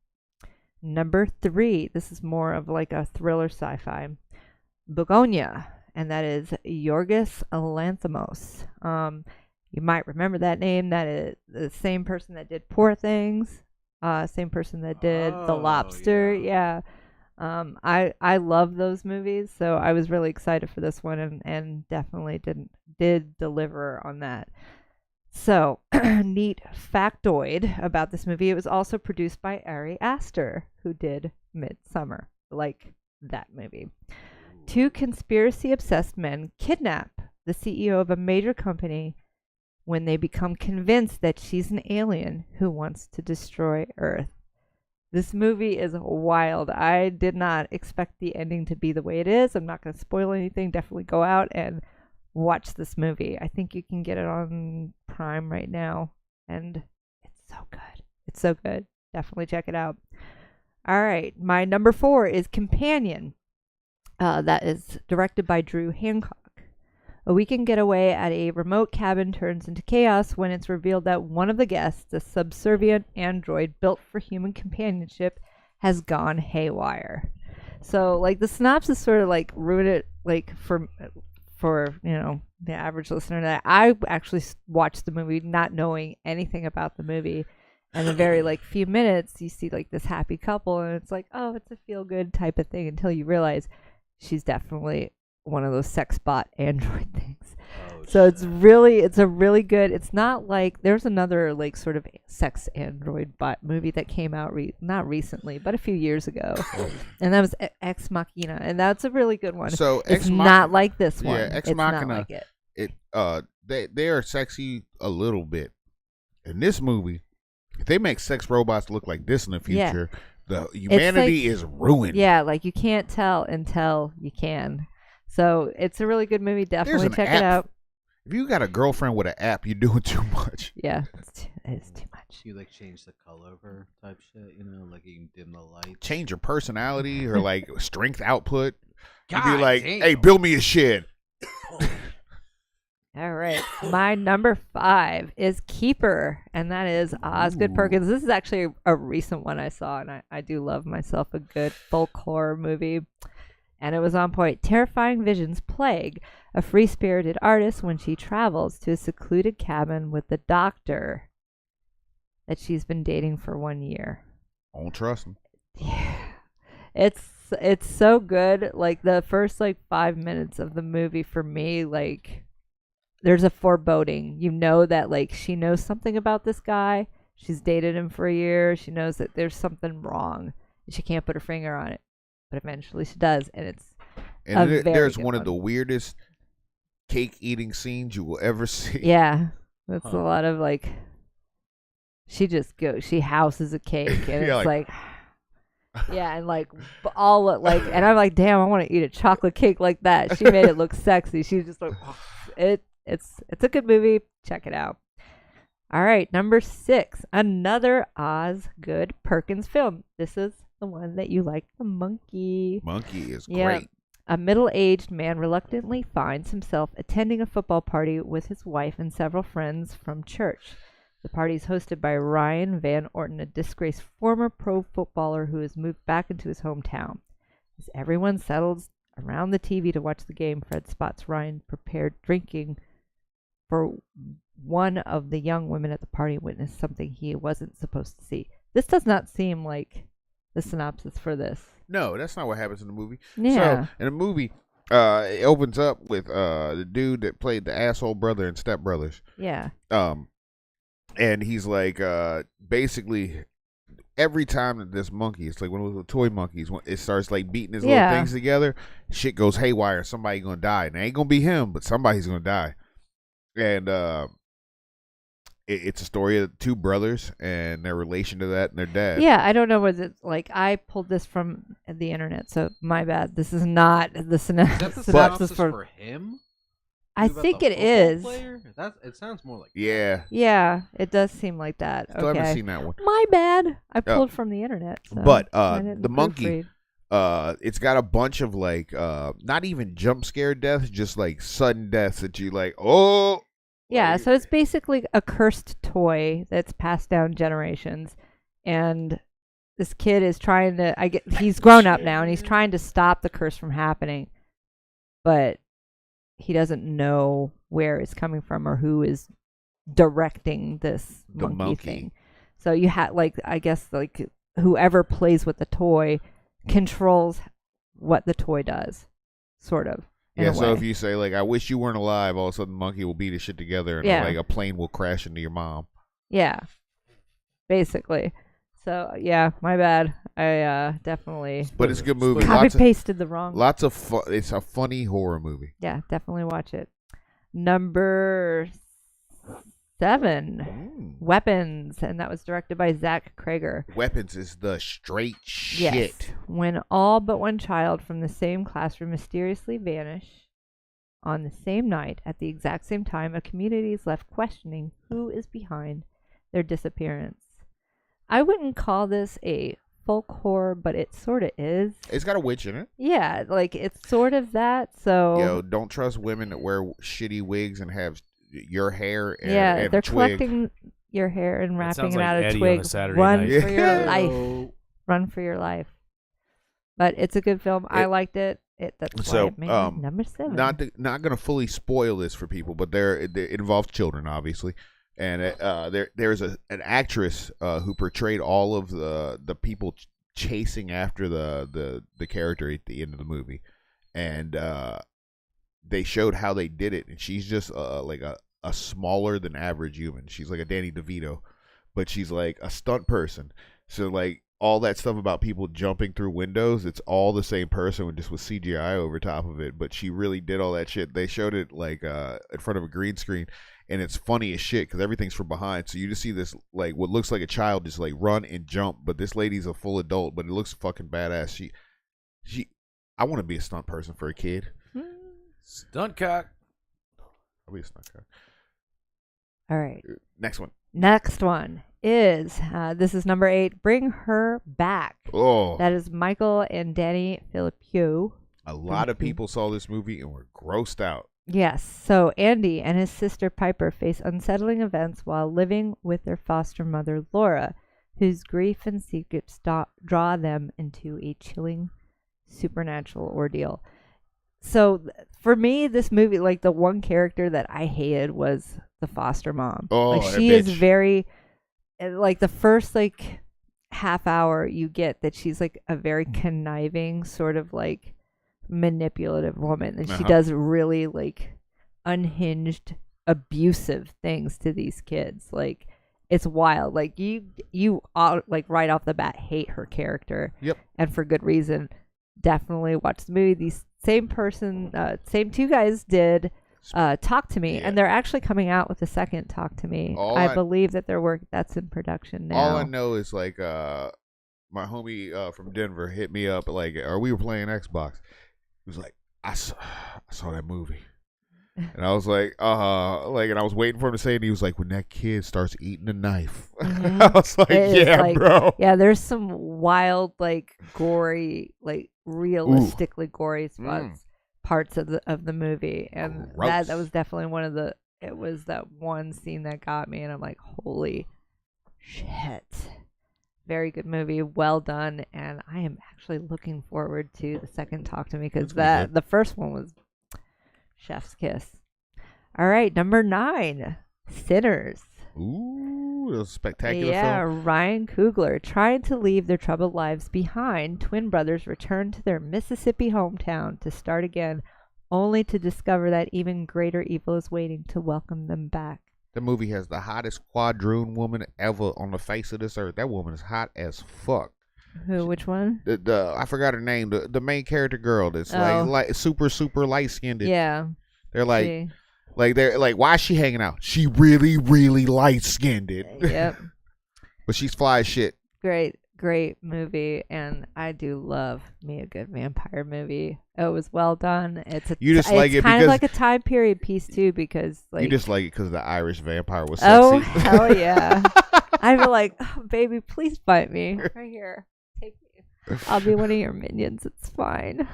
Number 3, this is more of like a thriller sci-fi. Begonia, and that is Yorgos Lanthimos. You might remember that name. That is the same person that did Poor Things, same person that did The
Oh,
Lobster.
yeah.
I love those movies, so I was really excited for this one, and definitely did deliver on that. So, neat factoid about this movie: it was also produced by Ari Aster, who did Midsummer, like that movie. 2 conspiracy-obsessed men kidnap the CEO of a major company when they become convinced that she's an alien who wants to destroy Earth. This movie is wild. I did not expect the ending to be the way it is. I'm not going to spoil anything. Definitely go out and watch this movie. I think you can get it on Prime right now, and it's so good. It's so good. Definitely check it out. All right, my number 4 is Companion. That is directed by Drew Hancock. A weekend getaway at a remote cabin turns into chaos when it's revealed that one of the guests, a subservient android built for human companionship, has gone haywire. So, like, the synopsis sort of like ruined it, like for the average listener. That I actually watched the movie not knowing anything about the movie, and the very like few minutes you see like this happy couple, and it's like, oh, it's a feel good type of thing, until you realize she's definitely one of those sex bot android things.
Oh,
So
shit.
it's a really good. It's not like there's another like sort of sex android bot movie that came out not recently, but a few years ago, and that was Ex Machina, and that's a really good one.
So
It's not like this one.
Yeah, Ex
It's not
Machina.
like it.
They are sexy a little bit. In this movie, if they make sex robots look like this in the
Yeah.
future, the humanity is ruined.
Yeah, like you can't tell until you can. So it's a really good movie. Definitely
an
check
app.
it out.
If you got a girlfriend with an app, you're doing too much.
Yeah, it's too much.
You like change the color of her type shit, you know, like you can dim the light.
Change your personality or like strength output. You'd be
God
like,
damn.
hey, build me a shed.
All right. My number 5 is Keeper, and that is Osgood Perkins. This is actually a recent one I saw, and I do love myself a good folk horror movie. And it was on point. Terrifying visions plague a free-spirited artist when she travels to a secluded cabin with the doctor that she's been dating for 1 year.
I don't trust him.
Yeah. It's so good. Like the first like 5 minutes of the movie for me, like there's a foreboding. You know that like she knows something about this guy. She's dated him for a year. She knows that there's something wrong. And she can't put her finger on it. But eventually she does, and it's
And
a very
there's
good
one of the weirdest cake eating scenes you will ever see.
Yeah. That's
Huh.
a lot of like she houses a cake and
Yeah,
it's like yeah, and like all and I'm like, damn, I want to eat a chocolate cake like that. She made it look sexy. She's just like it's a good movie. Check it out. All right, number 6, another Osgood Perkins film. This is the one that you like, The Monkey.
Monkey is
Yeah.
great.
A middle-aged man reluctantly finds himself attending a football party with his wife and several friends from church. The party is hosted by Ryan Van Orton, a disgraced former pro footballer who has moved back into his hometown. As everyone settles around the TV to watch the game, Fred spots Ryan prepared drinking for one of the young women at the party witnessed something he wasn't supposed to see. This does not seem like the synopsis for this.
No, that's not what happens in the movie.
Yeah.
So, in the movie, it opens up with the dude that played the asshole brother in Step Brothers.
Yeah.
And he's like, basically, every time that this monkey, it's like one of those toy monkeys, when it starts like beating his little things together, shit goes haywire. Somebody gonna die. And it ain't gonna be him, but somebody's gonna die. And it's a story of two brothers and their relation to that and their dad.
Yeah, I don't know what it's like. I pulled this from the internet, so my bad. This is not the
Is that the synopsis for him?
I think it is.
It sounds more like
Yeah.
Yeah, it does seem like that.
Still
okay.
haven't seen that one.
My bad. I pulled from the internet. So
but
I didn't
the monkey,
proofread.
it's got a bunch of like not even jump scare deaths, just like sudden deaths that you like, oh.
Yeah, so it's basically a cursed toy that's passed down generations, and this kid is trying to. He's grown up now, and he's trying to stop the curse from happening, but he doesn't know where it's coming from or who is directing this monkey thing. So you had I guess whoever plays with the toy controls what the toy does, sort of.
Yeah, so if you say, like, I wish you weren't alive, all of a sudden the monkey will beat his shit together and, like, a plane will crash into your mom.
Yeah, basically. So, yeah, my bad. I definitely...
But it's a good movie.
Copy-pasted the wrong...
Lots of fun. It's a funny horror movie.
Yeah, definitely watch it. Number 7, Weapons, and that was directed by Zach Krager.
Weapons is the straight shit.
Yes. When all but one child from the same classroom mysteriously vanish on the same night at the exact same time, a community is left questioning who is behind their disappearance. I wouldn't call this a folk horror, but it sort of is.
It's got a witch in it.
Yeah, like it's sort of that. So
Yo, don't trust women that wear shitty wigs and have your hair and,
and they're
a twig.
collecting your hair and wrapping it
like
out of
Eddie
twig.
on a Saturday
Run
night.
for your life. Run for your life. But it's a good film. I liked it. That's why it made me number 7.
Not gonna fully spoil this for people, but it involves children, obviously. And there's an actress who portrayed all of the people chasing after the character at the end of the movie, and they showed how they did it, and she's just like a smaller than average human. She's like a Danny DeVito, but she's like a stunt person. So like all that stuff about people jumping through windows, it's all the same person just with CGI over top of it. But she really did all that shit. They showed it like in front of a green screen, and it's funny as shit because everything's from behind. So you just see this like what looks like a child just like run and jump, but this lady's a full adult, but it looks fucking badass. She I want to be a stunt person for a kid.
Stunt cock.
I'll be a stunt cock.
All right.
Next one.
Next one is this is number 8. Bring Her Back.
Oh,
That is Michael and Danny Filippo.
a lot of people saw this movie and were grossed out.
Yes. So Andy and his sister Piper face unsettling events while living with their foster mother Laura, whose grief and secrets draw them into a chilling supernatural ordeal. So for me, this movie, like the one character that I hated was the foster mom.
Oh,
like
that
she is
bitch.
very, like the first like half hour you get that she's like a very conniving sort of like manipulative woman, and she does really like unhinged, abusive things to these kids. Like it's wild. Like you all, like right off the bat hate her character.
Yep.
And for good reason. Definitely watch the movie. These same two guys did Talk to Me, and they're actually coming out with a second Talk to Me. I believe that that's in production now.
All I know is like my homie from Denver hit me up like, "Are we playing Xbox?" He was like, I saw that movie. And I was like, and I was waiting for him to say it, and he was like, when that kid starts eating a knife.
Mm-hmm.
I was like, yeah, like, bro.
Yeah, there's some wild, like, gory, like, realistically gory spots, parts of the movie. And that was definitely it was that one scene that got me, and I'm like, holy shit. Very good movie, well done, and I am actually looking forward to the second Talk to Me, because the first one was chef's kiss. All right, number 9. Sinners.
Ooh, a spectacular
Yeah,
film.
Ryan Coogler. Trying to leave their troubled lives behind, twin brothers return to their Mississippi hometown to start again, only to discover that even greater evil is waiting to welcome them back.
The movie has the hottest quadroon woman ever on the face of this earth. That woman is hot as fuck.
Who? Which one?
The I forgot her name. The main character girl that's
Oh.
like super light skinned.
Yeah.
They're like
she-
they're like, why is she hanging out? She really light skinned.
Yep.
But she's fly as shit.
Great movie, and I do love me a good vampire movie. It was well done. It's a
You just like
it's
it
kind of
because-
like a time period piece too, because like
You just like it because the Irish vampire was
oh
sexy.
hell yeah, I'd be like, oh, baby, please bite me right here. Take me. I'll be one of your minions. It's fine.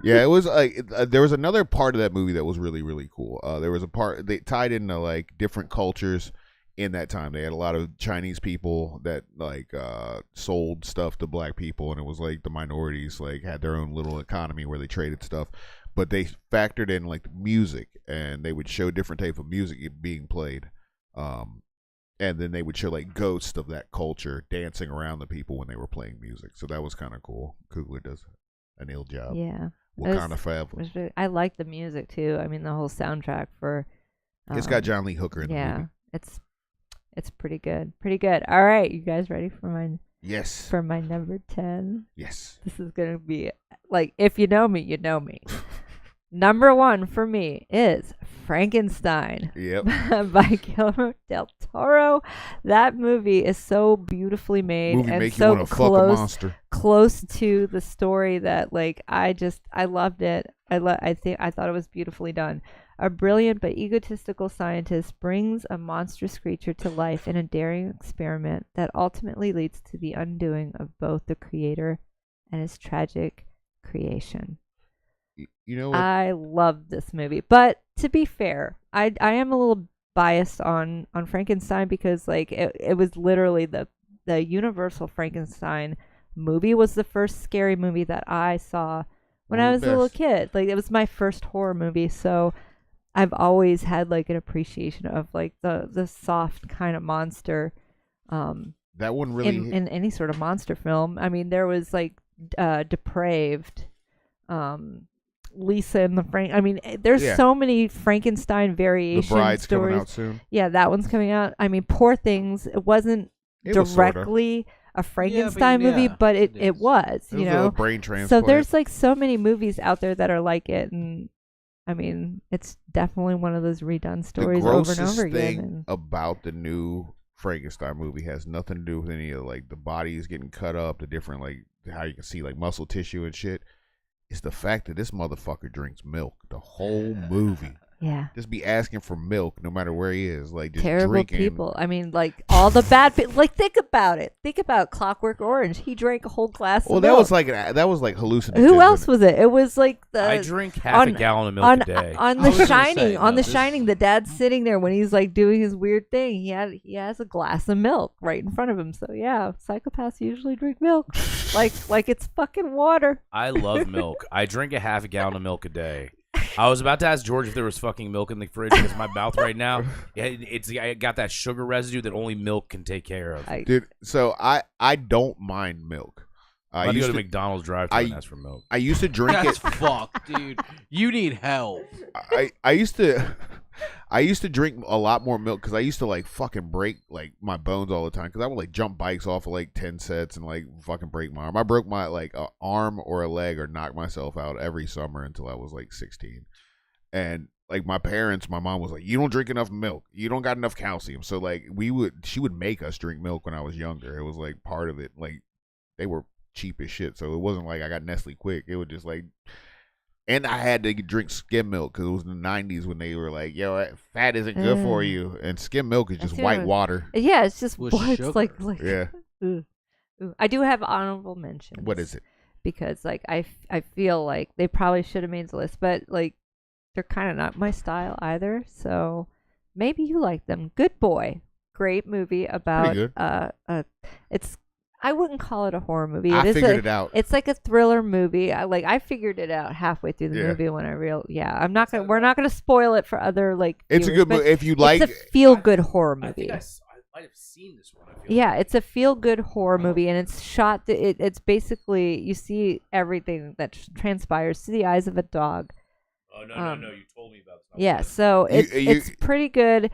Yeah, it was like there was another part of that movie that was really cool. There was a part they tied into like different cultures in that time. They had a lot of Chinese people that like sold stuff to black people, and it was like the minorities like had their own little economy where they traded stuff. But they factored in like the music, and they would show different type of music being played. And then they would show like ghosts of that culture dancing around the people when they were playing music. So that was kind of cool. Coogler does an ill job.
Yeah,
Wakanda forever.
I like the music too. I mean, the whole soundtrack for.
It's got John Lee Hooker in the
Yeah,
movie.
it's pretty good. Pretty good. All right, you guys ready for
Yes.
my number 10?
Yes.
This is gonna be like, if you know me, you know me. Number 1 for me is Frankenstein.
Yep.
By Guillermo del Toro. That movie is so beautifully made
Movie
and
make you
so
want to fuck a monster.
close to the story that like I loved it. I thought it was beautifully done. A brilliant but egotistical scientist brings a monstrous creature to life in a daring experiment that ultimately leads to the undoing of both the creator and his tragic creation.
You know what?
I love this movie, but to be fair, I am a little biased on Frankenstein because like it was literally the Universal Frankenstein movie was the first scary movie that I saw when
One
I
of
was
the
a little
best.
kid. Like it was my first horror movie, so I've always had like an appreciation of like the soft kind of monster
That one really
in any sort of monster film. I mean, there was like Depraved, Lisa and the Frank. I mean, there's
Yeah.
so many Frankenstein
The
variation
Bride's
stories.
coming out soon.
Yeah, that one's coming out. I mean, Poor Things. It wasn't
It was sorta.
directly a Frankenstein
yeah,
movie, but
it
it
is.
was.
It
You
was a
know,
brain
so
transplant.
there's like so many movies out there that are like it, and I mean, it's definitely one of those redone
the
stories over and
grossest
over
thing
again. And
about the new Frankenstein movie has nothing to do with any of like the bodies getting cut up, the different like how you can see like muscle tissue and shit. It's the fact that this motherfucker drinks milk the whole movie.
yeah.
Just be asking for milk no matter where he is. Like just
Terrible
drinking.
people. I mean, like all the bad people. Like, think about it. Think about Clockwork Orange. He drank a whole glass
Well,
of
that
milk.
was like hallucinogens.
Who else was it? It was like
I
the
drink half a gallon of milk
on
a day.
on
I
The
was gonna
Shining.
say,
On
no,
The
this-
Shining, the dad's sitting there when he's like doing his weird thing. He has a glass of milk right in front of him. So yeah, psychopaths usually drink milk like it's fucking water.
I love milk. I drink a half a gallon of milk a day. I was about to ask George if there was fucking milk in the fridge because my mouth right now, I got that sugar residue that only milk can take care of.
Dude, so I don't mind milk.
I used to go to McDonald's drive-thru and ask for milk.
I used to drink
That's
it.
fucked, dude. You need help.
I used to drink a lot more milk because I used to like fucking break like my bones all the time because I would like jump bikes off of like 10 sets and like fucking break my arm. I broke my like arm or a leg or knocked myself out every summer until I was like 16. And like my mom was like, you don't drink enough milk. You don't got enough calcium. So like she would make us drink milk when I was younger. It was like part of it. Like they were cheap as shit. So it wasn't like I got Nestle Quick. It was just like, and I had to drink skim milk because it was in the 90s when they were like, yo, fat isn't good for you. And skim milk is just
see
white
what-
water.
Yeah, it's just
With
it's
sugar.
like
Yeah.
Ooh. I do have honorable mentions.
What is it?
Because like I feel like they probably should have made the list, but like they're kind of not my style either. So maybe you like them. Good Boy, great movie about
good.
it's I wouldn't call it a horror movie.
I figured it out.
It's like a thriller movie. I figured it out halfway through the movie when I'm not gonna. We're not gonna spoil it for other
It's a good movie if you like.
It's a feel good horror movie.
I think I might have seen this one.
It's a feel good horror movie, and it's shot. It's basically you see everything that transpires through the eyes of a dog.
Oh no! You told me about this.
Yeah, so it's pretty good.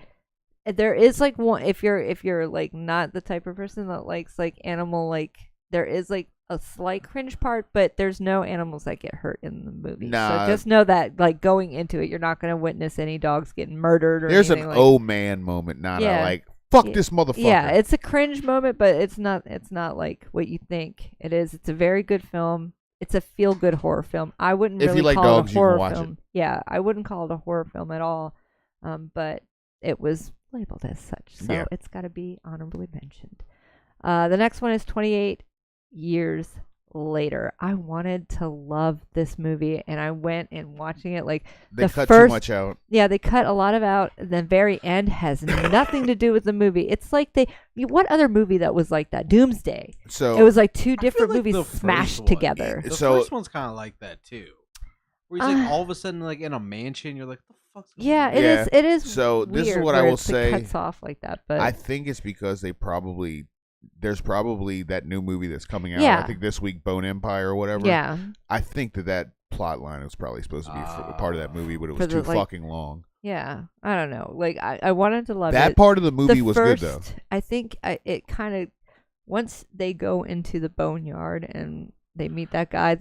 There is like one if you're like not the type of person that likes like animal, like there is like a slight cringe part, but there's no animals that get hurt in the movie.
Nah.
So just know that like going into it, you're not going to witness any dogs getting murdered or
There's an
anything
old man moment, not a like fuck this motherfucker.
Yeah, it's a cringe moment, but it's not like what you think it is. It's a very good film. It's a feel good horror film. I wouldn't
if
really
you like
call
dogs,
it a horror
you can watch
film.
it.
Yeah, I wouldn't call it a horror film at all. But it was labeled as such, so it's got to be honorably mentioned. The next one is 28 Years Later. I wanted to love this movie, and I went and watching it like
they cut too much out.
Yeah, they cut a lot of out. The very end has nothing to do with the movie. It's like what other movie that was like that? Doomsday.
So
it was like two different
like
movies smashed together.
The first one's kind of like that too, where he's like all of a sudden like in a mansion. You're like, what the fuck's going on?
It is.
So this is
weird
what I
where
will
it
say.
Cuts off like that, but
I think it's because there's probably that new movie that's coming out.
Yeah.
I think this week, Bone Empire or whatever.
Yeah.
I think that plot line was probably supposed to be part of that movie, but it was too fucking long.
Yeah, I don't know. Like I wanted to love
that
it.
part of the movie was good though.
I think it kind of once they go into the boneyard and they meet that guy.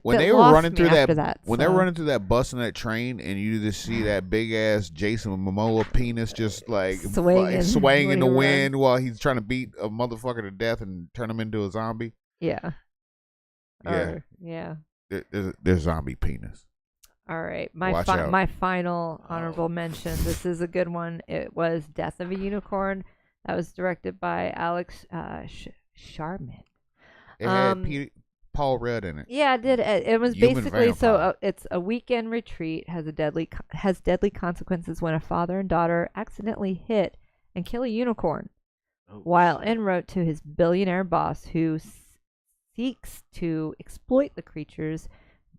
When they were running through
they were running through that bus and that train, and you just see that big ass Jason Momoa penis just like swaying in the wind while he's trying to beat a motherfucker to death and turn him into a zombie.
Yeah.
Yeah. There's zombie penis.
All right, my final honorable mention. This is a good one. It was Death of a Unicorn. That was directed by Alex Sharman.
It had Paul Rudd in it.
Yeah, it did. It was
Human
basically
vampire.
it's a weekend retreat has deadly consequences when a father and daughter accidentally hit and kill a unicorn while en route to his billionaire boss, who seeks to exploit the creature's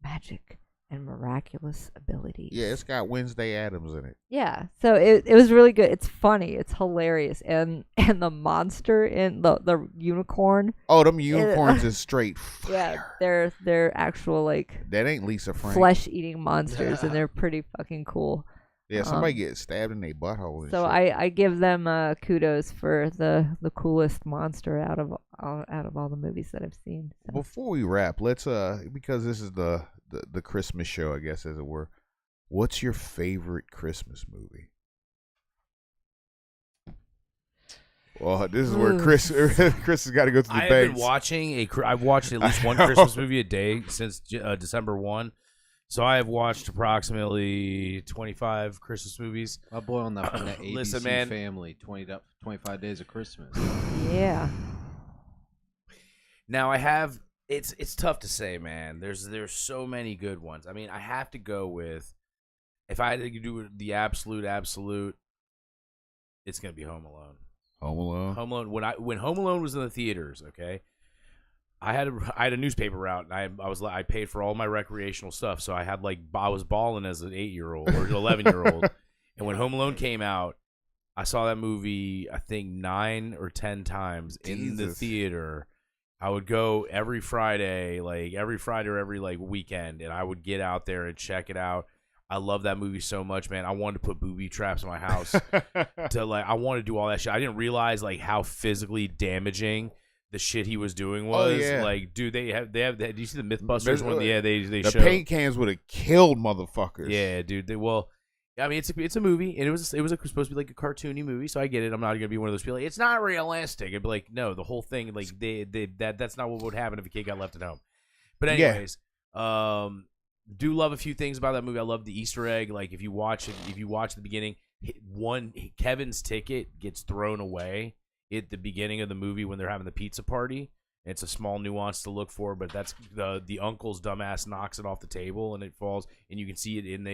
magic and miraculous abilities.
Yeah, it's got Wednesday Addams in it.
Yeah, so it was really good. It's funny. It's hilarious. And the monster in the unicorn.
Oh, them unicorns is straight fire.
Yeah, they're actual like
that ain't Lisa Frank
flesh-eating monsters, and they're pretty fucking cool.
Yeah, somebody gets stabbed in their butthole. And
so
shit.
I give them kudos for the coolest monster out of all the movies that I've seen. So.
Before we wrap, let's because this is the Christmas show, I guess, as it were. What's your favorite Christmas movie? Well, this is where Chris has got to go through the banks.
I've been watching I've watched at least one Christmas movie a day since December 1. So I have watched approximately 25 Christmas movies.
My boy on that ABC
Listen, man.
Family, 25 Days of Christmas.
Yeah.
Now I have. It's tough to say, man. There's so many good ones. I mean, I have to go with, if I had to do the absolute, it's gonna be Home Alone.
Home Alone.
Home Alone. When Home Alone was in the theaters, okay, I had a newspaper route, and I paid for all my recreational stuff, so I was balling as an 8-year-old or an 11-year-old, and when Home Alone came out, I saw that movie I think 9 or 10 times in the theater. I would go every Friday or every weekend, and I would get out there and check it out. I love that movie so much, man. I wanted to put booby traps in my house I wanted to do all that shit. I didn't realize how physically damaging the shit he was doing was.
Oh, yeah.
Dude, they have. Do you see the MythBusters one? Yeah, they
the
show
paint cans would have killed motherfuckers.
Yeah, dude. I mean, it's a movie, and it was supposed to be like a cartoony movie, so I get it. I'm not gonna be one of those people. It's not realistic. It'd be like, no, the whole thing, that's not what would happen if a kid got left at home. But anyways, do love a few things about that movie. I love the Easter egg. Like if you watch the beginning, Kevin's ticket gets thrown away at the beginning of the movie when they're having the pizza party. It's a small nuance to look for, but that's the uncle's dumbass knocks it off the table and it falls, and you can see it, and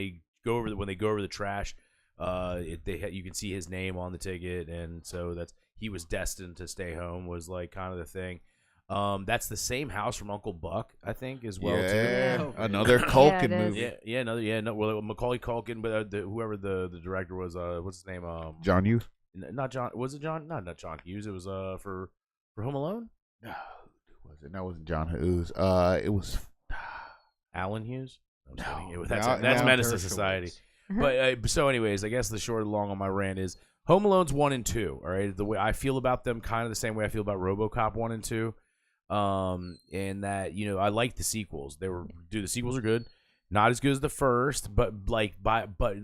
when they go over the trash, you can see his name on the ticket, and so he was destined to stay home was like kind of the thing. That's the same house from Uncle Buck, I think, as well.
Yeah,
too.
another
Yeah,
Culkin
it is.
movie.
Well, Macaulay Culkin, but whoever the director was, what's his name?
John Hughes.
Not John. Was it John? Not John Hughes. It was for Home Alone.
No, was it? That wasn't John Hughes. It was
Alan Hughes.
No,
That's
now
Menace to
Dershowitz.
Society. But so, anyways, I guess the short and long on my rant is Home Alone's 1 and 2. All right, the way I feel about them, kind of the same way I feel about RoboCop 1 and 2. And that I like the sequels. The sequels are good. Not as good as the first, but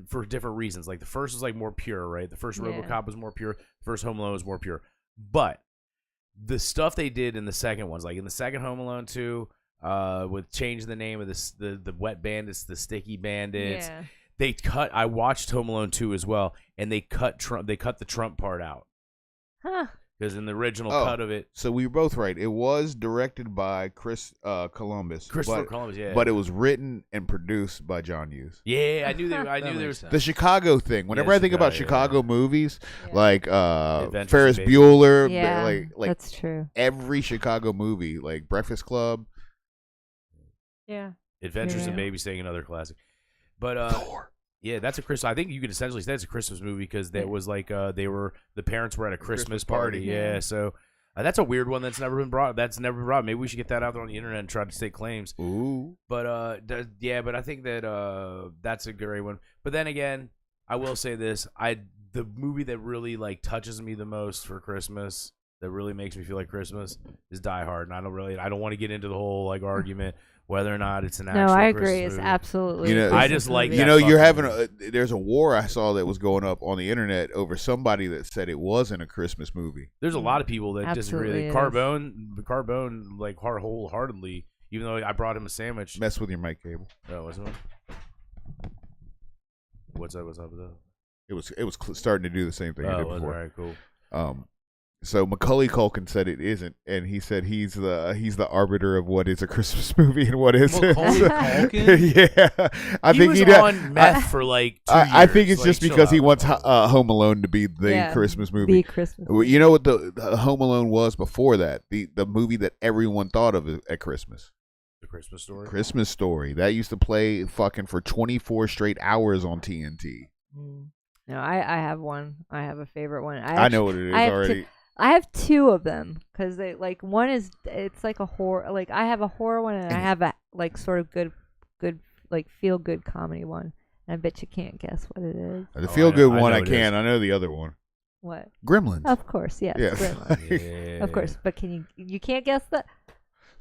for different reasons. Like the first was like more pure, right? The first RoboCop was more pure. The first Home Alone was more pure. But the stuff they did in the second ones, like in the second Home Alone 2, with changing the name of the Wet Bandits, the Sticky Bandits.
Yeah.
They cut. I watched Home Alone 2 as well, and they cut Trump. They cut the Trump part out.
Huh.
Because in the original cut of it,
so we were both right. It was directed by Christopher Columbus, but it was written and produced by John Hughes.
Yeah, I knew there
makes
was.
sense.
The Chicago thing. Whenever I think about Chicago movies,
Yeah.
like
Adventures
Ferris
in Baby.
Bueller,
Yeah,
like
that's true.
every Chicago movie, like Breakfast Club.
Yeah.
Adventures in
Yeah.
Babysitting, another classic. But yeah, that's a Christmas. I think you could essentially say it's a Christmas movie because that was like the parents were at a Christmas party.
party.
Yeah, so that's a weird one that's never been brought. Maybe we should get that out there on the internet and try to stake claims.
Ooh,
But but I think that that's a great one. But then again, I will say this: the movie that really like touches me the most for Christmas, that really makes me feel like Christmas, is Die Hard. And I don't want to get into the whole like argument whether or not it's an actual
No, I
Christmas
agree. It's
movie.
absolutely.
You know,
a Christmas
I just like
movie.
that
you're
fucking
having there's a war I saw that was going up on the internet over somebody that said it wasn't a Christmas movie.
There's a lot of people that disagree.
Absolutely
Like Carbone, like wholeheartedly, even though I brought him a sandwich.
Mess with your mic cable.
Oh, what's up? What's up with that?
It was starting to do the same thing it
Oh,
did
it was
before.
all right, cool.
So Macaulay Culkin said it isn't, and he said he's the arbiter of what is a Christmas movie and what isn't.
Macaulay Culkin?
Yeah, I think
was
he
on meth for like 2 years.
I think it's
Like,
just
chill
because he
out.
wants Home Alone to be the Christmas movie.
The Christmas.
You know what the Home Alone was before that? The movie that everyone thought of at Christmas.
The Christmas Story.
Christmas Story. That used to play fucking for 24 straight hours on TNT.
No, I have one. I have a favorite one.
I know what it is
I have
already.
I have two of them because they like one is it's like a horror. Like I have a horror one and I have a like sort of good like feel good comedy one. And I bet you can't guess what it is.
The feel good one
know
I
it
can.
is.
I know the other one.
What?
Gremlins.
Of course, yes.
Yes.
Gremlins.
Yeah.
Of course, but you can't guess that?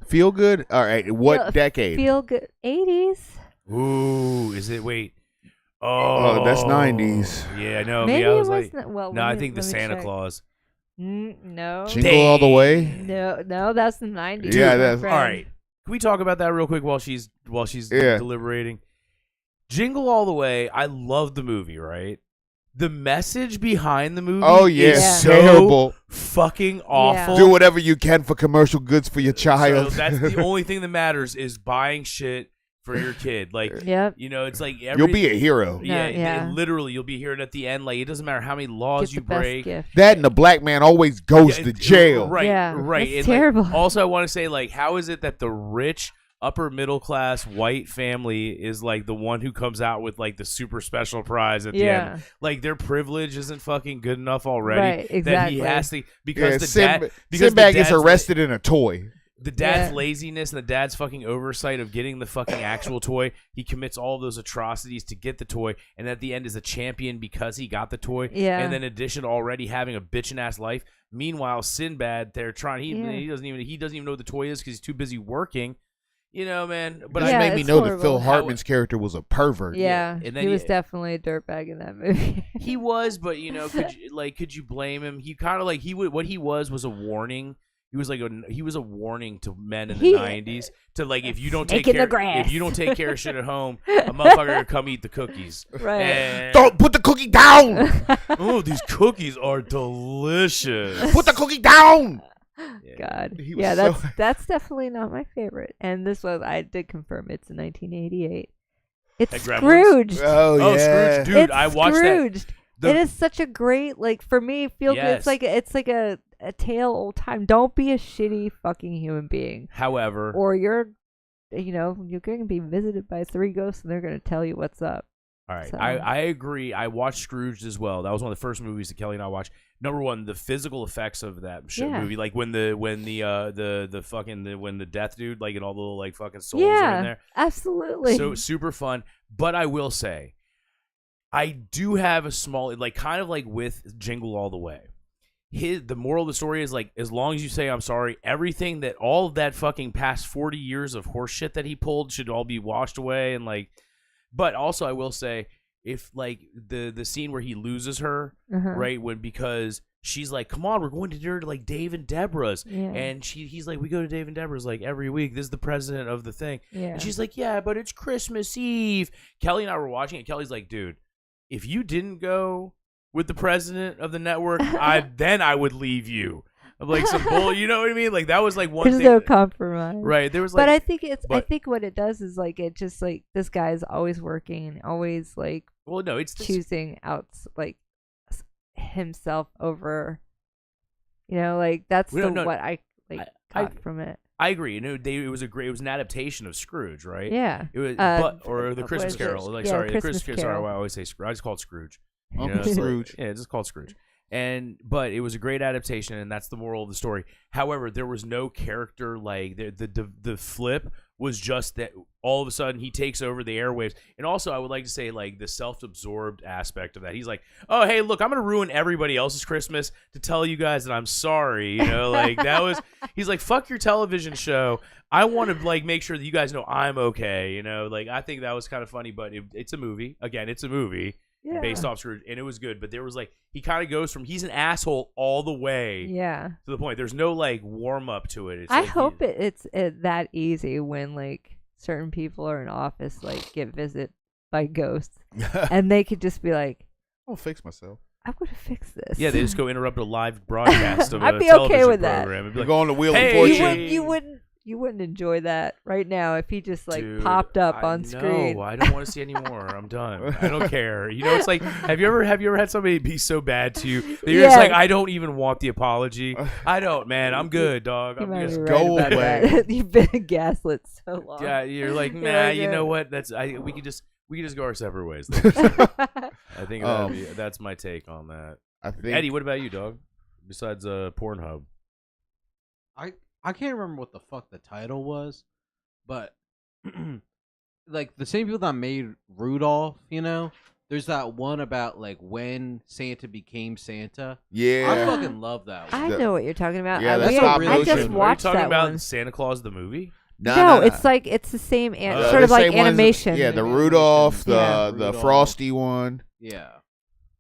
Feel good? All right. What decade?
Feel good 80s.
Ooh, is it? Wait.
Oh, that's 90s.
Yeah, no.
Maybe
I
it
was like,
wasn't. Well,
no,
let
I
me-
think the
let me
Santa
check.
Claus.
No.
Jingle All the Way?
No, that's the 90s.
Yeah,
my
that's-
friend.
All right. Can we talk about that real quick while she's
Yeah.
deliberating? Jingle All the Way. I love the movie, right? The message behind the movie
Oh, yeah.
is so
Terrible.
fucking awful.
Do whatever you can for commercial goods for your child.
So that's the only thing that matters is buying shit for your kid. Like,
Yep.
it's like
You'll be a hero.
Yeah,
Yeah.
literally, you'll be here at the end. Like, it doesn't matter how many laws
Get
you
the best
break.
gift.
That and the black man always goes
Yeah,
to jail.
Right,
Yeah,
right.
that's
And, like,
terrible.
also, I want to say, like, how is it that the rich, upper middle class white family is like the one who comes out with like the super special prize at the
Yeah.
end? Like, their privilege isn't fucking good enough already.
Right,
That he
exactly.
has to
Yeah,
because because
Sinbad gets
dad's
arrested in a toy.
The dad's
Yeah.
laziness and the dad's fucking oversight of getting the fucking actual toy. He commits all of those atrocities to get the toy, and at the end is a champion because he got the toy.
Yeah.
And then in addition to already having a bitchin' ass life. Meanwhile, Sinbad, they're trying.
Yeah.
He doesn't even know what the toy is because he's too busy working. Man. But
This
Yeah,
made me
it's
know that
horrible.
Phil Hartman's character was a pervert.
Yeah,
and then
he was
he-
definitely a dirtbag in that movie.
he was, but could you blame him? He kind of like what he was a warning. He was a warning to men in the 90s to like if you don't take
Snake in the
care
grass.
if you don't take care of shit at home, a motherfucker gonna come eat the cookies.
Right.
And,
Don't put the cookie down.
oh, these cookies are delicious.
Put the cookie down.
God.
He was
Yeah,
so-
that's definitely not my favorite. And this was I did confirm it's in 1988. It's
At Gremlins?
Scrooged.
Oh,
Oh,
yeah.
Scrooge, dude!
It's
I watched
Scrooged.
that.
It is such a great like for me feel good.
Yes.
It's like a a tale old time. Don't be a shitty fucking human being.
However,
Or you're going to be visited by 3 ghosts and they're going to tell you what's up.
all right,
So-
I agree. I watched Scrooged as well. That was one of the first movies that Kelly and I watched. Number one, the physical effects of that movie, like when the death dude, like, and all the little, like, fucking souls are in there.
Absolutely.
So super fun. But I will say, I do have a small, like, kind of like with Jingle All the Way. The moral of the story is, like, as long as you say I'm sorry, everything that all of that fucking past 40 years of horse shit that he pulled should all be washed away. And, like, but also I will say, if, like, the scene where he loses her, right, because she's like, come on, we're going to dinner to, like, Dave and Deborah's, and he's like, we go to Dave and Deborah's, like, every week. This is the president of the thing, and she's like, yeah, but it's Christmas Eve. Kelly and I were watching it. Kelly's like, dude, if you didn't go with the president of the network, then I would leave you. I'm like, some bull, you know what I mean? Like, that was, like, one
There's
thing.
no compromise.
Right. There was, like,
but I think what it does is, like, it just, like, this guy's always working, always, like,
well, no, it's
choosing out, like, himself over, like, that's what I got from it.
I agree. It was an adaptation of Scrooge, right?
Yeah.
It was, or the Christmas Carol. Like,
yeah,
sorry,
the
the Christmas Carol.
Carol.
Sorry, I always say Scrooge. I just call it Scrooge.
Uncle
it's
Scrooge.
Yeah, it's just called Scrooge. But it was a great adaptation, and that's the moral of the story. However, there was no character, like, the flip was just that all of a sudden he takes over the airwaves. And also, I would like to say, like, the self-absorbed aspect of that. He's like, oh, hey, look, I'm going to ruin everybody else's Christmas to tell you guys that I'm sorry. Like, that was, he's like, fuck your television show. I want to, like, make sure that you guys know I'm okay. Like, I think that was kind of funny, but it's a movie. Again, it's a movie.
Yeah.
Based off Scrooge, and it was good, but there was, like, he kind of goes from he's an asshole all the way to the point. There's no, like, warm up to it. It's
I
like
hope it's that easy when, like, certain people are in office, like, get visited by ghosts, and they could just be like,
I'll fix myself.
I'm gonna fix this.
Yeah, they just go interrupt a live broadcast of
I'd
a
be
television
okay with that.
program. And be
You're
like,
going to Wheel
hey,
of Fortune.
You wouldn't enjoy that right now if he just, like,
dude,
popped up on
No,
screen.
I don't want to see anymore. I'm done. I don't care. It's like, have you ever had somebody be so bad to you that you're just like, I don't even want the apology. I don't, man. I'm good, dog.
You
I'm
might be
just
right
go
about
away.
that. You've been gaslit so long.
Yeah, you're like,
You're
nah.
like,
You
yeah.
know what? We could just go our separate ways. I think that's my take on that.
I think
Eddie, what about you, dog? Besides Pornhub,
I can't remember what the fuck the title was, but like the same people that made Rudolph, there's that one about, like, when Santa became Santa.
Yeah.
I fucking love that one.
I know what you're talking about.
Yeah, that's
I
stop
just
motion.
watched
Are you talking
that
about
one.
Santa Claus the movie?
No, it's like it's the same, sort
the
of like
same ones-
animation.
Yeah, the Rudolph, the
Yeah.
the
Rudolph.
Frosty one,
Yeah.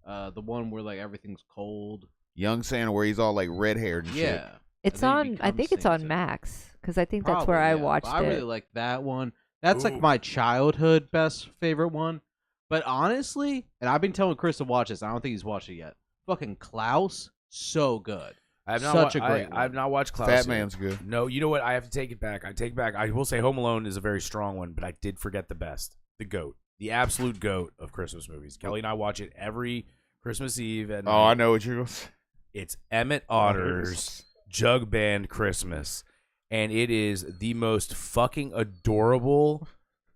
The one where, like, everything's cold.
Young Santa, where he's all like red haired and shit.
Yeah.
It's
And then he
on. I
becomes
think it's on
Santa.
Max because I think that's where
Probably,
I
yeah.
watched
But I
it.
really like that one. That's
Ooh.
like my childhood best favorite one. But honestly, and I've been telling Chris to watch this. I don't think he's watched it yet. Fucking Klaus, so good.
I have not
Such a great
I have
one.
not watched Klaus.
Fat
yet.
Man's good.
No, you know what? I have to take it back. I take it back. I will say Home Alone is a very strong one, but I did forget the best. The GOAT. The absolute GOAT of Christmas movies. Kelly and I watch it every Christmas Eve. And
Oh, I know what you're going to say.
It's Emmett Otter's Jug Band Christmas. And it is the most fucking adorable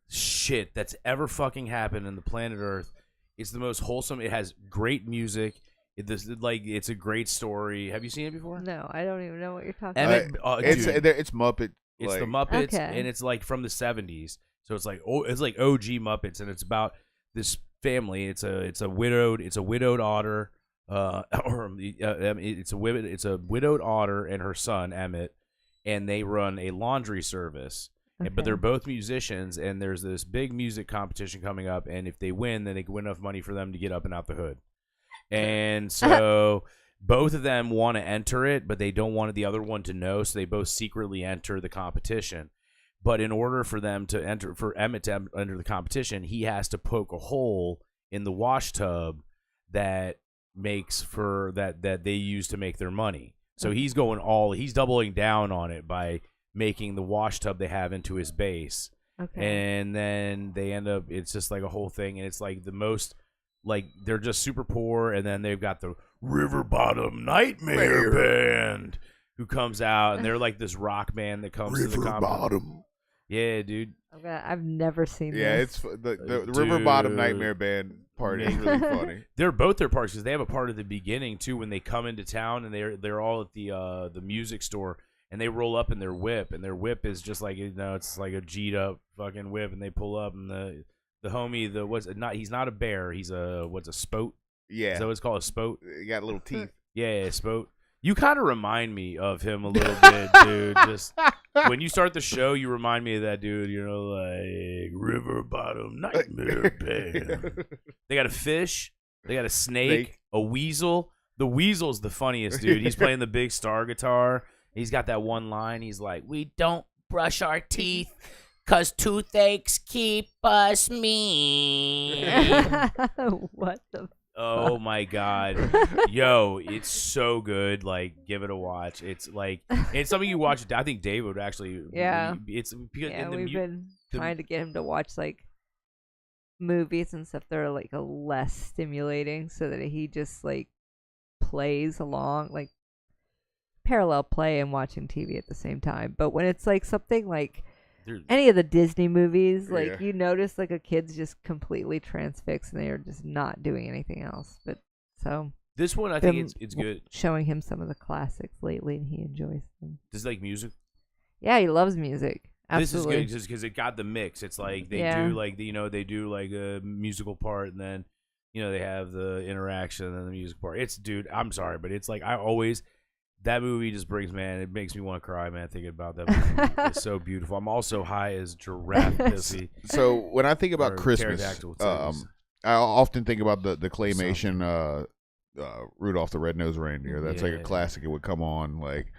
shit that's ever fucking happened in the planet Earth. It's the most wholesome. It has great music. It's a great story. Have you seen it before?
No, I don't even know what you're talking
Emmett,
about.
It's Muppet.
It's
like,
the Muppets,
Okay.
and it's like from the 70s. So it's like OG Muppets, and it's about this family. It's a widowed otter, it's a widowed otter and her son Emmett, and they run a laundry service. But
Okay.
they're both musicians, and there's this big music competition coming up, and if they win, then they can win enough money for them to get up and out the hood. And so both of them want to enter it, but they don't want the other one to know, so they both secretly enter the competition. But in order for them to enter, for Emmett to enter the competition, he has to poke a hole in the wash tub that makes for that they use to make their money. So he's doubling down on it by making the wash tub they have into his base.
Okay.
And then they end up, it's just like a whole thing, and it's like the most, like, they're just super poor, and then they've got the River Bottom Nightmare Band, who comes out, and they're like this rock band that comes to the
River
comedy.
Bottom.
Yeah, dude.
I've never seen
Yeah,
this.
it's the River Bottom Nightmare Band part is really funny.
They're both their parts because they have a part at the beginning too when they come into town and they're all at the music store and they roll up in their whip, and their whip is just like, it's like a G'd up fucking whip, and they pull up, and the homie, he's not a bear, he's a spoat.
Yeah.
Is that what it's called, a spoat?
You got little teeth.
Yeah, spoat. You kind of remind me of him a little bit, dude. Just when you start the show, you remind me of that dude. Like River Bottom Nightmare Band. They got a fish. They got a snake. A weasel. The weasel's the funniest, dude. He's playing the big star guitar. He's got that one line. He's like, "We don't brush our teeth 'cause toothaches keep us mean."
What the?
Oh my god, yo, it's so good. Like, give it a watch. It's like it's something you watch. I think Dave would actually.
Yeah.
It's because
We've been trying to get him to watch like movies and stuff that are like a less stimulating, so that he just like plays along, like parallel play and watching TV at the same time. But when it's like something like any of the Disney movies, like you notice like a kid's just completely transfixed and they are just not doing anything else. But so
this one, I think it's good.
Showing him some of the classics lately, and he enjoys them.
Does he like music?
Yeah, he loves music. Absolutely.
This is good because it got the mix. It's like they do like they do like a musical part, and then they have the interaction and then the music part. It's, dude, I'm sorry, but it's like that movie just it makes me want to cry, man, thinking about that movie. It's so beautiful. I'm also high as giraffe pussy.
So when I think about Christmas, I often think about the claymation Rudolph the Red-Nosed Reindeer. That's like a classic. It would come on like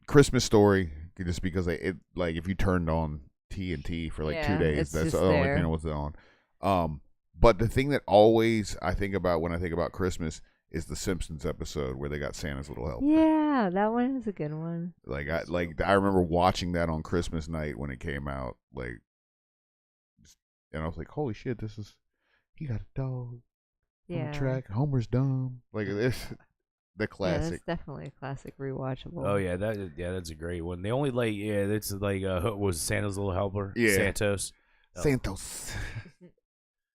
Christmas Story, just because if you turned on TNT for like 2 days, that's the only thing that was on. But the thing that always I think about when I think about Christmas is the Simpsons episode where they got Santa's Little Helper. Yeah,
that one is a good one.
I remember watching that on Christmas night when it came out, and I was like, "Holy shit, he got a dog on the track. Homer's dumb." Like this, the classic.
Yeah, that's definitely a classic rewatchable.
Oh yeah, that's a great one. They only it's was Santa's Little Helper.
Yeah,
Santos.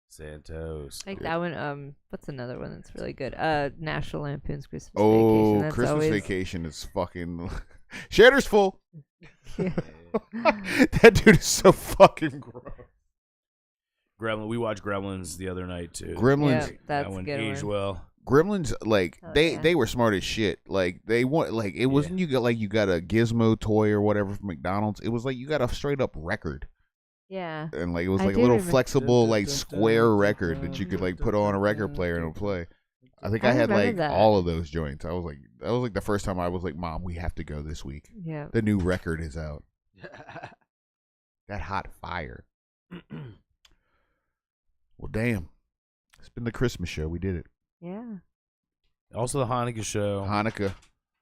Santos.
Like that one. What's another one that's really good? National Lampoon's Christmas Vacation.
Oh, Christmas Vacation is fucking. Shatter's full.
Yeah.
That dude is so fucking gross.
Gremlin. We watched Gremlins the other night too.
Gremlins.
Yeah, that's
that one
good
aged well.
Gremlins, they were smart as shit. Like they want, it wasn't you got a Gizmo toy or whatever from McDonald's. It was like you got a straight up record.
Yeah.
And it was like a little flexible square record that you could put on a record player and it would play. I think I had all of those joints. That was the first time I was like, "Mom, we have to go this week.
Yeah.
The new record is out." That hot fire. Well, damn. It's been the Christmas show. We did it.
Yeah.
Also the Hanukkah show.
Hanukkah.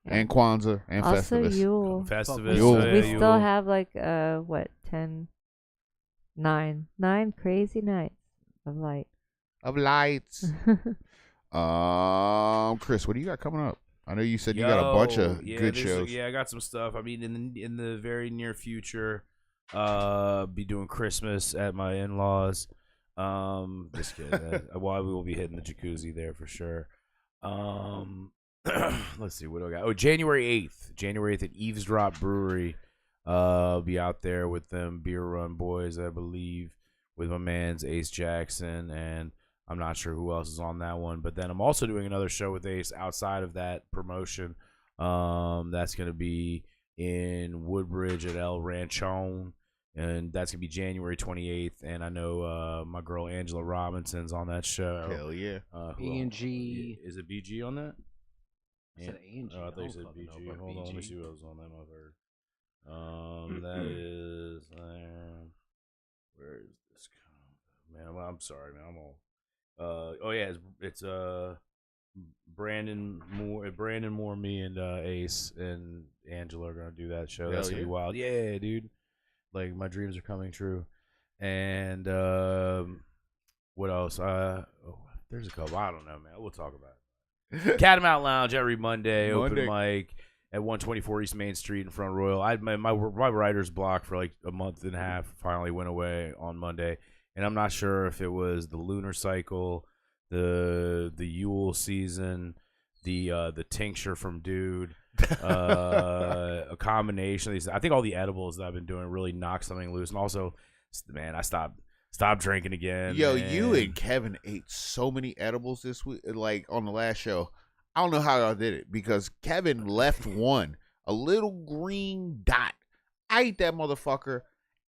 And Kwanzaa and
also
Festivus.
Yule.
Festivus.
Yule.
We still have 9 crazy nights of light.
Of lights. Chris, what do you got coming up? I know you said you got a bunch of good shows.
I got some stuff. I mean, in the very near future, be doing Christmas at my in-laws. Just kidding. We will be hitting the jacuzzi there for sure. Let's see, what do I got? Oh, January 8th at Eavesdrop Brewery. Be out there with them Beer Run boys, I believe, with my man's Ace Jackson, and I'm not sure who else is on that one. But then I'm also doing another show with Ace outside of that promotion. That's going to be in Woodbridge at El Ranchon, and that's going to be January 28th. And I know my girl Angela Robinson's on that show.
Hell yeah.
B&G.
Is it BG on that?
I said A&G.
Oh, I thought you said BG. Hold on, let me see what was on that motherfucker. That is where is this man? Well, I'm sorry, man. I'm all oh yeah, it's Brandon Moore, me and Ace and Angela are gonna do that show. That's gonna be wild. Yeah, dude. Like my dreams are coming true. And what else? There's a couple. I don't know, man. We'll talk about it. Catamount Lounge every Monday. Open mic at 124 East Main Street in Front Royal. My writer's block for like a month and a half finally went away on Monday, and I'm not sure if it was the lunar cycle, the Yule season, the tincture from Dude, a combination of these. I think all the edibles that I've been doing really knocked something loose, and also, man, I stopped drinking again.
Yo,
man.
you and Kevin ate so many edibles this week, like on the last show. I don't know how y'all did it because Kevin left one, a little green dot. I ate that motherfucker,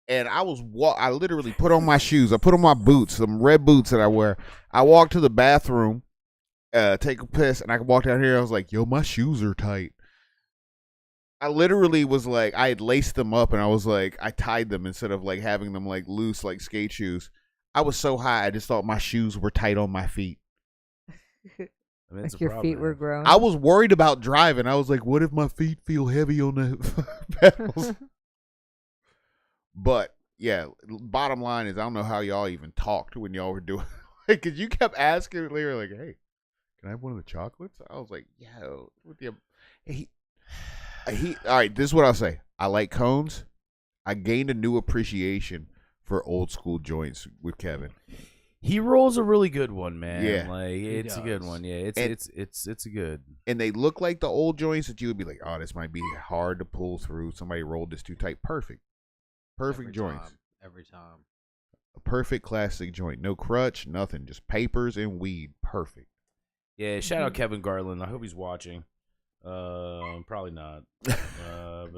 and I literally put on my shoes. I put on my boots, some red boots that I wear. I walked to the bathroom, take a piss, and I walked out here. I was like, yo, my shoes are tight. I literally was like, I had laced them up, and I was like, I tied them instead of like having them like loose like skate shoes. I was so high, I just thought my shoes were tight on my feet.
I mean,
Like your feet were grown.
I was worried about driving. I was like, what if my feet feel heavy on the pedals? But yeah, bottom line is I don't know how y'all even talked when y'all were doing it. Because you kept asking later, like, hey, can I have one of the chocolates? I was like, yo, with the all right, this is what I'll say. I like cones. I gained a new appreciation for old school joints with Kevin.
He rolls a really good one, man.
Yeah.
Like it's a good one. Yeah, it's a good.
And they look like the old joints that you would be like, oh, this might be hard to pull through. Somebody rolled this too tight. Perfect joints.
Every time.
A perfect classic joint. No crutch, nothing. Just papers and weed. Perfect.
Yeah, shout out Kevin Garland. I hope he's watching. Probably not. But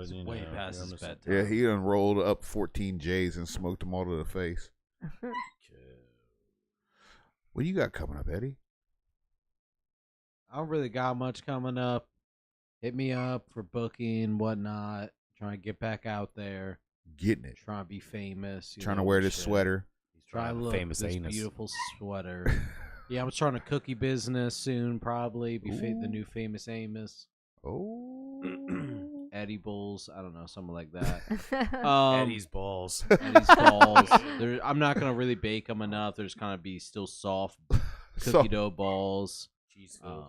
you know,
Way past his bedtime.
Yeah, he done rolled up 14 J's and smoked them all to the face. What do you got coming up, Eddie?
I don't really got much coming up. Hit me up for booking, whatnot. Trying to get back out there.
Getting it.
Trying to be famous.
Trying to wear this sweater.
Trying to look
famous
this
anus.
beautiful sweater. Yeah, I'm starting a cookie business soon, probably. Be the new famous Amos.
Oh.
Eddie Bulls. I don't know, something like that.
Eddie's balls.
Eddie's balls. I'm not going to really bake them enough. There's going to be still soft cookie dough balls.
Cheese
I
a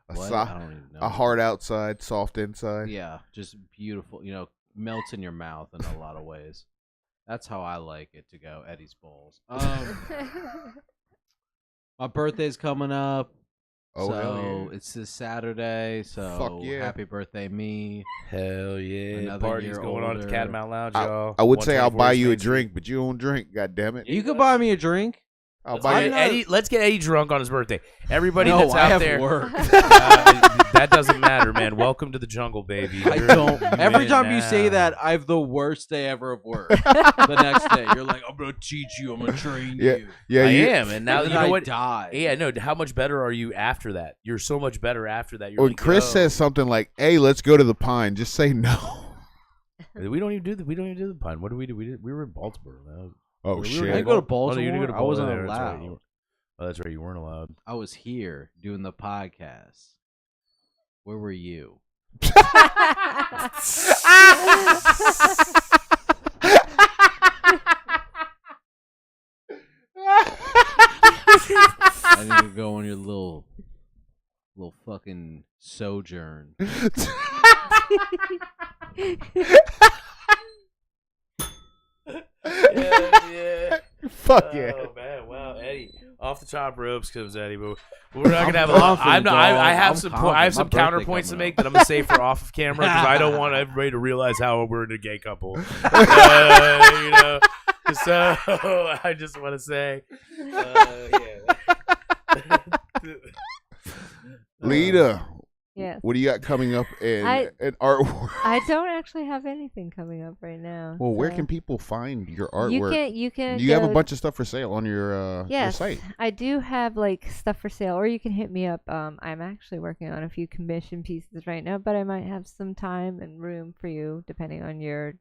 don't even know.
A hard outside, soft inside.
Yeah, just beautiful. You know, melts in your mouth in a lot of ways. That's how I like it to go. Eddie's balls. My birthday's coming up.
Oh,
so
hell yeah.
It's this Saturday. So
Fuck yeah.
Happy birthday, me.
Hell yeah.
Another
Party's
year
going on at the
older.
Catamount Lounge, y'all.
I would say I'll
124
buy you a
Main Street.
drink, but you don't drink. God damn it.
You could buy me a drink.
I'll
Let's
buy
get
you.
Eddie, let's get Eddie drunk on his birthday. Everybody
No,
that's
I
out
have
there,
work.
that doesn't matter, man. Welcome to the jungle, baby.
I
You're
don't. Every
in
time you say
now.
that, I have the worst day ever of work. The next day, you're like, I'm gonna teach you. I'm gonna train you.
Yeah,
I
you,
am, and now
And
you
then
know
I
what?
die.
Yeah, no. How much better are you after that? You're so much better after that. You're
When
like,
Chris
yo.
says something like, "Hey, let's go to the Pine," just say no.
We don't even do the pine. What do? We were in Baltimore. Man.
Oh
We were
shit!
in
I didn't go to
Oh, no, you didn't
Baltimore.
go to
I wasn't
Baltimore. That's right.
allowed.
Oh, that's right. You weren't allowed.
I was here doing the podcast. Where were you? I need to go on your little fucking sojourn.
Yeah.
Fuck yeah!
Oh man, wow, Eddie, off the top ropes comes Eddie, but we're not gonna have a
I'm
lot.
confident,
I have
dog.
some
I'm
I have some
confident. My birthday
counterpoints to
coming
make
up.
that I'm gonna save for off of camera because I don't want everybody to realize how we're a gay couple. You know, so I just want to say, yeah.
Lita,
Yes.
what do you got coming up in artwork?
I don't actually have anything coming up right now.
Well, where
so-
can people find your artwork?
You can.
You have a
go-
bunch of stuff for sale on your
Yes,
site.
I do have like stuff for sale, or you can hit me up. I'm actually working on a few commission pieces right now, but I might have some time and room for you, depending on your,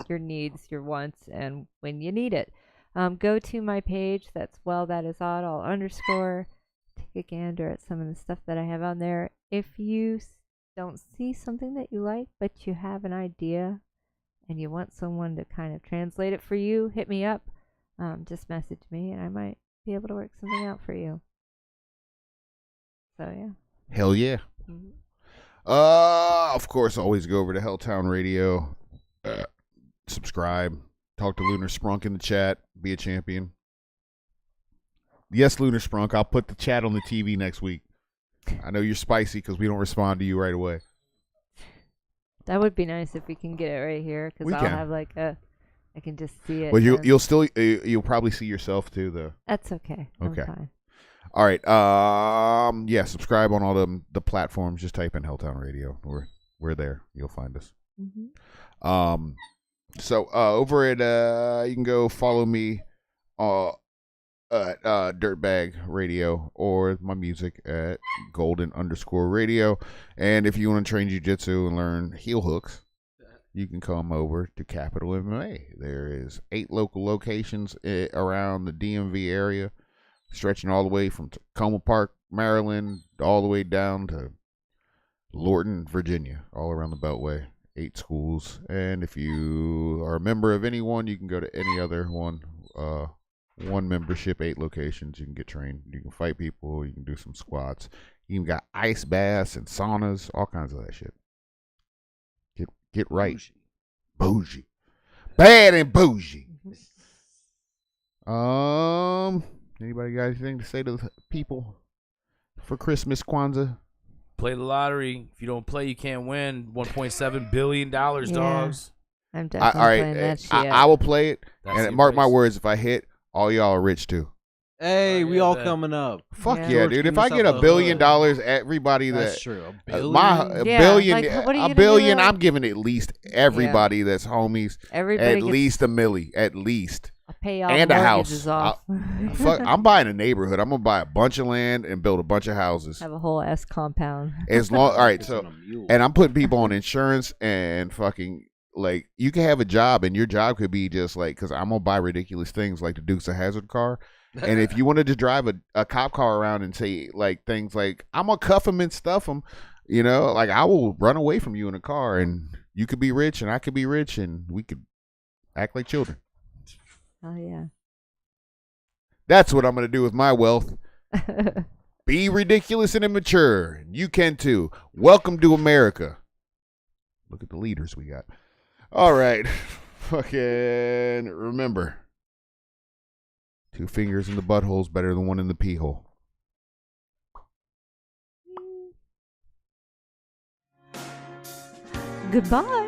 your needs, your wants, and when you need it. Go to my page. That's that is odd all _ Take a gander at some of the stuff that I have on there. If you don't see something that you like, but you have an idea and you want someone to kind of translate it for you, hit me up. Just message me and I might be able to work something out for you. So yeah.
Hell yeah.
Mhm.
Of course, always go over to Helltown Radio, subscribe, talk to Lunar Sprunk in the chat, be a champion. Yes, Lunar Sprunk, I'll put the chat on the TV next week. I know you're spicy because we don't respond to you right away.
That would be nice if we can get it right here, because
We
I'll
can.
have I can just see it.
Well,
and-
you'll probably see yourself too, though.
That's okay.
Okay.
I'm fine.
All right. Yeah, subscribe on all the platforms. Just type in Helltown Radio. We're there. You'll find us.
Mm-hmm.
So over at you can go follow me at Dirtbag Radio, or my music at Golden_Radio. And if you want to train jiu-jitsu and learn heel hooks, you can come over to Capital MMA. There is 8 local locations around the DMV area, stretching all the way from Tacoma Park, Maryland, all the way down to Lorton, Virginia, all around the Beltway. 8 schools. And if you are a member of any one, you can go to any other one. One membership, 8 locations. You can get trained. You can fight people. You can do some squats. You even got ice baths and saunas, all kinds of that shit. Get right. Bougie. Bad and bougie. Anybody got anything to say to the people for Christmas, Kwanzaa?
Play the lottery. If you don't play, you can't win. $1.7 billion, dogs.
I'm definitely
All right,
playing that shit.
I will play it.
That's
And
the
mark my
advice.
words, if I hit, all y'all are rich too.
Hey,
Oh,
we
yeah,
all
man.
coming up.
Fuck
Yeah.
yeah,
George,
dude.
give
If I
yourself
get
a
$1 billion,
hood.
everybody
That's
that
true. $1
a
billion.
Yeah,
billion,
like, what are you
a
gonna
billion.
do?
I'm giving at least everybody that's homies
Everybody
at
gets
least $1 million, at least.
I'll pay all
and a
mortgages
house.
off.
Fuck, I'm buying a neighborhood. I'm gonna buy a bunch of land and build a bunch of houses.
Have a whole ass compound.
As long, all right.
It's
So,
on a mule.
and I'm putting people on insurance and fucking like you can have a job and your job could be just like because I'm gonna buy ridiculous things like the Dukes of Hazzard car. And if you wanted to drive a cop car around and say like things like I'm gonna cuff him and stuff him, you know, like I will run away from you in a car and you could be rich and I could be rich and we could act like children.
Oh yeah.
That's what I'm gonna do with my wealth. Be ridiculous and immature. You can too. Welcome to America. Look at the leaders we got. All right. Fucking remember. 2 fingers in the butthole's better than 1 in the pee hole.
Goodbye.